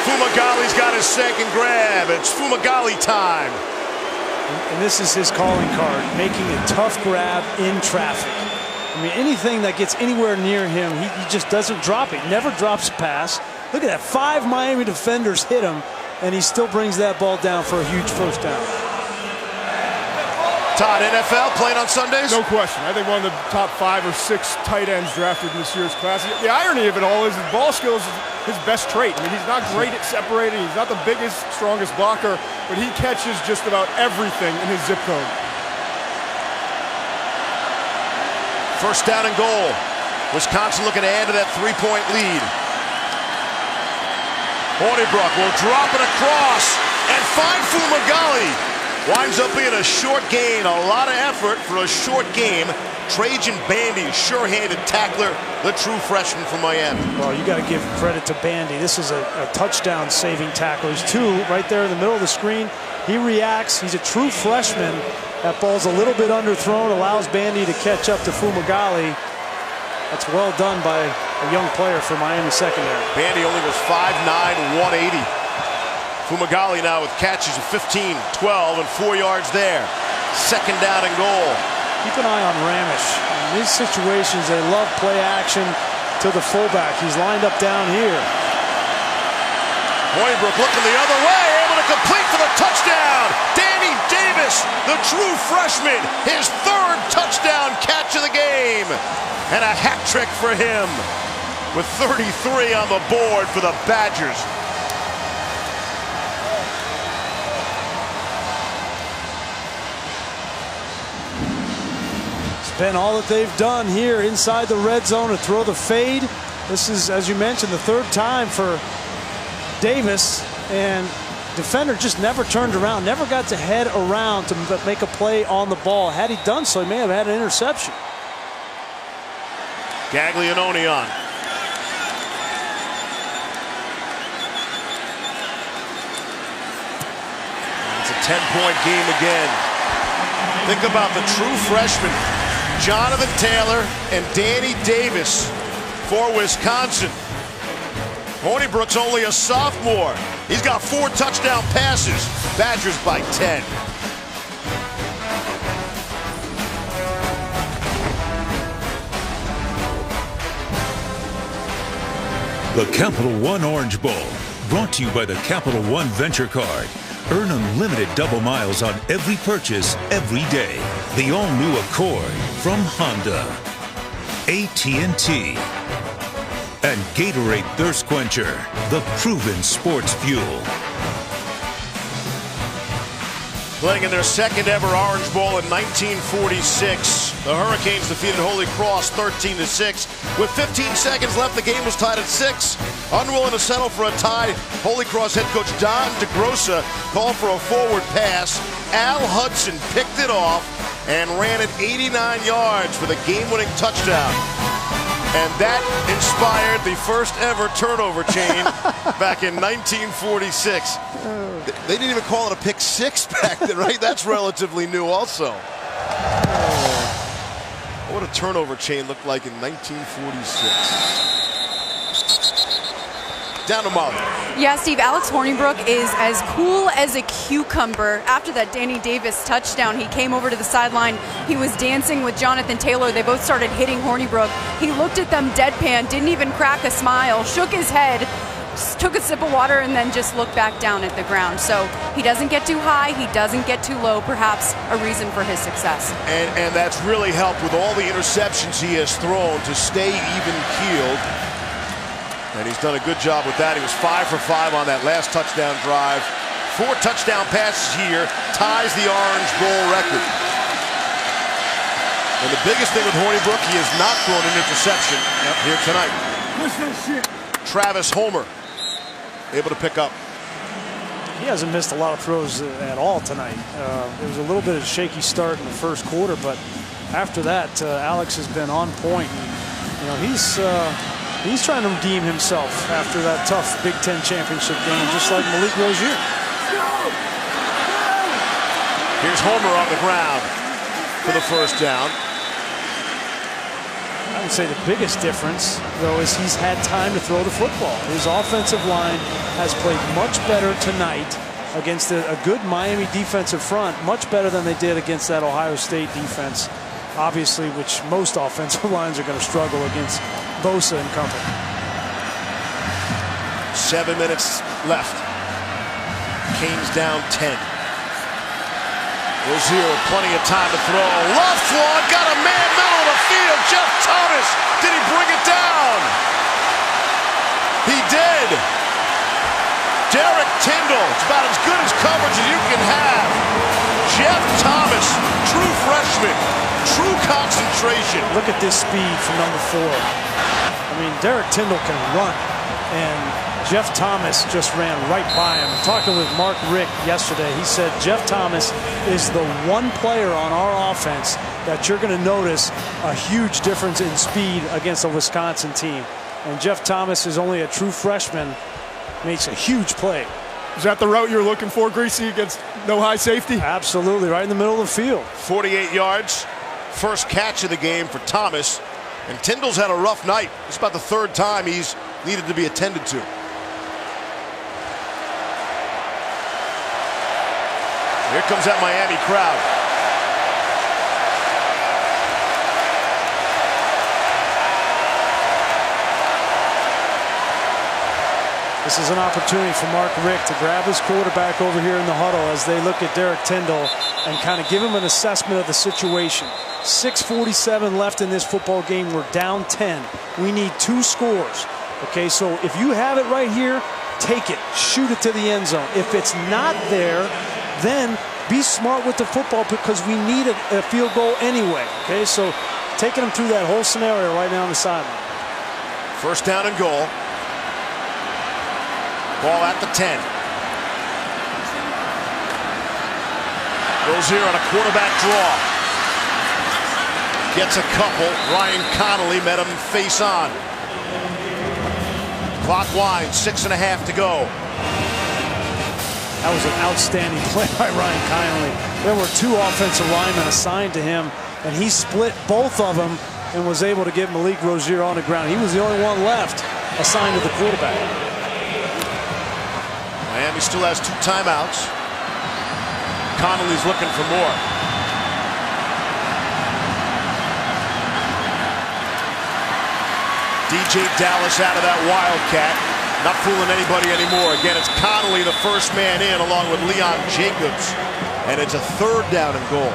Fumagalli's got his second grab. It's Fumagalli time. And this is his calling card, making a tough grab in traffic. I mean, anything that gets anywhere near him, he just doesn't drop it. Never drops a pass. Look at that. 5 Miami defenders hit him, and he still brings that ball down for a huge first down. Todd, NFL playing on Sundays? No question. I think one of the top 5 or 6 tight ends drafted in this year's class. The irony of it all is his ball skills is his best trait. I mean, he's not great at separating. He's not the biggest, strongest blocker, but he catches just about everything in his zip code. First down and goal. Wisconsin looking to add to that 3-point lead. Hornibrook will drop it across and find Fumagalli. Winds up being a short gain. A lot of effort for a short game. Trajan Bandy, sure-handed tackler, the true freshman from Miami. Well, you got to give credit to Bandy. This is a touchdown-saving tackle. He's 2 right there in the middle of the screen. He reacts. He's a true freshman. That ball's a little bit underthrown, allows Bandy to catch up to Fumagalli. That's well done by a young player for Miami secondary. Bandy only was 5'9", 180. Fumagalli now with catches of 15, 12, and 4 yards there. Second down and goal. Keep an eye on Ramish. In these situations, they love play action to the fullback. He's lined up down here. Hornibrook looking the other way, able to complete for the touchdown. Danny Davis, the true freshman, his 3rd touchdown catch of the game. And a hat trick for him with 33 on the board for the Badgers. It's been all that they've done here inside the red zone to throw the fade. This is, as you mentioned, the 3rd time for Davis, and defender just never turned around, never got to head around to make a play on the ball. Had he done so, he may have had an interception. Gaglianone on. It's a 10-point game again. Think about the true freshmen, Jonathan Taylor and Danny Davis for Wisconsin. Hornibrook's only a sophomore. He's got 4 touchdown passes. Badgers by 10. The Capital One Orange Bowl, brought to you by the Capital One Venture Card. Earn unlimited double miles on every purchase every day. The all-new Accord from Honda. AT&T. And Gatorade Thirst Quencher, the proven sports fuel. Playing in their 2nd ever Orange Bowl in 1946. The Hurricanes defeated Holy Cross 13-6. With 15 seconds left, the game was tied at 6. Unwilling to settle for a tie, Holy Cross head coach Don DeGrossa called for a forward pass. Al Hudson picked it off and ran it 89 yards for the game-winning touchdown. And that inspired the first ever turnover chain back in 1946. They didn't even call it a pick 6 back then, right? That's relatively new also. What a turnover chain looked like in 1946. Down to Molly. Yeah, Steve, Alex Hornibrook is as cool as a cucumber. After that Danny Davis touchdown, he came over to the sideline. He was dancing with Jonathan Taylor. They both started hitting Hornibrook. He looked at them deadpan, didn't even crack a smile, shook his head, took a sip of water, and then just looked back down at the ground. So he doesn't get too high, he doesn't get too low, perhaps a reason for his success. And that's really helped with all the interceptions he has thrown to stay even-keeled. And he's done a good job with that. He was 5 for 5 on that last touchdown drive. 4 touchdown passes here, ties the Orange Bowl record. And the biggest thing with Hornibrook, he has not thrown an interception here tonight. Travis Homer, able to pick up. He hasn't missed a lot of throws at all tonight. There was a little bit of a shaky start in the first quarter, but after that, Alex has been on point. You know, he's trying to redeem himself after that tough Big Ten championship game, just like Malik Rozier. Here's Homer on the ground for the first down. I would say the biggest difference, though, is he's had time to throw the football. His offensive line has played much better tonight against a good Miami defensive front, much better than they did against that Ohio State defense, obviously, which most offensive lines are going to struggle against Bosa and company. 7 minutes left. Canes down 10. Rozier with plenty of time to throw. Left one, got a man middle of the field. Jeff Thomas, did he bring it down? He did. Derek Tyndall, it's about as good as coverage as you can have. Jeff Thomas, true freshman, true concentration. Look at this speed from number 4. I mean, Derek Tyndall can run, and Jeff Thomas just ran right by him. Talking with Mark Richt yesterday, he said Jeff Thomas is the one player on our offense that you're going to notice a huge difference in speed against a Wisconsin team. And Jeff Thomas is only a true freshman, makes a huge play. Is that the route you were looking for, Greasy, against no high safety? Absolutely, right in the middle of the field. 48 yards, first catch of the game for Thomas. And Tyndall's had a rough night. It's about the 3rd time he's needed to be attended to. Here comes that Miami crowd. This is an opportunity for Mark Richt to grab his quarterback over here in the huddle as they look at Derek Tyndall and kind of give him an assessment of the situation. 6:47 left in this football game. We're down 10. We need 2 scores. Okay, so if you have it right here, take it. Shoot it to the end zone. If it's not there, then be smart with the football because we need a field goal anyway. Okay, so taking them through that whole scenario right now on the sideline. First down and goal. Ball at the 10. Goes here on a quarterback draw. Gets a couple. Ryan Connolly met him face on. Clock winds, 6.5 to go. That was an outstanding play by Ryan Connolly. There were 2 offensive linemen assigned to him, and he split both of them and was able to get Malik Rozier on the ground. He was the only one left assigned to the quarterback. Miami still has 2 timeouts. Connolly's looking for more. DJ Dallas out of that Wildcat. Not fooling anybody anymore. Again, it's Connolly, the first man in, along with Leon Jacobs. And it's a 3rd down and goal.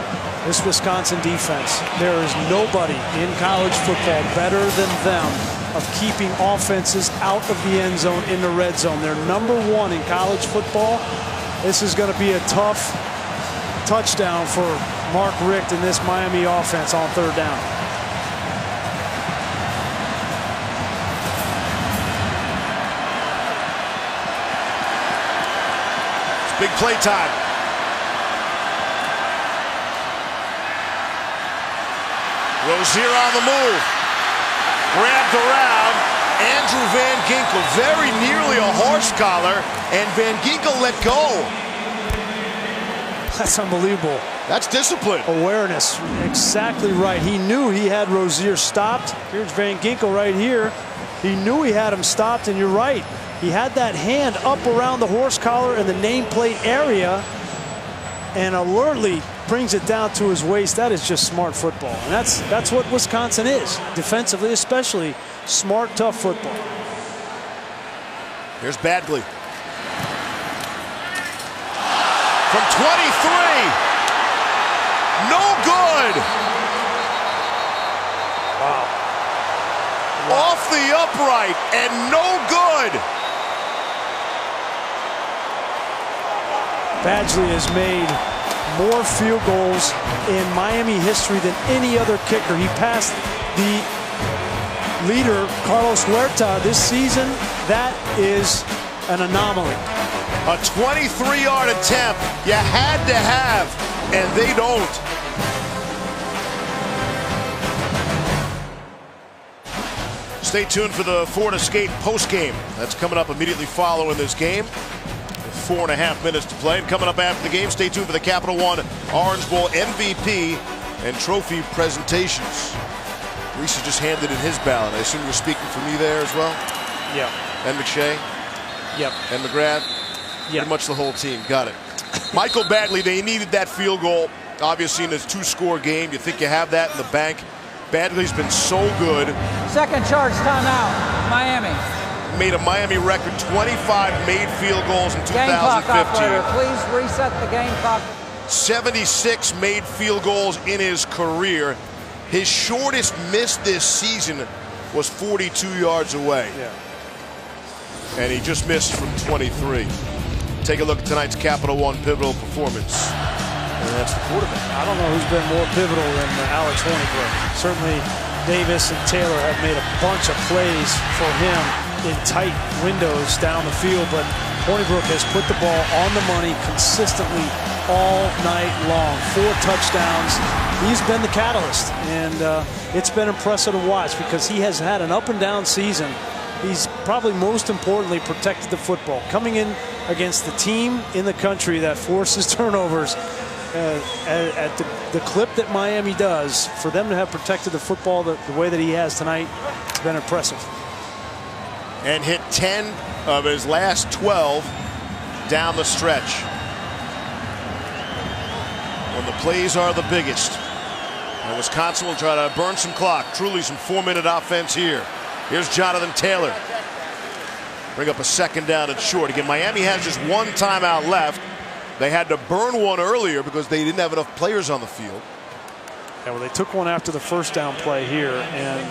This Wisconsin defense, there is nobody in college football better than them of keeping offenses out of the end zone in the red zone. They're number 1 in college football. This is going to be a tough touchdown for Mark Richt and this Miami offense on 3rd down. It's big play time. Rozier on the move. Grabbed around. Andrew Van Ginkel, very nearly a horse collar, and Van Ginkel let go. That's unbelievable. That's discipline. Awareness, exactly right. He knew he had Rozier stopped. Here's Van Ginkel right here. He knew he had him stopped, and you're right. He had that hand up around the horse collar in the nameplate area and alertly brings it down to his waist. That is just smart football. And that's what Wisconsin is. Defensively especially, smart, tough football. Here's Badgley. From 23. No good. Wow. Off the upright and no good. Badgley has made more field goals in Miami history than any other kicker. He passed the leader, Carlos Huerta, this season. That is an anomaly. A 23-yard attempt you had to have, and they don't. Stay tuned for the Florida Skate postgame. That's coming up immediately following this game. 4.5 minutes to play. And coming up after the game, stay tuned for the Capital One Orange Bowl MVP and trophy presentations. Reese just handed in his ballot. I assume you're speaking for me there as well? Yeah. And McShay? Yep. And McGrath? Yep. Pretty much the whole team. Got it. Michael Badgley, they needed that field goal. Obviously in this 2-score game. You think you have that in the bank. Badgley's been so good. Second charge timeout, Miami. Made a Miami record 25 made field goals in 2015. Game clock operator, please reset the game clock. 76 made field goals in his career. His shortest miss this season was 42 yards away. Yeah. And he just missed from 23. Take a look at tonight's Capital One pivotal performance. And that's the quarterback. I don't know who's been more pivotal than Alex Hornibrook. Certainly Davis and Taylor have made a bunch of plays for him in tight windows down the field, but Hornibrook has put the ball on the money consistently all night long. 4 touchdowns. He's been the catalyst, and it's been impressive to watch because he has had an up and down season. He's probably most importantly protected the football. Coming in against the team in the country that forces turnovers at the clip that Miami does, for them to have protected the football the way that he has tonight, it's been impressive. And hit 10 of his last 12 down the stretch. When the plays are the biggest. And Wisconsin will try to burn some clock. Truly some 4-minute offense here. Here's Jonathan Taylor. Bring up a second down and short. Again, Miami has just 1 timeout left. They had to burn one earlier because they didn't have enough players on the field. Yeah, well, they took one after the first down play here, and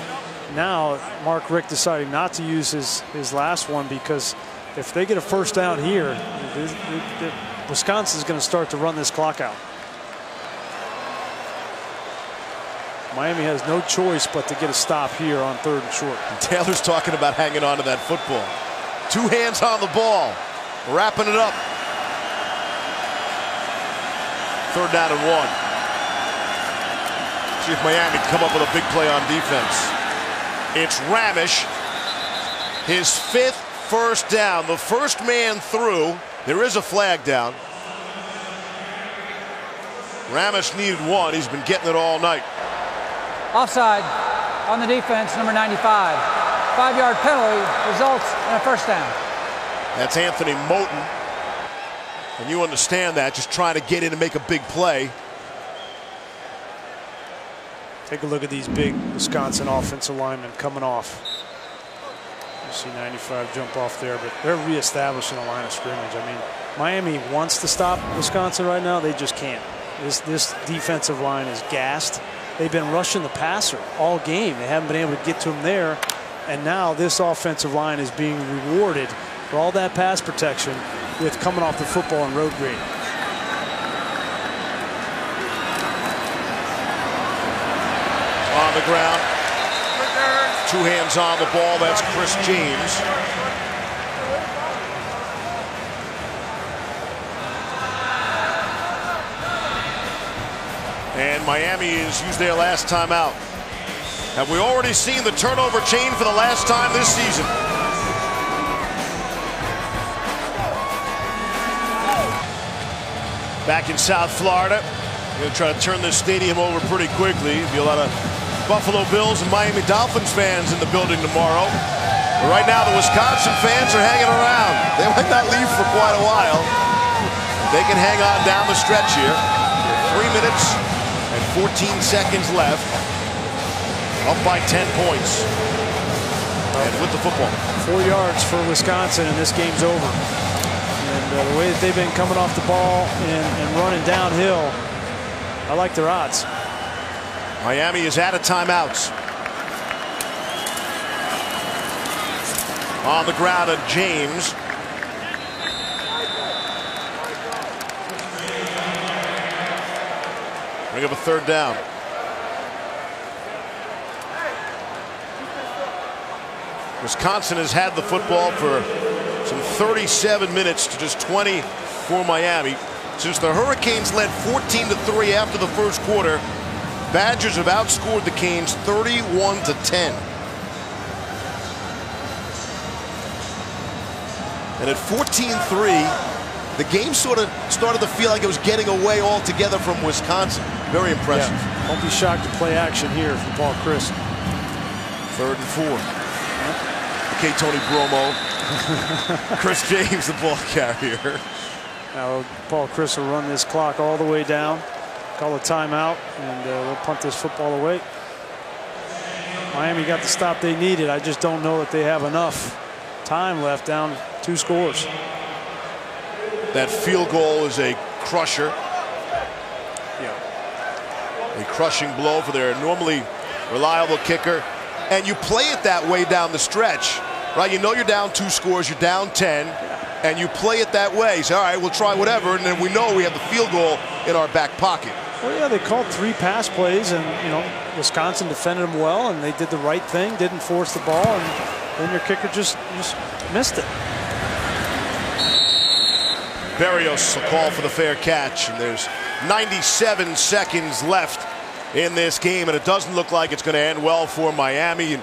now Mark Richt deciding not to use his last one, because if they get a first down here, Wisconsin's going to start to run this clock out. Miami has no choice but to get a stop here on 3rd and short. And Taylor's talking about hanging on to that football. 2 hands on the ball, wrapping it up. 3rd down and 1. See if Miami can come up with a big play on defense. It's Ramish, his 5th first down. The first man through. There is a flag down. Ramish needed 1. He's been getting it all night. Offside on the defense, number 95. 5-yard penalty results in a first down. That's Anthony Moten. And you understand that, just trying to get in and make a big play. Take a look at these big Wisconsin offensive linemen coming off. You see 95 jump off there, but they're reestablishing a line of scrimmage. I mean, Miami wants to stop Wisconsin right now. They just can't. This defensive line is gassed. They've been rushing the passer all game. They haven't been able to get to him there. And now this offensive line is being rewarded for all that pass protection with coming off the football and road grading. On the ground. 2 hands on the ball. That's Chris James. And Miami has used their last timeout. Have we already seen the turnover chain for the last time this season? Back in South Florida. Going to try to turn this stadium over pretty quickly. There'll be a lot of Buffalo Bills and Miami Dolphins fans in the building tomorrow. But right now the Wisconsin fans are hanging around. They might not leave for quite a while. They can hang on down the stretch here. 3 minutes and 14 seconds left. Up by 10 points. And with the football. 4 yards for Wisconsin, and this game's over. And the way that they've been coming off the ball and running downhill, I like their odds. Miami is out of timeouts. On the ground, and James. Bring up a 3rd down. Wisconsin has had the football for some 37 minutes to just 20 for Miami. Since the Hurricanes led 14-3 after the first quarter, Badgers have outscored the Canes 31-10. And at 14-3, the game sort of started to feel like it was getting away altogether from Wisconsin. Very impressive. Yeah. Don't be shocked to play action here from Paul Chris. 3rd and 4. Okay, Tony Bromo. Chris James, the ball carrier. Now Paul Chris will run this clock all the way down, call a timeout, and we'll punt this football away. Miami got the stop they needed. I just don't know that they have enough time left, down 2 scores. That field goal is a crusher. A crushing blow for their normally reliable kicker. And you play it that way down the stretch, right? You know you're down 2 scores, you're down 10, and you play it that way. You say, all right, we'll try whatever, and then we know we have the field goal in our back pocket. Well, yeah, they called 3 pass plays, and, you know, Wisconsin defended them well, and they did the right thing, didn't force the ball, and then your kicker just missed it. Berrios will call for the fair catch, and there's 97 seconds left in this game, and it doesn't look like it's going to end well for Miami. And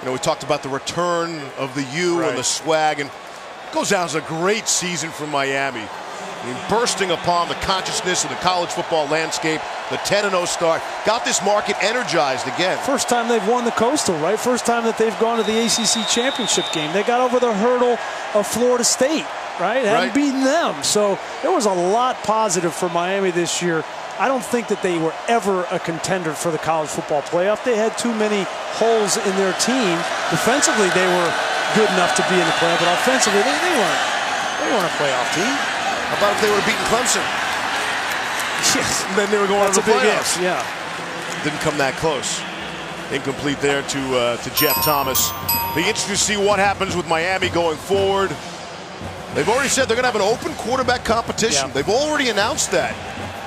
you know, we talked about the return of the U and the swag, and it goes down as a great season for Miami. I mean, bursting upon the consciousness of the college football landscape, the 10-0 start, got this market energized again. First time they've won the Coastal, right? First time that they've gone to the ACC championship game. They got over the hurdle of Florida State, right? Hadn't beaten them. So there was a lot positive for Miami this year. I don't think that they were ever a contender for the college football playoff. They had too many holes in their team. Defensively, they were good enough to be in the playoff, but offensively, they weren't a playoff team. How about if they would have beaten Clemson? Yes. And then they were going to the playoffs. Yeah. Didn't come that close. Incomplete there to Jeff Thomas. Be interesting to see what happens with Miami going forward. They've already said they're going to have an open quarterback competition. Yeah. They've already announced that.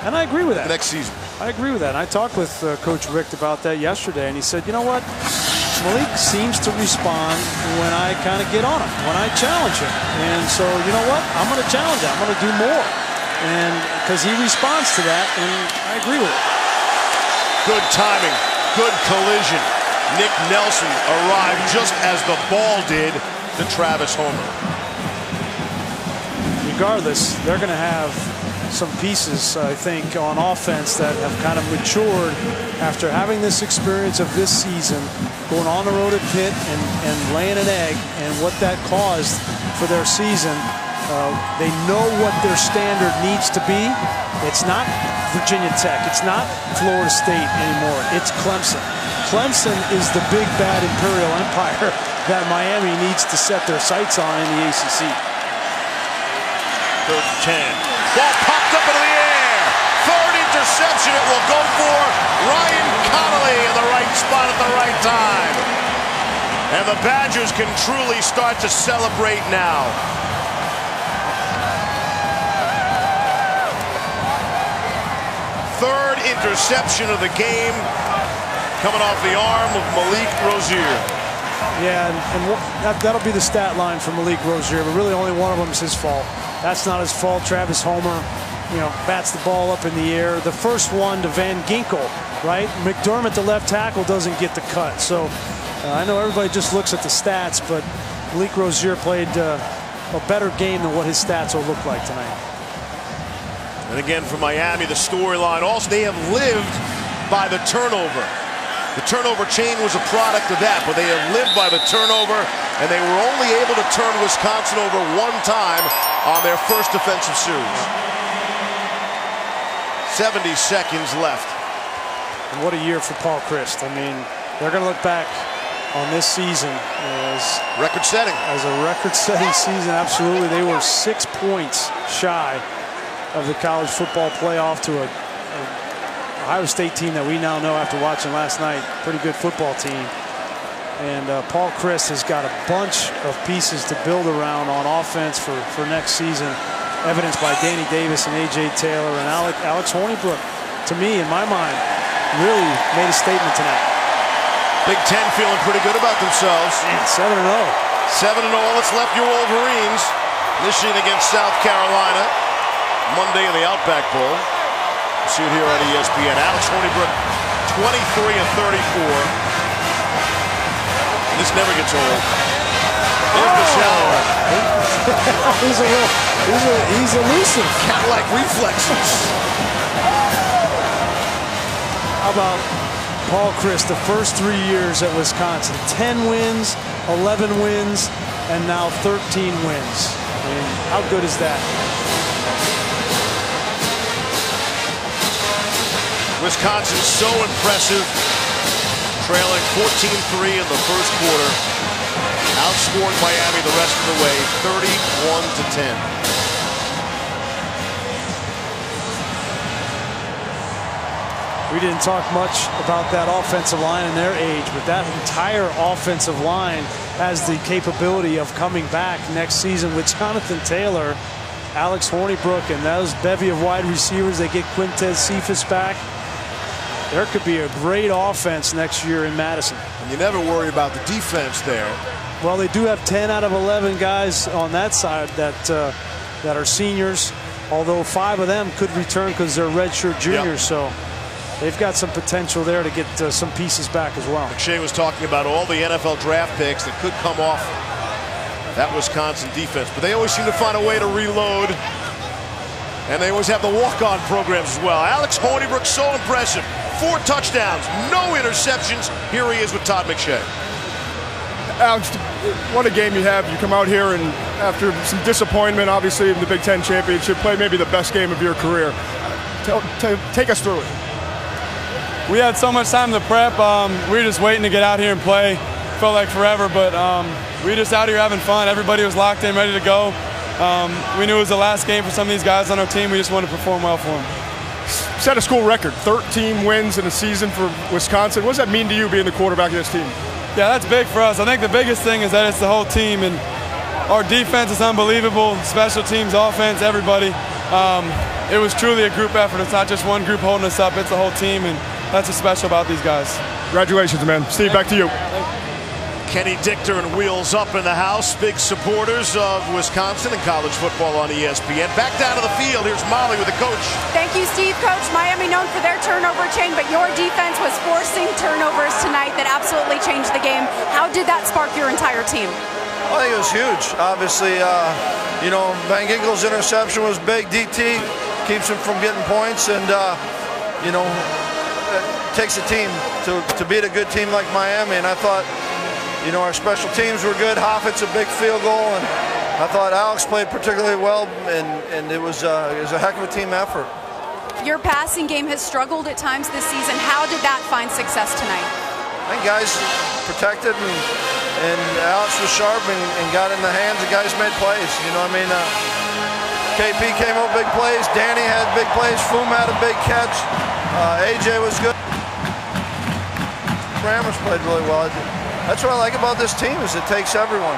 And I agree with that. Next season. I agree with that. And I talked with Coach Richt about that yesterday, and he said, you know what? Malik seems to respond when I kind of get on him, when I challenge him. And so, you know what? I'm going to challenge him. I'm going to do more. And because he responds to that, and I agree with it. Good timing. Good collision. Nick Nelson arrived just as the ball did to Travis Homer. Regardless, they're going to have some pieces, I think, on offense that have kind of matured after having this experience of this season, going on the road at Pitt and laying an egg, and what that caused for their season. They know what their standard needs to be. It's not Virginia Tech. It's not Florida State anymore. It's Clemson. Clemson is the big, bad imperial empire that Miami needs to set their sights on in the ACC. 3rd and 10. Ball popped up into the air. 3rd interception. It will go for Ryan Connolly in the right spot at the right time. And the Badgers can truly start to celebrate now. Third interception of the game, coming off the arm of Malik Rozier. Yeah, and that'll be the stat line for Malik Rozier, but really only one of them is his fault. That's not his fault. Travis Homer, you know, bats the ball up in the air. The first one to Van Ginkel, right? McDermott, the left tackle, doesn't get the cut. So I know everybody just looks at the stats, but Malik Rozier played a better game than what his stats will look like tonight. And again for Miami, the storyline also, they have lived by the turnover. The turnover chain was a product of that, but they have lived by the turnover, and they were only able to turn Wisconsin over one time on their first defensive series. 70 seconds left. And what a year for Paul Chryst. I mean, they're going to look back on this season as record-setting. As a record-setting season, absolutely. They were 6 points shy of the college football playoff to a Ohio State team that we now know after watching last night, pretty good football team. And Paul Chryst has got a bunch of pieces to build around on offense for next season, evidenced by Danny Davis and A.J. Taylor and Alex Hornibrook. To me, in my mind, really made a statement tonight. Big Ten feeling pretty good about themselves. Man, 7-0. 7-0, it's left your Wolverines. Michigan against South Carolina, Monday in the Outback Bowl. See it here on ESPN. Alex Hornibrook, 23 of 34. This never gets old. There's the shower. he's elusive. Cat-like reflexes. How about Paul Chryst, the first 3 years at Wisconsin? 10 wins, 11 wins, and now 13 wins. I mean, how good is that? Wisconsin so impressive, trailing 14-3 in the first quarter, outscoring Miami the rest of the way, 31-10. We didn't talk much about that offensive line and their age, but that entire offensive line has the capability of coming back next season with Jonathan Taylor, Alex Hornibrook, and those bevy of wide receivers. They get Quintez Cephas back. There could be a great offense next year in Madison. And you never worry about the defense there. Well, they do have 10 out of 11 guys on that side that are seniors, although 5 of them could return because they're redshirt juniors. So they've got some potential there to get some pieces back as well. McShay was talking about all the NFL draft picks that could come off that Wisconsin defense, but they always seem to find a way to reload, and they always have the walk-on programs as well. Alex Hornibrook, so impressive. 4 touchdowns, no interceptions. Here he is with Todd McShay. Alex, what a game you have. You come out here and after some disappointment, obviously, in the Big Ten Championship, play maybe the best game of your career. Take us through it. We had so much time to prep. We were just waiting to get out here and play. Felt like forever, but we were just out here having fun. Everybody was locked in, ready to go. We knew it was the last game for some of these guys on our team. We just wanted to perform well for them. Set a school record, 13 wins in a season for Wisconsin. What does that mean to you being the quarterback of this team? Yeah, that's big for us. I think the biggest thing is that it's the whole team, and our defense is unbelievable. Special teams, offense, everybody. It was truly a group effort. It's not just one group holding us up. It's the whole team, and that's what's special about these guys. Congratulations, man. Steve, back to you. Kenny Dichter and Wheels Up in the house. Big supporters of Wisconsin and college football on ESPN. Back down to the field. Here's Molly with the coach. Thank you, Steve. Coach, Miami known for their turnover chain, but your defense was forcing turnovers tonight that absolutely changed the game. How did that spark your entire team? I think it was huge. Obviously, you know, Van Ginkel's interception was big. DT keeps him from getting points, and, you know, it takes a team to beat a good team like Miami, and I thought, you know, our special teams were good. Hoffitt's a big field goal, and I thought Alex played particularly well, and it was a heck of a team effort. Your passing game has struggled at times this season. How did that find success tonight? I think guys protected, and Alex was sharp and got in the hands of guys made plays. You know what I mean? KP came up big plays. Danny had big plays. Foom had a big catch. AJ was good. Ramos played really well. That's what I like about this team, is it takes everyone.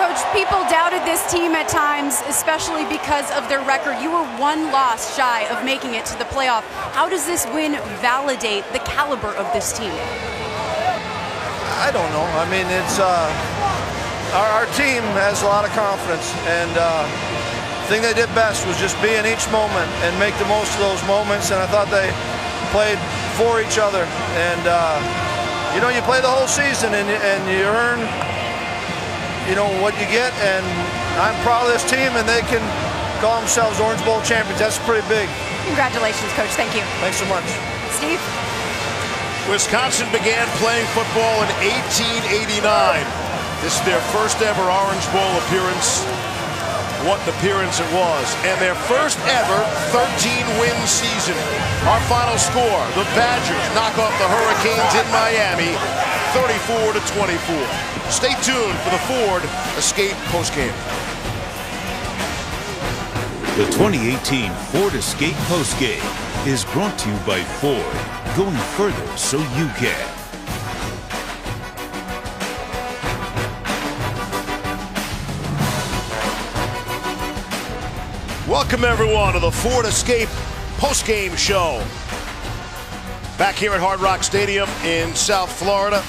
Coach, people doubted this team at times, especially because of their record. You were 1 loss shy of making it to the playoff. How does this win validate the caliber of this team? I don't know. I mean, it's our team has a lot of confidence, and the thing they did best was just be in each moment and make the most of those moments, and I thought they played for each other. And you know, you play the whole season and you earn, you know, what you get, and I'm proud of this team, and they can call themselves Orange Bowl champions. That's pretty big. Congratulations, Coach. Thank you. Thanks so much. Steve? Wisconsin began playing football in 1889. This is their first ever Orange Bowl appearance. What an appearance it was. And their first ever 13-win season. Our final score, the Badgers knock off the Hurricanes in Miami, 34-24. Stay tuned for the Ford Escape postgame. The 2018 Ford Escape postgame is brought to you by Ford. Going further so you can. Welcome everyone to the Ford Escape postgame show. Back here at Hard Rock Stadium in South Florida.